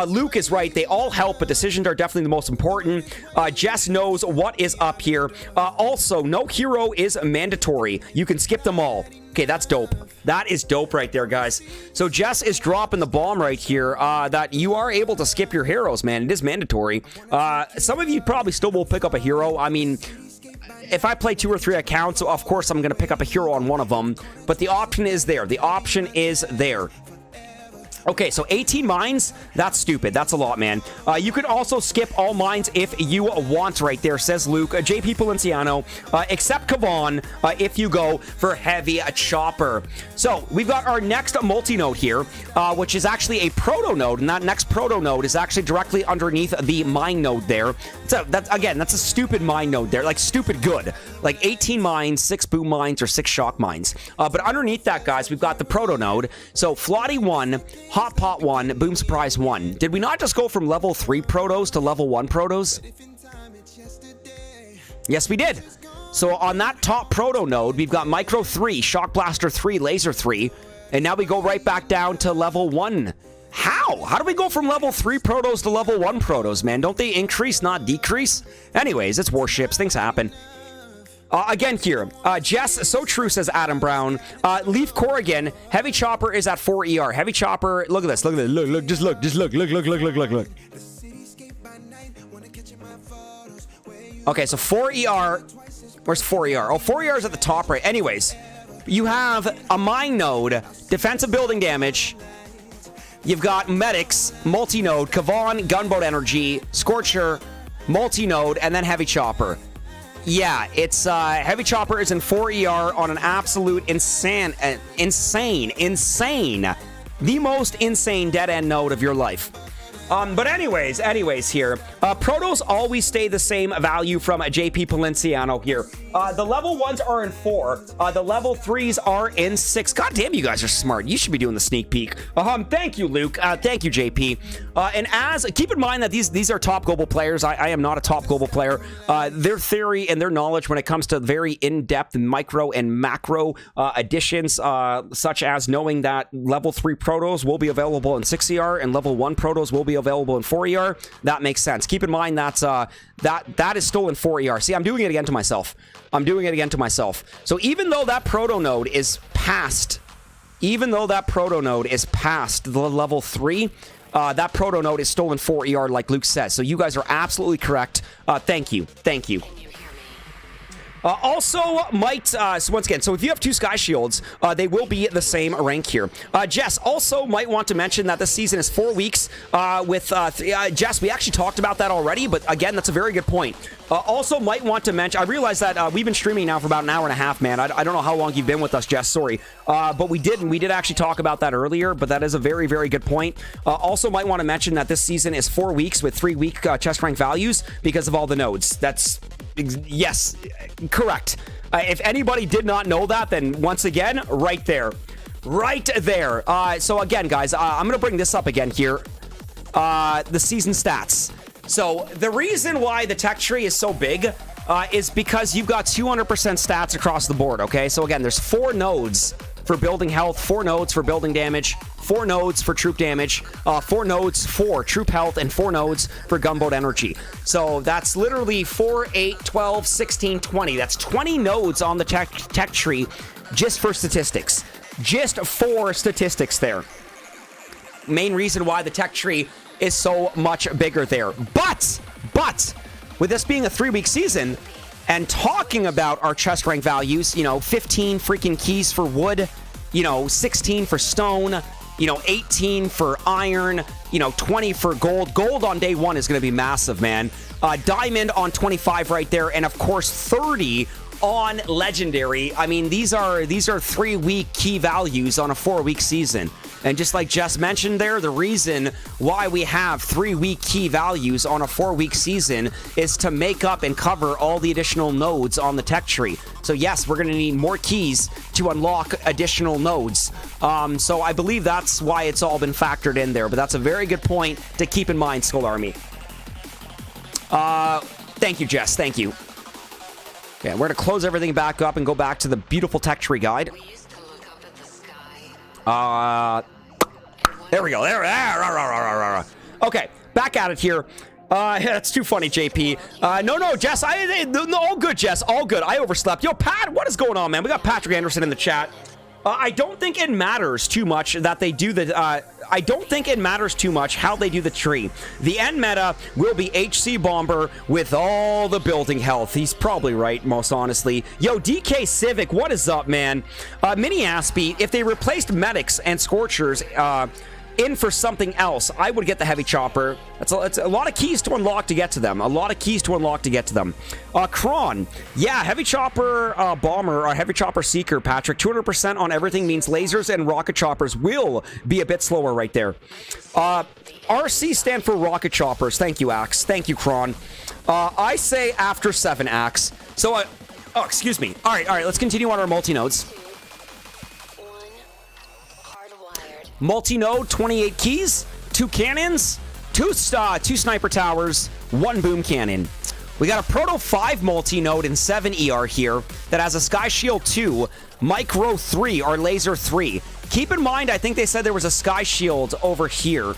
Luke is right. They all help, but decisions are definitely the most important. Jess knows what is up here. Also, no hero is mandatory. You can skip them all. Okay, that's dope. That is dope right there, guys. So Jess is dropping the bomb right here that you are able to skip your heroes, man. It is mandatory. Some of you probably still will pick up a hero. I mean, if I play 2 or 3 accounts, of course I'm going to pick up a hero on one of them. But the option is there. The option is there. Okay, so 18 mines, that's stupid. That's a lot, man. You could also skip all mines if you want right there, says Luke. JP Palenciano, except Kavan if you go for Heavy Chopper. So we've got our next multi-node here, which is actually a proto node, and that next proto node is actually directly underneath the mine node there. So that's a stupid mine node there, like stupid good. Like 18 mines, 6 boom mines, or 6 shock mines. But underneath that, guys, we've got the proto node. So Flotty 1, Hot Pot 1, Boom Surprise 1. Did we not just go from level 3 protos to level 1 protos? Yes, we did. So on that top proto node, we've got Micro 3, Shock Blaster 3, Laser 3, and now we go right back down to level 1. How? How do we go from level 3 protos to level 1 protos, man? Don't they increase, not decrease? Anyways, it's Warships. Things happen. Again here, Jess, so true, says Adam Brown. Leaf Corrigan, Heavy Chopper is at 4 ER. Heavy Chopper, look at this, look, just look. Okay, so 4 ER, where's 4 ER? Oh, 4 ER is at the top right. Anyways, you have a mine node, defensive building damage. You've got medics, multi-node, Kavan, gunboat energy, Scorcher, multi-node, and then Heavy Chopper. Yeah, it's Heavy Chopper is in 4 ER on an absolute insane, the most insane dead-end node of your life. But anyways here, protos always stay the same value from JP Palenciano here. The level 1s are in 4. The level 3s are in 6. God damn, you guys are smart. You should be doing the sneak peek. Thank you, Luke. Thank you, JP. And keep in mind that these are top global players. I am not a top global player. Their theory and their knowledge when it comes to very in-depth micro and macro additions, such as knowing that level 3 protos will be available in 6 ER and level 1 protos will be available in 4 ER, that makes sense. Keep in mind that that is still in 4 ER. See, I'm doing it again to myself. So even though that proto node is past, the level 3, that proto node is still in 4 ER, like Luke says. So you guys are absolutely correct. Thank you. Also, might, so once again, so if you have 2 Sky Shields, they will be the same rank here. Jess, also might want to mention that this season is 4 weeks Jess, we actually talked about that already, but again, that's a very good point. Also might want to mention, I realize that we've been streaming now for about an hour and a half, man. I don't know how long you've been with us, Jess, sorry. But we did actually talk about that earlier, but that is a very, very good point. Also might want to mention that this season is 4 weeks with 3 week chest rank values because of all the nodes. That's Yes, correct. If anybody did not know that, then once again, right there. Right there. So again, guys, I'm going to bring this up again here. The season stats. So the reason why the tech tree is so big is because you've got 200% stats across the board, okay? So again, there's 4 nodes for building health, 4 nodes for building damage, 4 nodes for troop damage, 4 nodes for troop health, and 4 nodes for gunboat energy. So that's literally 4, 8, 12, 16, 20. That's 20 nodes on the tech tree just for statistics. Just for statistics there. Main reason why the tech tree is so much bigger there. But, with this being a 3-week season, and talking about our chest rank values, 15 freaking keys for wood, 16 for stone, 18 for iron, 20 for gold. Gold on day 1 is going to be massive, man. Diamond on 25 right there, and of course 30 on legendary. I mean, these are 3-week key values on a 4-week season. And just like Jess mentioned there, the reason why we have 3-week key values on a 4-week season is to make up and cover all the additional nodes on the tech tree. So yes, we're going to need more keys to unlock additional nodes. So I believe that's why it's all been factored in there. But that's a very good point to keep in mind, Skull Army. Thank you, Jess. Thank you. Yeah, we're going to close everything back up and go back to the beautiful tech tree guide. There we go. There. Okay, back at it here. That's too funny, JP. No, Jess. All good, Jess. All good. I overslept. Yo, Pat, what is going on, man? We got Patrick Anderson in the chat. I don't think it matters too much that they do the... I don't think it matters too much how they do the tree. The end meta will be HC Bomber with all the building health. He's probably right, most honestly. Yo, DK Civic, what is up, man? Mini Aspie, if they replaced medics and Scorchers in for something else, I would get the heavy chopper. It's a lot of keys to unlock to get to them. Kron, yeah, heavy chopper bomber or heavy chopper seeker, Patrick. 200% on everything means lasers and rocket choppers will be a bit slower right there. RC stand for rocket choppers. Thank you, Axe. Thank you, Kron. I say after 7, Axe. So, oh, excuse me. All right, let's continue on our multi-nodes. Multi-node, 28 keys, 2 cannons, 2 sniper towers, 1 boom cannon. We got a Proto 5 multi-node and 7 ER here that has a Sky Shield 2, Micro 3, or Laser 3. Keep in mind, I think they said there was a Sky Shield over here.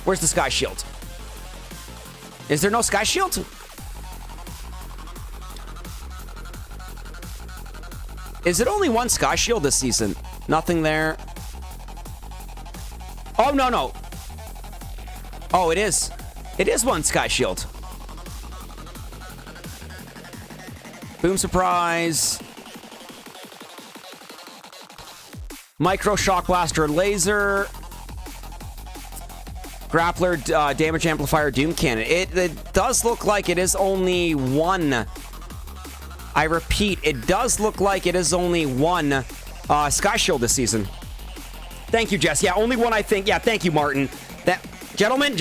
Where's the Sky Shield? Is there no Sky Shield? Is it only 1 Sky Shield this season? Nothing there. Oh, no. Oh, it is. It is 1 Sky Shield. Boom surprise. Micro shock blaster laser. Grappler damage amplifier doom cannon. It does look like it is only 1. I repeat, it does look like it is only 1 Sky Shield this season. Thank you, Jess. Yeah, only 1, I think. Yeah, thank you, Martin. Gentlemen.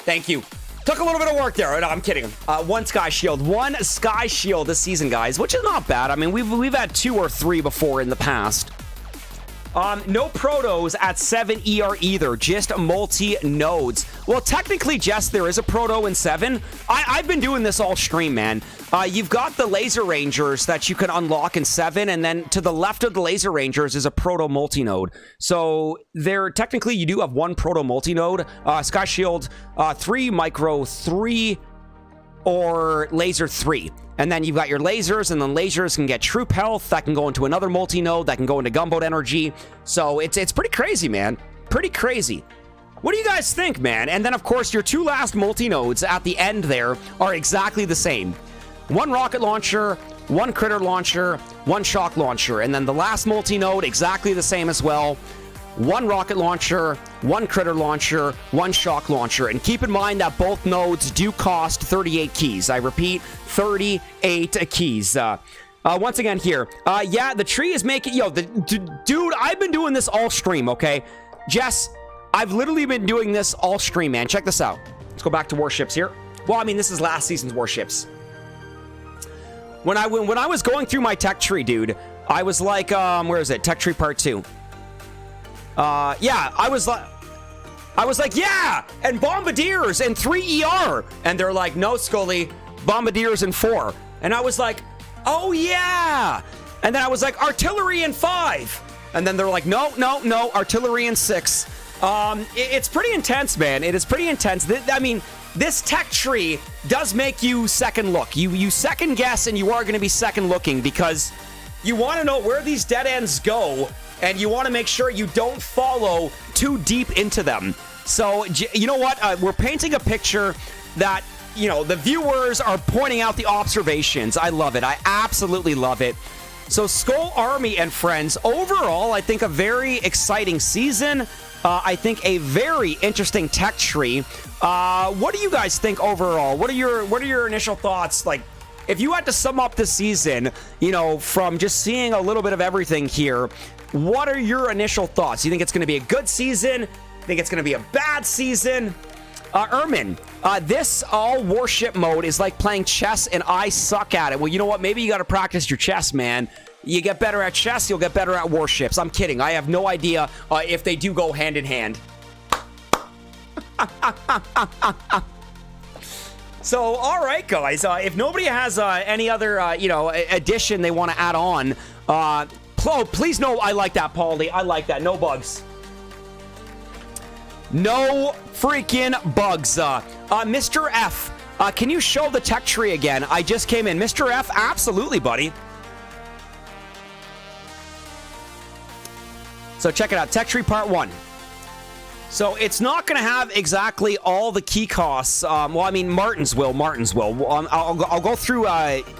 Thank you. Took a little bit of work there. No, I'm kidding. 1 Sky Shield. 1 Sky Shield this season, guys, which is not bad. I mean, we've had 2 or 3 before in the past. No protos at 7 ER either, just multi-nodes. Well, technically, Jess, there is a proto in 7. I've been doing this all stream, man. You've got the Laser Rangers that you can unlock in 7, and then to the left of the Laser Rangers is a proto multi-node. So technically, you do have 1 proto multi-node. Sky Shield 3, Micro 3, or Laser 3. And then you've got your lasers, and then lasers can get troop health. That can go into another multi-node. That can go into gunboat energy. So it's pretty crazy, man. Pretty crazy. What do you guys think, man? And then, of course, your 2 last multi-nodes at the end there are exactly the same. 1 rocket launcher, 1 critter launcher, 1 shock launcher. And then the last multi-node, exactly the same as well. 1 rocket launcher, 1 critter launcher, 1 shock launcher. And keep in mind that both nodes do cost 38 keys. I repeat, 38 keys. Once again here. Yeah, the tree is making... Yo, dude, I've been doing this all stream, okay? Jess, I've literally been doing this all stream, man. Check this out. Let's go back to Warships here. Well, I mean, this is last season's warships. When I was going through my tech tree, dude, I was like, where is it? Tech tree part 2. Yeah, I was like, yeah, and Bombardiers and 3 ER. And they're like, no, Scully, Bombardiers and 4. And I was like, oh, yeah. And then I was like, artillery in 5. And then they're like, no, artillery in 6. It's pretty intense, man. It is pretty intense. I mean, this tech tree does make you second look. You second guess, and you are going to be second looking because you want to know where these dead ends go, and you want to make sure you don't follow too deep into them. So, you know what? We're painting a picture that, you know, the viewers are pointing out the observations. I love it. I absolutely love it. So, Skull Army and friends, overall, I think a very exciting season. I think a very interesting tech tree. What do you guys think overall? What are your initial thoughts? Like, if you had to sum up the season, you know, from just seeing a little bit of everything here, what are your initial thoughts? You think it's going to be a good season? Think it's going to be a bad season? Ermin, this all warship mode is like playing chess, and I suck at it. Well, you know what? Maybe you got to practice your chess, man. You get better at chess, you'll get better at warships. I'm kidding. I have no idea if they do go hand in hand. So, all right, guys. If nobody has any other, you know, addition they want to add on, please no, I like that, Paulie. I like that. No bugs. No freaking bugs. Mr. F, can you show the tech tree again? I just came in. Mr. F, absolutely, buddy. So check it out. Tech tree part 1. So it's not going to have exactly all the key costs. Well, I mean, Martin's will. I'll go through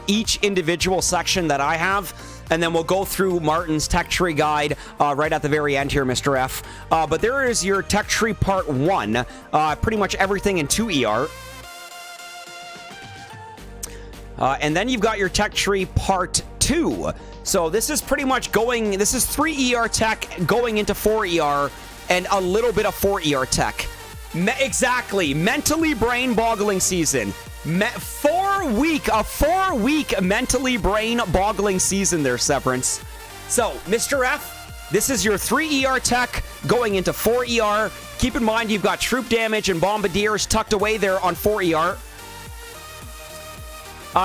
each individual section that I have, and then we'll go through Martin's tech tree guide right at the very end here, Mr. F. But there is your tech tree part 1. Pretty much everything in 2 ER. And then you've got your tech tree part 2. So this is pretty much going, this is 3 ER tech going into 4 ER and a little bit of 4 ER tech. Exactly. Mentally brain-boggling season. A 4-week mentally brain-boggling season there, Severance. So, Mr. F, this is your 3 ER tech going into 4 ER. Keep in mind you've got troop damage and bombardiers tucked away there on 4 ER.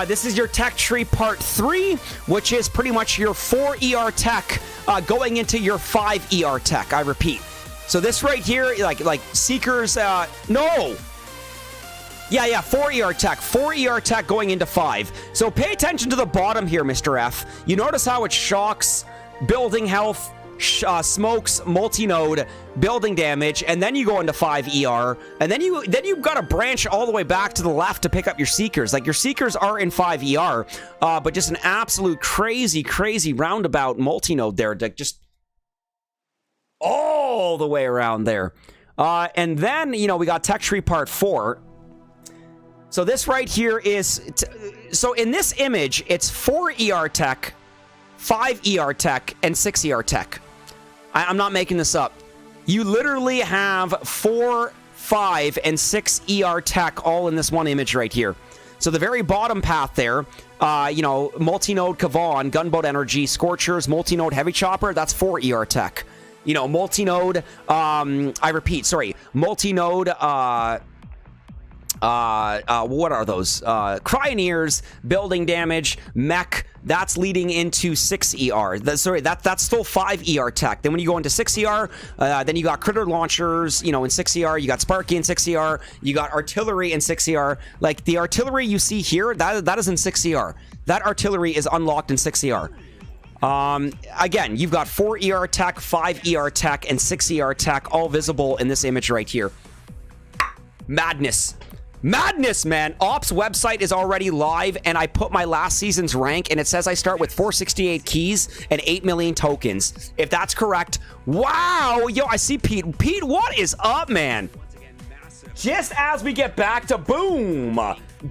This is your tech tree part 3, which is pretty much your 4 ER tech going into your 5 ER tech, I repeat. So this right here, like Seekers, no! Yeah, 4 ER tech. 4 ER tech going into 5. So pay attention to the bottom here, Mr. F. You notice how it shocks, building health, smokes, multi-node, building damage, and then you go into 5 ER, and then you've got to branch all the way back to the left to pick up your Seekers. Like, your Seekers are in 5 ER, but just an absolute crazy roundabout multi-node there, just all the way around there. And then, you know, we got tech tree part 4. So this right here is, so in this image, it's 4 ER tech, 5 ER tech, and 6 ER tech. I'm not making this up. You literally have 4, 5, and 6 ER tech all in this one image right here. So the very bottom path there, you know, multi-node Kavan, gunboat energy, Scorchers, multi-node heavy chopper, that's 4 ER tech. You know, multi-node, I repeat, sorry, multi-node, what are those? Cryoneers, building damage, mech, that's leading into 6 ER. That's still 5 ER tech. Then when you go into 6 ER, then you got critter launchers, you know, in 6 ER, you got Sparky in 6 ER, you got artillery in 6 ER. Like, the artillery you see here, that is in 6 ER. That artillery is unlocked in 6 ER. Again, you've got 4 ER tech, 5 ER tech, and 6 ER tech, all visible in this image right here. Madness. Madness, man. Ops website is already live, and I put my last season's rank, and it says I start with 468 keys and 8 million tokens. If that's correct, wow. Yo, I see Pete. Pete, what is up, man? Just as we get back to boom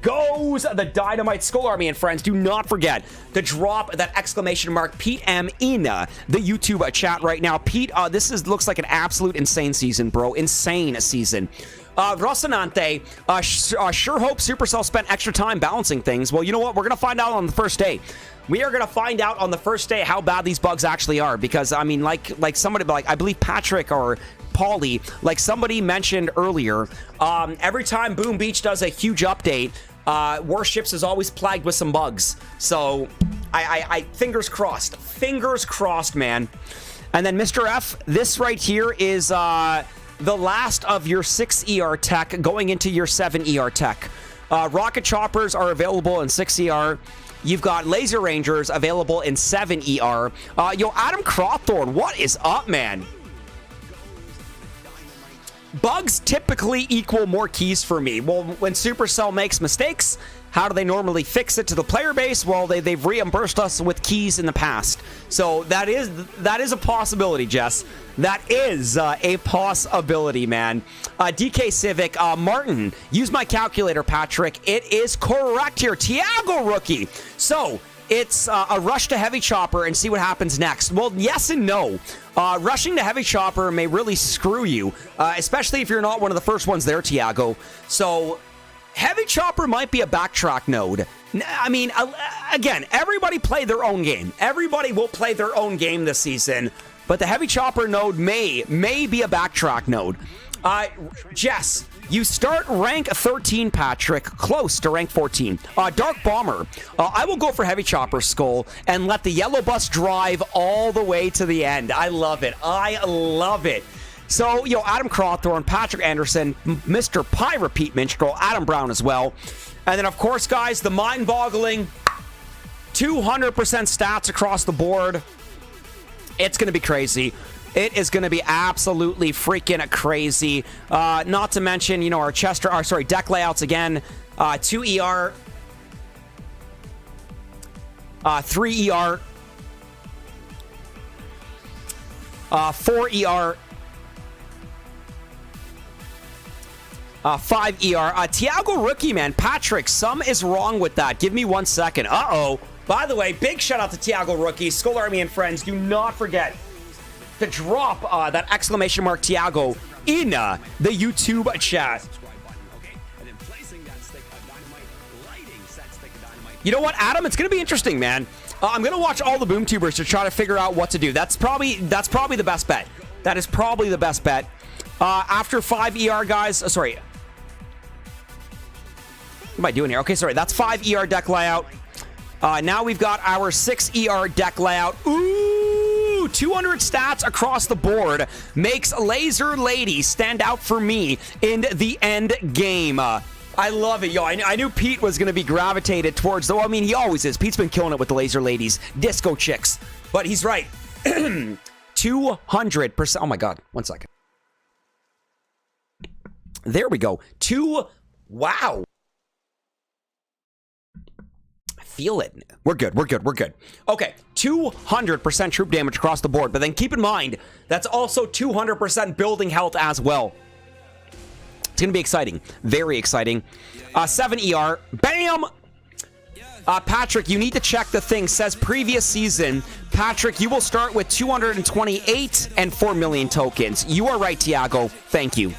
goes the Dynamite Skull Army, and friends, do not forget to drop that exclamation mark Pete M in the YouTube chat right now. Pete, looks like an absolute insane season, bro. Insane season. Rocinante, sure hope Supercell spent extra time balancing things. Well, you know what? We're going to find out on the first day. We are going to find out on the first day how bad these bugs actually are. Because, I mean, like somebody, like I believe Patrick or Paulie, like somebody mentioned earlier, every time Boom Beach does a huge update, Warships is always plagued with some bugs. So, I fingers crossed, man. And then Mr. F, this right here is the last of your 6 ER tech going into your 7 ER tech. Rocket choppers are available in 6 ER. You've got laser rangers available in 7 ER. Yo, Adam Crawthorne, what is up, man? Bugs typically equal more keys for me. Well, when Supercell makes mistakes, how do they normally fix it to the player base? Well, they've reimbursed us with keys in the past. So that is a possibility, Jess. That is a possibility, man. DK Civic, Martin, use my calculator, Patrick. It is correct here. Tiago rookie. So it's a rush to heavy chopper and see what happens next. Well, yes and no. Rushing to heavy chopper may really screw you, especially if you're not one of the first ones there, Tiago. So heavy chopper might be a backtrack node. I mean, again, everybody play their own game. Everybody will play their own game this season, but the heavy chopper node may be a backtrack node. Jess, you start rank 13, Patrick, close to rank 14. Dark Bomber, I will go for heavy chopper, Skull, and let the yellow bus drive all the way to the end. I love it. So, Adam Crawthorne, Patrick Anderson, Mr. Pie Repeat Minstrel, Adam Brown as well. And then, of course, guys, the mind-boggling 200% stats across the board. It's going to be crazy. It is going to be absolutely freaking crazy. Not to mention, our deck layouts again. 2 ER, 3 ER, 4 ER, 5 ER. Tiago rookie, man. Patrick, some is wrong with that. Give me 1 second. Uh-oh. By the way, big shout out to Tiago rookie. Skull Army and friends, do not forget to drop that exclamation mark Tiago in the YouTube chat. You know what, Adam? It's going to be interesting, man. I'm going to watch all the boom tubers to try to figure out what to do. That's probably the best bet. That is probably the best bet. After 5 ER, guys. Sorry. What am I doing here? Okay, sorry. That's 5 ER deck layout. Now we've got our 6 ER deck layout. Ooh, 200 stats across the board makes Laser Lady stand out for me in the end game. I love it, yo. I knew Pete was going to be gravitated towards, though. I mean, he always is. Pete's been killing it with the Laser Ladies, disco chicks. But he's right. 200%. Oh, my God. 1 second. There we go. Wow. Feel it. We're good. Okay, 200% troop damage across the board, but then keep in mind, that's also 200% building health as well. It's going to be exciting. Very exciting. 7 ER. Bam! Patrick, you need to check the thing. Says previous season. Patrick, you will start with 228 and 4 million tokens. You are right, Tiago. Thank you.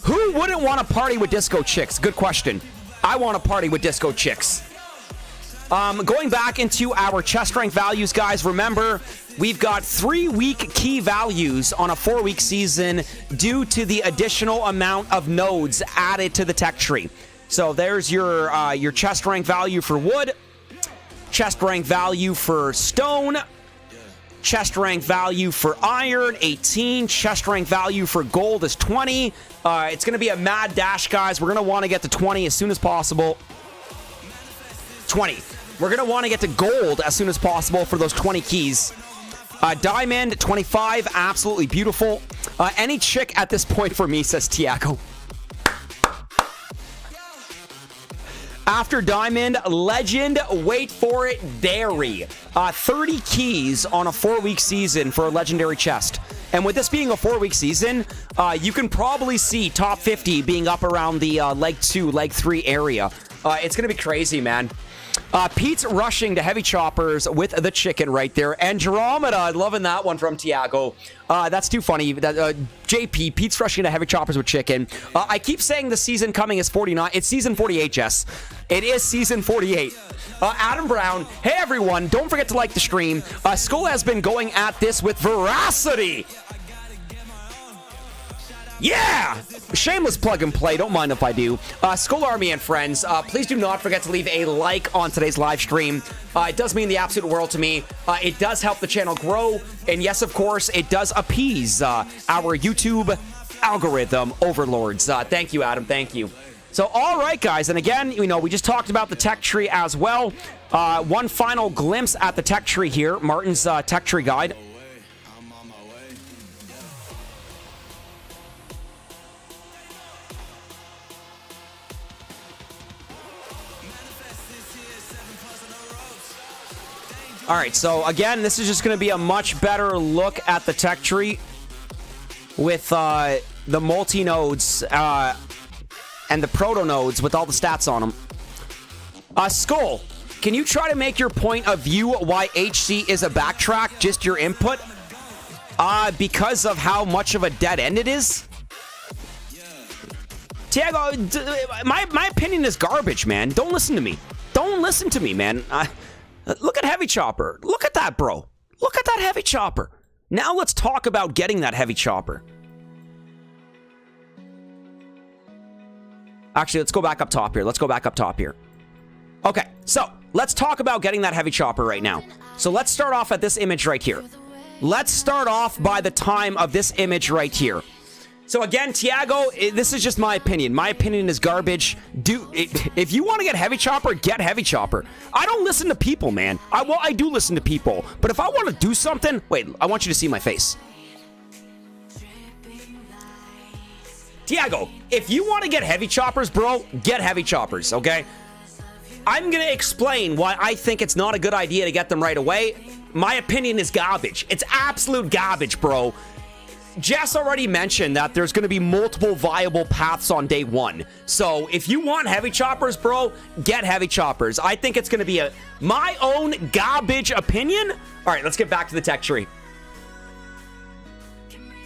Who wouldn't want to party with disco chicks? Good question. I want to party with disco chicks. Going back into our chest rank values, guys, remember, we've got 3-week key values on a 4-week season due to the additional amount of nodes added to the tech tree. So there's your chest rank value for wood, chest rank value for stone, chest rank value for iron, 18. Chest rank value for gold is 20. It's going to be a mad dash, guys. We're going to want to get to 20 as soon as possible. 20. We're going to want to get to gold as soon as possible for those 20 keys. Diamond, 25. Absolutely beautiful. Any chick at this point for me, says Tiago. After Diamond, Legend, wait for it, Dairy. 30 keys on a 4-week season for a Legendary chest. And with this being a 4-week season, you can probably see top 50 being up around the leg 2, leg 3 area. It's going to be crazy, man. Pete's rushing to heavy choppers with the chicken right there. Andromeda, loving that one from Tiago. That's too funny. JP, Pete's rushing to heavy choppers with chicken. I keep saying the season coming is 49. It's season 48, Jess. It is season 48. Adam Brown, hey everyone, don't forget to like the stream. Skull has been going at this with veracity. Yeah! Shameless plug and play. Don't mind if I do. Skull Army and friends, please do not forget to leave a like on today's live stream. It does mean the absolute world to me. It does help the channel grow. And yes, of course, it does appease our YouTube algorithm overlords. Thank you, Adam. Thank you. So, all right, guys. And again, you know, we just talked about the tech tree as well. One final glimpse at the tech tree here. Martin's tech tree guide. All right, so again, this is just going to be a much better look at the tech tree with the multi-nodes and the proto-nodes with all the stats on them. Skull, can you try to make your point of view why HC is a backtrack, just your input? Because of how much of a dead end it is? Tiago, my opinion is garbage, man. Don't listen to me. Don't listen to me, man. Look at Heavy Chopper. Look at that, bro. Look at that Heavy Chopper. Now let's talk about getting that Heavy Chopper. Actually, let's go back up top here. Let's go back up top here. Okay, so let's talk about getting that Heavy Chopper right now. So let's start off at this image right here. Let's start off by the time of this image right here. So again, Tiago, this is just my opinion. My opinion is garbage. If you want to get Heavy Chopper, get Heavy Chopper. I don't listen to people, man. Well, I do listen to people. But if I want to do something... Wait, I want you to see my face. Tiago, if you want to get Heavy Choppers, bro, get Heavy Choppers, okay? I'm going to explain why I think it's not a good idea to get them right away. My opinion is garbage. It's absolute garbage, bro. Jess already mentioned that there's going to be multiple viable paths on day one. So if you want Heavy Choppers, bro, get Heavy Choppers. I think it's going to be my own garbage opinion. All right, let's get back to the tech tree.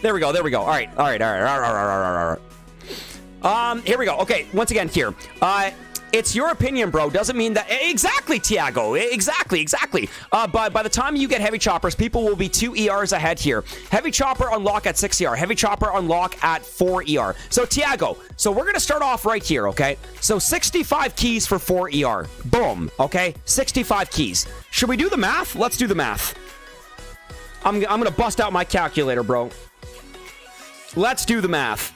There we go. There we go. All right. All right. All right. All right. All right. All right. Here we go. Okay. Once again, here. It's your opinion, bro. Doesn't mean that... Exactly, Tiago. Exactly, exactly. But by the time you get Heavy Choppers, people will be 2 ERs ahead here. Heavy Chopper unlock at 6 ER. Heavy Chopper unlock at 4 ER. So, Tiago, so we're going to start off right here, okay? So, 65 keys for 4 ER. Boom, okay? 65 keys. Should we do the math? Let's do the math. I'm going to bust out my calculator, bro. Let's do the math.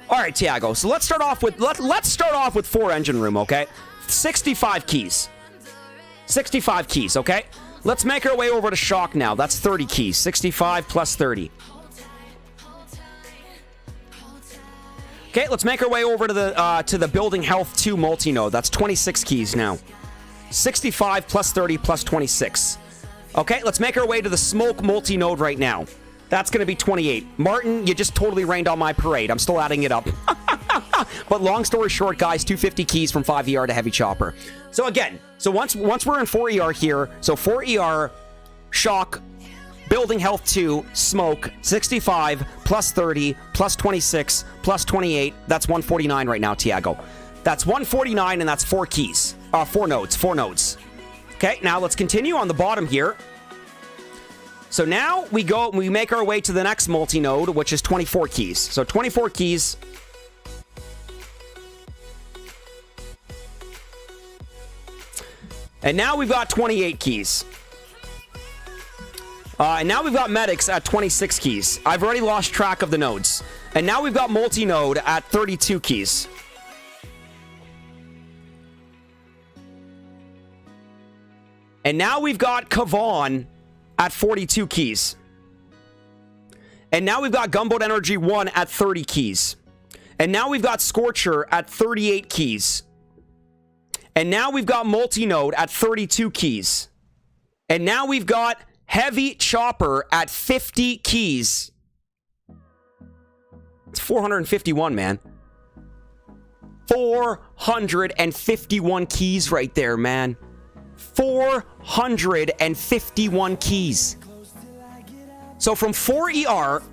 All right, Tiago. So let's start off with 4 engine room, okay? 65 keys. 65 keys, okay? Let's make our way over to shock now. That's 30 keys. 65 plus 30. Okay, let's make our way over to the building health 2 multi-node. That's 26 keys now. 65 plus 30 plus 26. Okay, let's make our way to the smoke multi-node right now. That's going to be 28. Martin, you just totally rained on my parade. I'm still adding it up. But long story short, guys, 250 keys from 5 ER to Heavy Chopper. So again, once we're in 4 ER here, so 4 ER, shock, building health 2, smoke, 65, plus 30, plus 26, plus 28. That's 149 right now, Tiago. That's 149, and that's 4 keys. 4 nodes, 4 nodes. Okay, now let's continue on the bottom here. So now we make our way to the next multi-node, which is 24 keys. So 24 keys. And now we've got 28 keys. And now we've got medics at 26 keys. I've already lost track of the nodes. And now we've got multi-node at 32 keys. And now we've got Kavan at 42 keys. And now we've got Gunboat Energy 1 at 30 keys. And now we've got Scorcher at 38 keys. And now we've got Multi-Node at 32 keys. And now we've got Heavy Chopper at 50 keys. It's 451, man. 451 keys right there, man. 451 keys. So from 4ER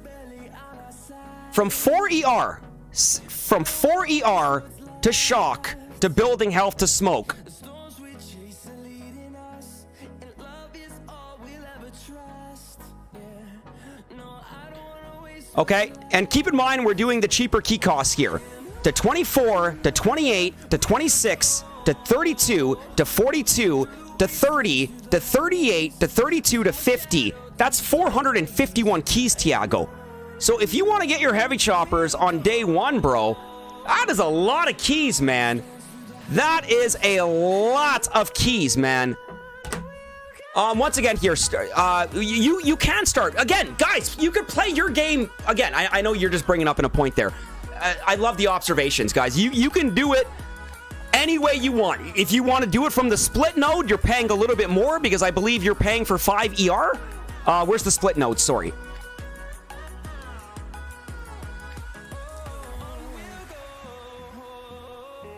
to shock to building health to smoke. Okay, and keep in mind we're doing the cheaper key costs here. To 24, to 28, to 26, to 32, to 42, to 30, to 38, to 32, to 50. That's 451 keys, Tiago. So if you want to get your heavy choppers on day one, bro, that is a lot of keys, man. That is a lot of keys, man. Once again here, you can start. Again, guys, you could play your game. Again, I know you're just bringing up in a point there. I love the observations, guys. You can do it any way you want. If you want to do it from the split node, you're paying a little bit more because I believe you're paying for 5 ER. Where's the split node? Sorry.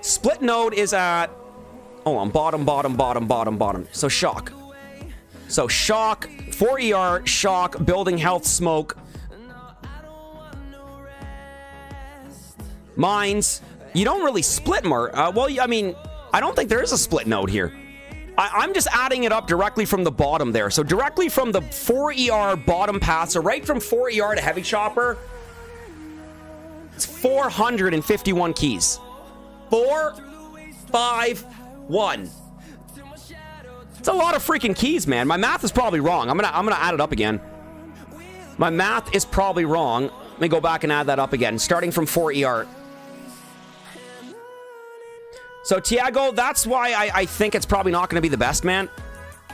Split node is at... Oh, on bottom. So shock. So shock, 4 ER, shock, building health, smoke. Mines. You don't really split more. Well, I mean, I don't think there is a split node here. I'm just adding it up directly from the bottom there. So directly from the 4 ER bottom path. So right from 4 ER to heavy chopper. It's 451 keys. 4, 5, 1. It's a lot of freaking keys, man. My math is probably wrong. I'm gonna add it up again. My math is probably wrong. Let me go back and add that up again. Starting from 4 ER. So, Tiago, that's why I think it's probably not going to be the best, man.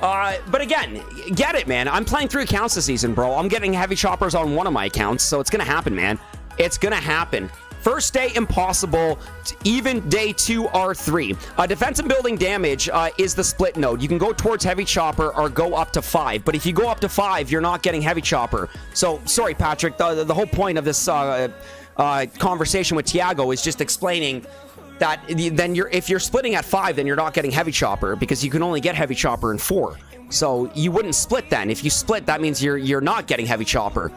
But again, get it, man. I'm playing 3 accounts this season, bro. I'm getting heavy choppers on one of my accounts, so it's going to happen, man. It's going to happen. First day, impossible. Even day 2, R3. Defense and building damage is the split node. You can go towards heavy chopper or go up to 5. But if you go up to 5, you're not getting heavy chopper. So, sorry, Patrick. The whole point of this conversation with Tiago is just explaining that then if you're splitting at 5, then you're not getting heavy chopper because you can only get heavy chopper in 4. So you wouldn't split then. If you split, that means you're not getting heavy chopper.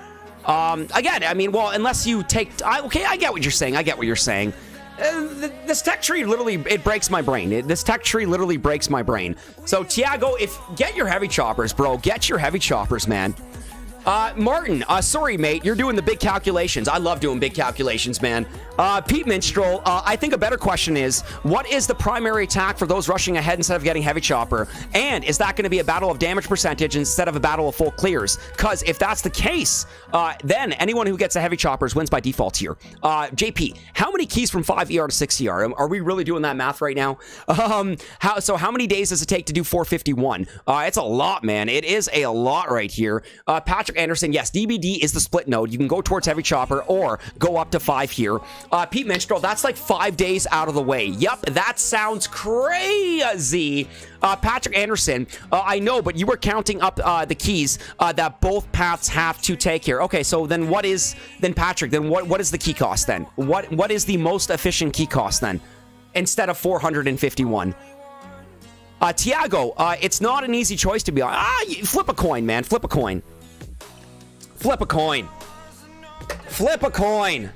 Again, I mean, well, unless you take... okay, I get what you're saying. This tech tree literally, it breaks my brain. This tech tree literally breaks my brain. So, Tiago, get your heavy choppers, bro. Get your heavy choppers, man. Martin, sorry, mate. You're doing the big calculations. I love doing big calculations, man. Pete Minstrel, I think a better question is, what is the primary attack for those rushing ahead instead of getting heavy chopper? And is that going to be a battle of damage percentage instead of a battle of full clears? Because if that's the case, then anyone who gets a heavy choppers wins by default here. JP, how many keys from 5 ER to 6 ER? Are we really doing that math right now? How many days does it take to do 451? It's a lot, man. It is a lot right here. Patrick Anderson, yes, DBD is the split node. You can go towards heavy chopper or go up to 5 here. Pete Minstrel, that's like 5 days out of the way. Yep, that sounds crazy. Patrick Anderson, I know, but you were counting up the keys that both paths have to take here. Okay, so then what is the key cost then? What is the most efficient key cost then instead of 451? Tiago, it's not an easy choice to be on. Flip a coin, man. Flip a coin. Flip a coin. Flip a coin.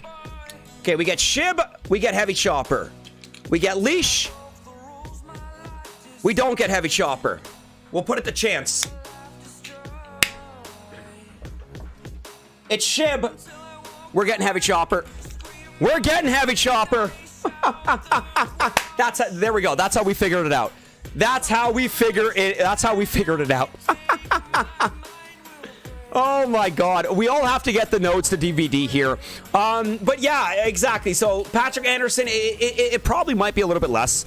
Okay, we get Shib. We get heavy chopper. We get leash. We don't get heavy chopper. We'll put it to chance. It's Shib. We're getting heavy chopper. We're getting heavy chopper. There we go. That's how we figured it out. That's how we figured it out. Oh my god. We all have to get the nodes to DVD here. But yeah, exactly. So Patrick Anderson, it probably might be a little bit less.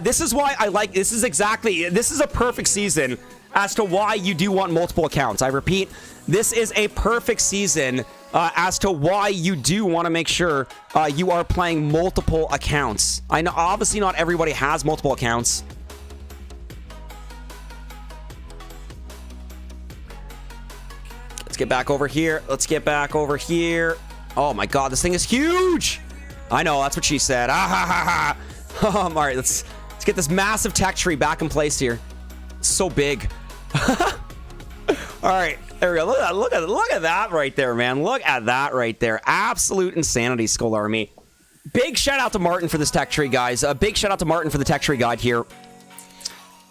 This is why I like, this is a perfect season as to why you do want multiple accounts. I repeat, this is a perfect season as to why you do want to make sure you are playing multiple accounts. I know obviously not everybody has multiple accounts. Get back over here. Let's get back over here. Oh my god, this thing is huge. I know, that's what she said. Ah, ha, ha, ha. All right, let's get this massive tech tree back in place here. It's so big. All right, there we go. Look at that right there, man. Look at that right there. Absolute insanity, Skull Army. Big shout out to Martin for this tech tree, guys. A big shout out to Martin for the tech tree guide here.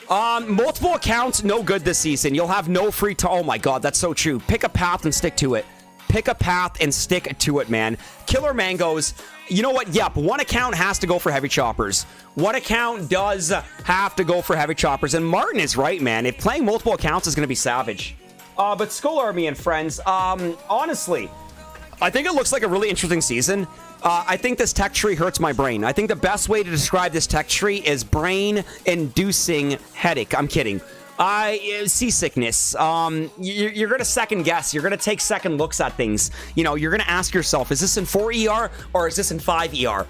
Multiple accounts, no good this season. You'll have no free time. Oh my god, that's so true. Pick a path and stick to it. Pick a path and stick to it, man. Killer Mangoes. You know what? Yep, one account has to go for heavy choppers. One account does have to go for heavy choppers. And Martin is right, man. If playing multiple accounts is going to be savage. But Skull Army and friends, honestly, I think it looks like a really interesting season. I think this tech tree hurts my brain. I think the best way to describe this tech tree is brain-inducing headache. I'm kidding. Seasickness. You're going to second guess. You're going to take second looks at things. You know, you're going to ask yourself, is this in 4 ER or is this in 5 ER?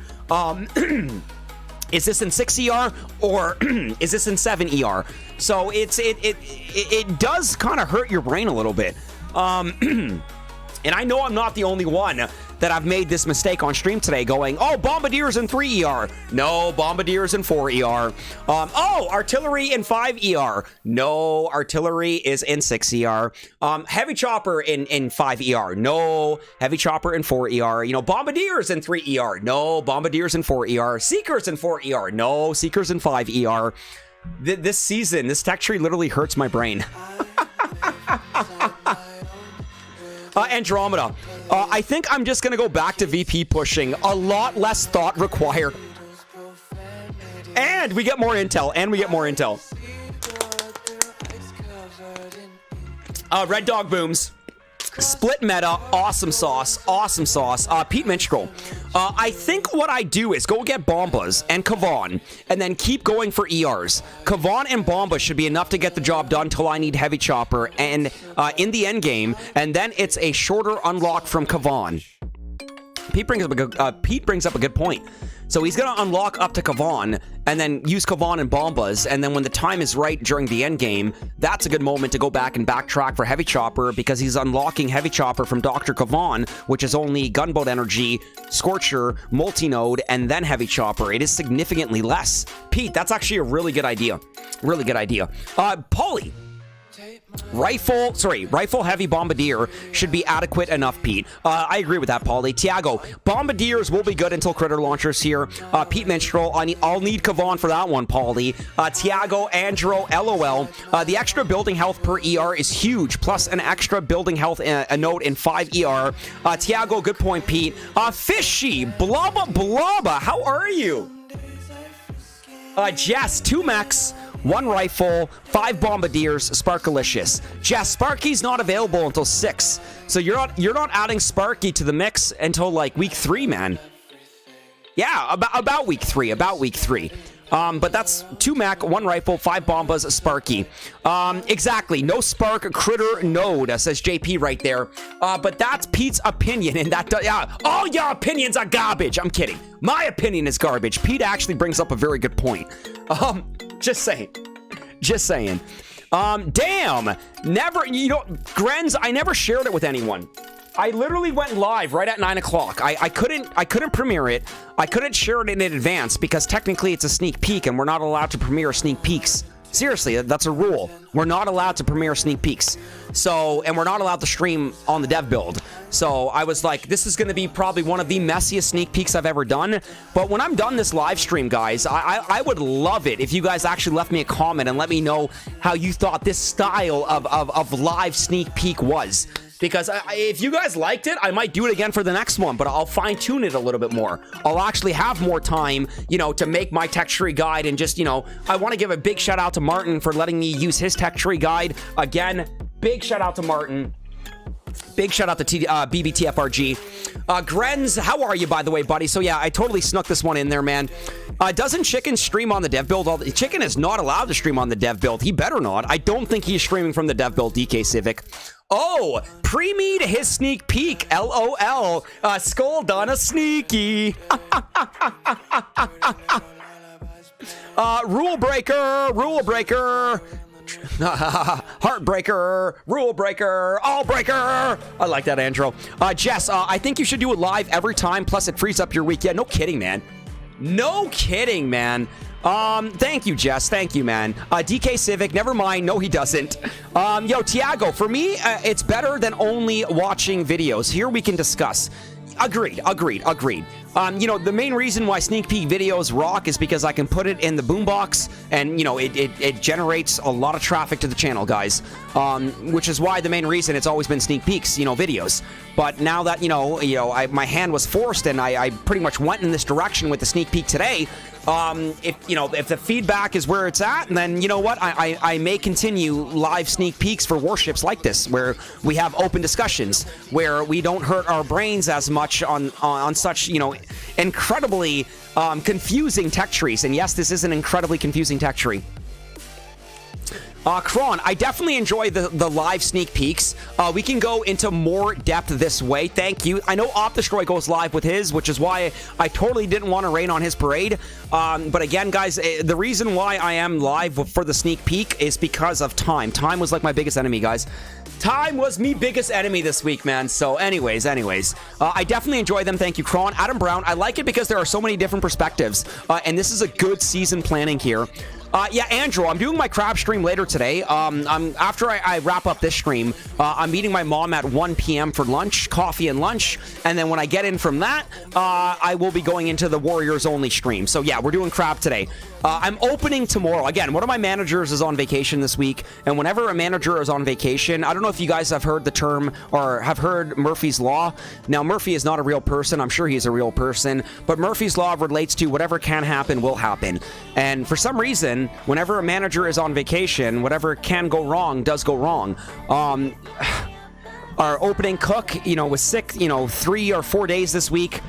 Is this in 6 ER or is this in 7 ER? So it does kind of hurt your brain a little bit. And I know I'm not the only one that I've made this mistake on stream today going, oh, Bombardiers in 3 ER. No, Bombardiers in 4 ER. Oh, Artillery in 5 ER. No, Artillery is in 6 ER. Heavy Chopper in 5 ER. No, Heavy Chopper in 4 ER. You know, Bombardiers in 3 ER. No, Bombardiers in 4 ER. Seekers in 4 ER. No, Seekers in 5 ER. This season, this tech tree literally hurts my brain. Andromeda. I think I'm just going to go back to VP pushing. A lot less thought required. And we get more intel. Red Dog Booms. Split meta, awesome sauce. Pete Minstrel. I think what I do is go get Bombas and Kavan, and then keep going for ERs. Kavan and Bomba should be enough to get the job done till I need Heavy Chopper, and in the end game, and then it's a shorter unlock from Kavan. Pete brings up a good point. So he's going to unlock up to Kavan and then use Kavan and Bombas. And then when the time is right during the end game, that's a good moment to go back and backtrack for Heavy Chopper because he's unlocking Heavy Chopper from Dr. Kavan, which is only Gunboat Energy, Scorcher, Multi-Node, and then Heavy Chopper. It is significantly less. Pete, that's actually a really good idea. Paulie. Rifle heavy Bombardier should be adequate enough, Pete. I agree with that, Paulie. Tiago, Bombardiers will be good until critter launchers here. Pete Minstrel, I'll need Kavan for that one, Paulie. Tiago, Andro, LOL. The extra building health per ER is huge, plus an extra building health a note in 5 ER. Tiago, good point, Pete. Fishy, blubba, how are you? Jess, 2 mechs. 1 rifle, 5 Bombardiers, Sparkalicious. Jess, Sparky's not available until 6. So you're not adding Sparky to the mix until like week 3, man. Yeah, about week 3. But that's 2 mech, 1 rifle, 5 bombas, Sparky. Exactly. No spark, critter, node, says JP right there. But that's Pete's opinion, and all your opinions are garbage. I'm kidding. My opinion is garbage. Pete actually brings up a very good point. Just saying. Damn. Grenz, I never shared it with anyone. I literally went live right at 9 o'clock. I couldn't premiere it. I couldn't share it in advance because technically it's a sneak peek and we're not allowed to premiere sneak peeks. Seriously, that's a rule. We're not allowed to premiere sneak peeks. And we're not allowed to stream on the dev build. So I was like, this is going to be probably one of the messiest sneak peeks I've ever done. But when I'm done this live stream, guys, I would love it if you guys actually left me a comment and let me know how you thought this style of live sneak peek was. Because if you guys liked it, I might do it again for the next one, but I'll fine-tune it a little bit more. I'll actually have more time, to make my tech tree guide and just, I want to give a big shout-out to Martin for letting me use his tech tree guide. Again, big shout-out to Martin. Big shout out to BBTFRG. Grenz, how are you, by the way, buddy? So, yeah, I totally snuck this one in there, man. Doesn't Chicken stream on the dev build? Chicken is not allowed to stream on the dev build. He better not. I don't think he's streaming from the dev build, DK Civic. Oh, pre-me to his sneak peek. LOL. Skull done a sneaky. Rule breaker. Heartbreaker, rule breaker, all breaker. I like that, Andrew. Jess, I think you should do it live every time, plus it frees up your week. Yeah, no kidding, man. No kidding, man. Thank you, Jess. Thank you, man. DK Civic, never mind. No, he doesn't. Yo, Tiago, for me, it's better than only watching videos. Here we can discuss. Agreed. You know, the main reason why sneak peek videos rock is because I can put it in the boombox, and you know, it generates a lot of traffic to the channel, guys. Which is why the main reason it's always been sneak peeks, you know, videos. But now that my hand was forced, and I pretty much went in this direction with the sneak peek today. If the feedback is where it's at, then you know what, I may continue live sneak peeks for warships like this, where we have open discussions, where we don't hurt our brains as much on such, you know, incredibly confusing tech trees. And yes, this is an incredibly confusing tech tree. Kron, I definitely enjoy the live sneak peeks. We can go into more depth this way. Thank you. I know OpDestroy goes live with his, which is why I totally didn't want to rain on his parade. But again, guys, the reason why I am live for the sneak peek is because of time. Time was like my biggest enemy, guys. Time was me biggest enemy this week, man. So anyways, I definitely enjoy them. Thank you, Kron. Adam Brown, I like it because there are so many different perspectives. And this is a good season planning here. Yeah, Andrew, I'm doing my crab stream later today. After I wrap up this stream, I'm meeting my mom at 1 p.m. for lunch, coffee and lunch. And then when I get in from that, I will be going into the Warriors only stream. So yeah, we're doing crab today. I'm opening tomorrow. Again, one of my managers is on vacation this week. And whenever a manager is on vacation, I don't know if you guys have heard the term or have heard Murphy's Law. Now, Murphy is not a real person. I'm sure he's a real person. But Murphy's Law relates to whatever can happen will happen. And for some reason, whenever a manager is on vacation, whatever can go wrong does go wrong. Our opening cook, you know, was sick, 3 or 4 days this week.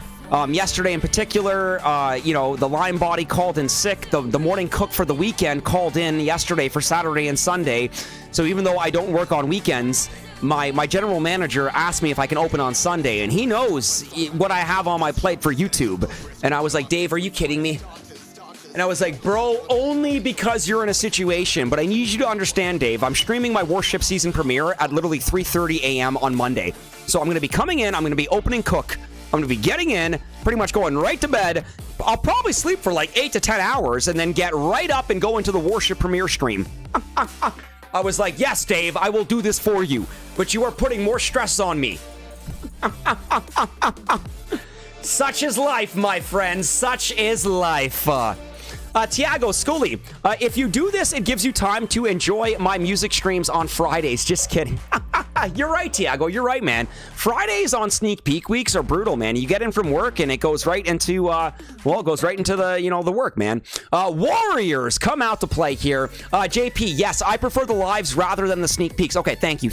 Yesterday in particular, the line body called in sick. The morning cook for the weekend called in yesterday for Saturday and Sunday. So even though I don't work on weekends, my general manager asked me if I can open on Sunday, and he knows what I have on my plate for YouTube. And I was like, Dave, are you kidding me? And I was like, bro, only because you're in a situation. But I need you to understand, Dave, I'm streaming my Warship season premiere at literally 3:30 a.m. on Monday. So I'm going to be coming in. I'm going to be opening cook. I'm going to be getting in, pretty much going right to bed. I'll probably sleep for like 8 to 10 hours and then get right up and go into the Warship premiere stream. I was like, yes, Dave, I will do this for you. But you are putting more stress on me. Such is life, my friends. Such is life. Tiago Scully, if you do this, it gives you time to enjoy my music streams on Fridays. Just kidding. You're right, Tiago. You're right, man. Fridays on sneak peek weeks are brutal, man. You get in from work and it goes right into, it goes right into the work, man. Warriors come out to play here. JP, yes, I prefer the lives rather than the sneak peeks. Okay, thank you.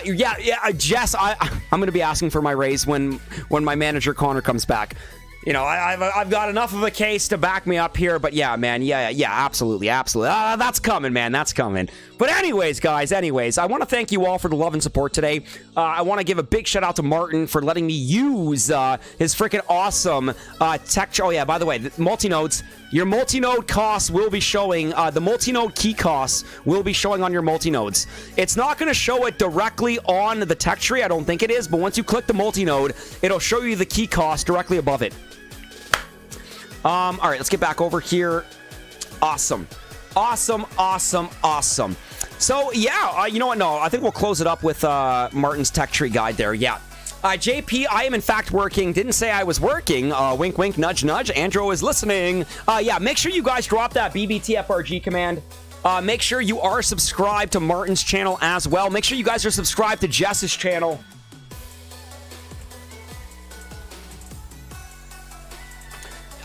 Yeah, Jess, I'm going to be asking for my raise when my manager Connor comes back. You know, I've got enough of a case to back me up here, but yeah, man, yeah, absolutely. That's coming, man, that's coming. But anyways, guys, I want to thank you all for the love and support today. I want to give a big shout out to Martin for letting me use his freaking awesome tech. Oh yeah, by the way, the multi-nodes, your multi-node costs will be showing, the multi-node key costs will be showing on your multi-nodes. It's not going to show it directly on the tech tree, I don't think it is, but once you click the multi-node, it'll show you the key cost directly above it. All right, let's get back over here. Awesome. So, yeah, you know what? No, I think we'll close it up with Martin's tech tree guide there. Yeah. JP, I am in fact working. Didn't say I was working. Wink, wink, nudge, nudge. Andrew is listening. Yeah, make sure you guys drop that BBTFRG command. Make sure you are subscribed to Martin's channel as well. Make sure you guys are subscribed to Jess's channel.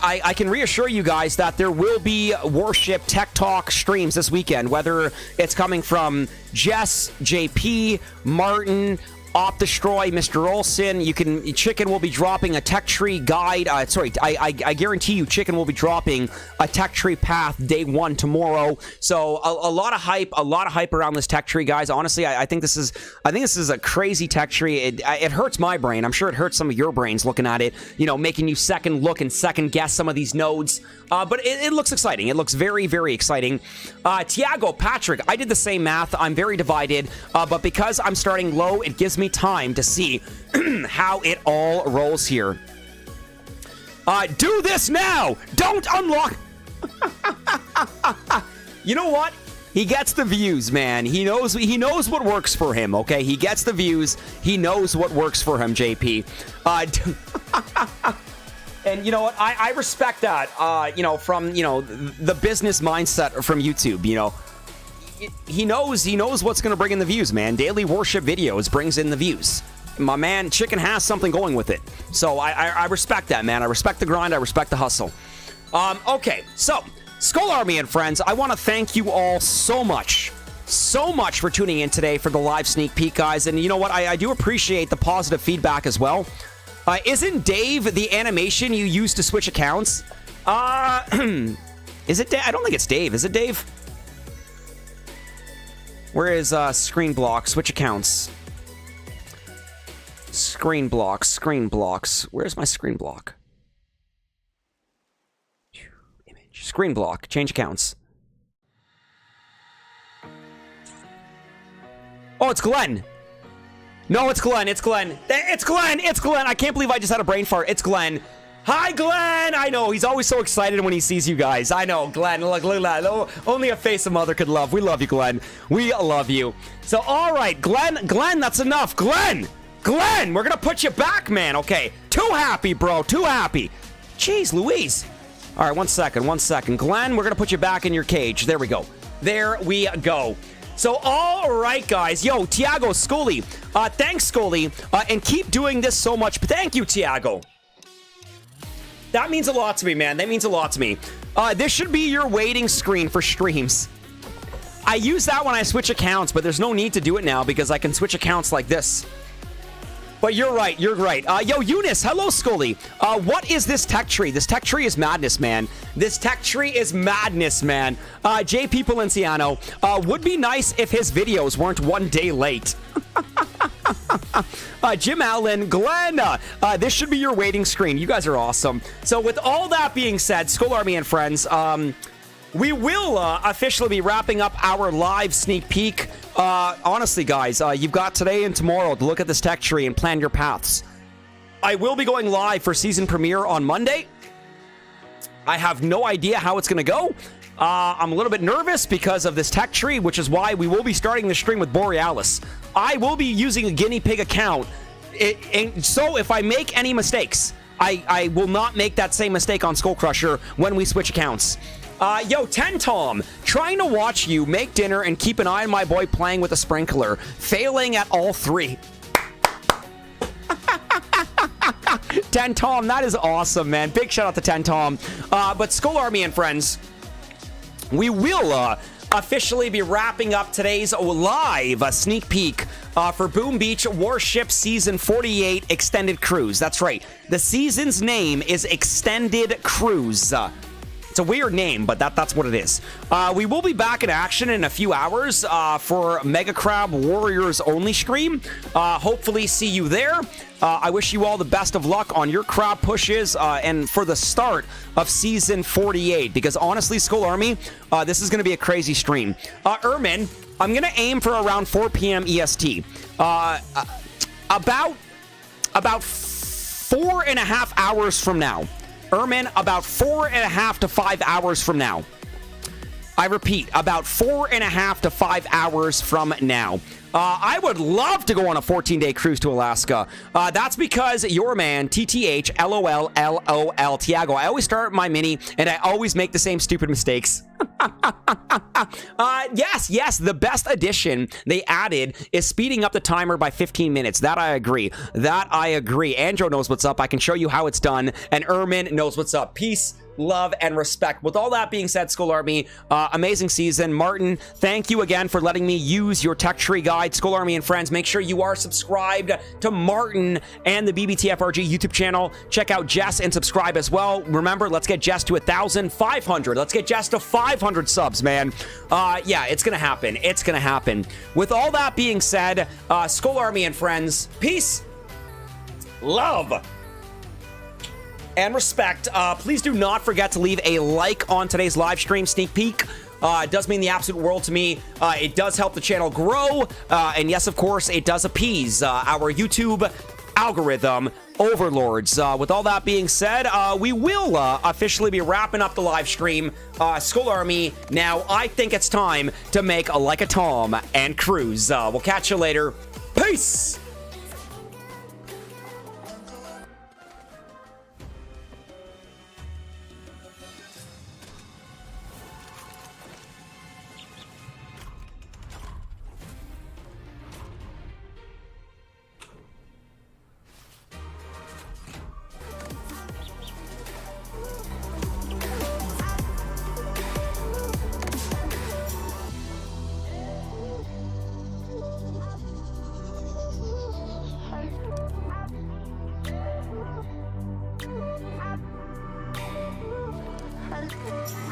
I can reassure you guys that there will be Warship Tech Talk streams this weekend, whether it's coming from Jess, JP, Martin, OpDestroy, Mr. Olson. Chicken will be dropping a tech tree guide. I guarantee you Chicken will be dropping a tech tree path day 1 tomorrow. So a lot of hype around this tech tree, guys. Honestly, I think this is a crazy tech tree. It hurts my brain. I'm sure it hurts some of your brains looking at it, making you second look and second guess some of these nodes. But it looks exciting. It looks very, very exciting. Tiago, Patrick, I did the same math. I'm very divided, but because I'm starting low, it gives me time to see how it all rolls here. Do this now. Don't unlock. You know what? He gets the views, man. He knows what works for him, okay? He gets the views. He knows what works for him, JP. And you know what? I respect that, from, the business mindset from YouTube, He knows what's going to bring in the views, man. Daily Warship videos brings in the views. My man, Chicken has something going with it. So I respect that, man. I respect the grind. I respect the hustle. Okay, so Skull Army and friends, I want to thank you all so much for tuning in today for the live sneak peek, guys. And you know what? I do appreciate the positive feedback as well. Isn't Dave the animation you use to switch accounts? Is it Dave? I don't think it's Dave. Is it Dave? Where is screen block? Switch accounts. Screen blocks. Where's my screen block? Image. Screen block. Change accounts. Oh, it's Glenn. No, it's Glenn. It's Glenn. It's Glenn. It's Glenn. I can't believe I just had a brain fart. It's Glenn. Hi, Glenn. I know. He's always so excited when he sees you guys. I know. Glenn, look at that. Oh, only a face a mother could love. We love you, Glenn. We love you. So, all right, Glenn, that's enough. Glenn, we're going to put you back, man. Okay. Too happy, bro. Too happy. Jeez Louise. All right, one second. Glenn, we're going to put you back in your cage. There we go. So, all right, guys. Yo, Tiago, Scully. Thanks, Scully. And keep doing this so much. Thank you, Tiago. That means a lot to me, man. That means a lot to me. This should be your waiting screen for streams. I use that when I switch accounts, but there's no need to do it now because I can switch accounts like this. But you're right. Yo, Eunice. Hello, Scully. What is this tech tree? This tech tree is madness, man. JP Polenciano. Would be nice if his videos weren't one day late. Jim Allen, Glenn, this should be your waiting screen. You guys are awesome. So with all that being said, Skull Army and friends, we will officially be wrapping up our live sneak peek. Honestly, guys, you've got today and tomorrow to look at this tech tree and plan your paths. I will be going live for season premiere on Monday. I have no idea how it's going to go. I'm a little bit nervous because of this tech tree, which is why we will be starting the stream with Borealis. I will be using a guinea pig account. So if I make any mistakes, I will not make that same mistake on SkullCrusher when we switch accounts. Yo, Ten Tom, trying to watch you make dinner and keep an eye on my boy playing with a sprinkler, failing at all three. Ten Tom, that is awesome, man. Big shout out to Ten Tom. But Skull Army and friends, we will officially be wrapping up today's live sneak peek for Boom Beach Warship Season 48 Extended Cruise. That's right. The season's name is Extended Cruise. It's a weird name, but that's what it is. We will be back in action in a few hours for Mega Crab Warriors only stream. Hopefully see you there. I wish you all the best of luck on your crab pushes and for the start of Season 48, because honestly, Skull Army, this is going to be a crazy stream. Ermin, I'm going to aim for around 4 p.m. EST. About 4.5 hours from now. Ermin, about 4.5 to 5 hours from now. I repeat, about 4.5 to 5 hours from now. I would love to go on a 14-day cruise to Alaska. That's because your man, TTH, LOL, LOL, Tiago. I always start my mini, and I always make the same stupid mistakes. Yes, the best addition they added is speeding up the timer by 15 minutes. That I agree. Andrew knows what's up. I can show you how it's done. And Ermin knows what's up. Peace, love, and respect. With all that being said, Skull Army, amazing season. Martin, thank you again for letting me use your tech tree guide. Skull Army and friends, make sure you are subscribed to Martin and the BBTFRG YouTube channel. Check out Jess and subscribe as well. Remember, let's get Jess to 1,500. Let's get Jess to 500 subs, man. Yeah, it's gonna happen. It's gonna happen. With all that being said, Skull Army and friends, peace, love, and respect. Please do not forget to leave a like on today's live stream sneak peek. It does mean the absolute world to me. It does help the channel grow. And yes, of course, it does appease our YouTube algorithm. overlords. With all that being said, we will officially be wrapping up the live stream. Skull Army, now I think it's time to make like a Tom and cruise. We'll catch you later. Peace! Hello.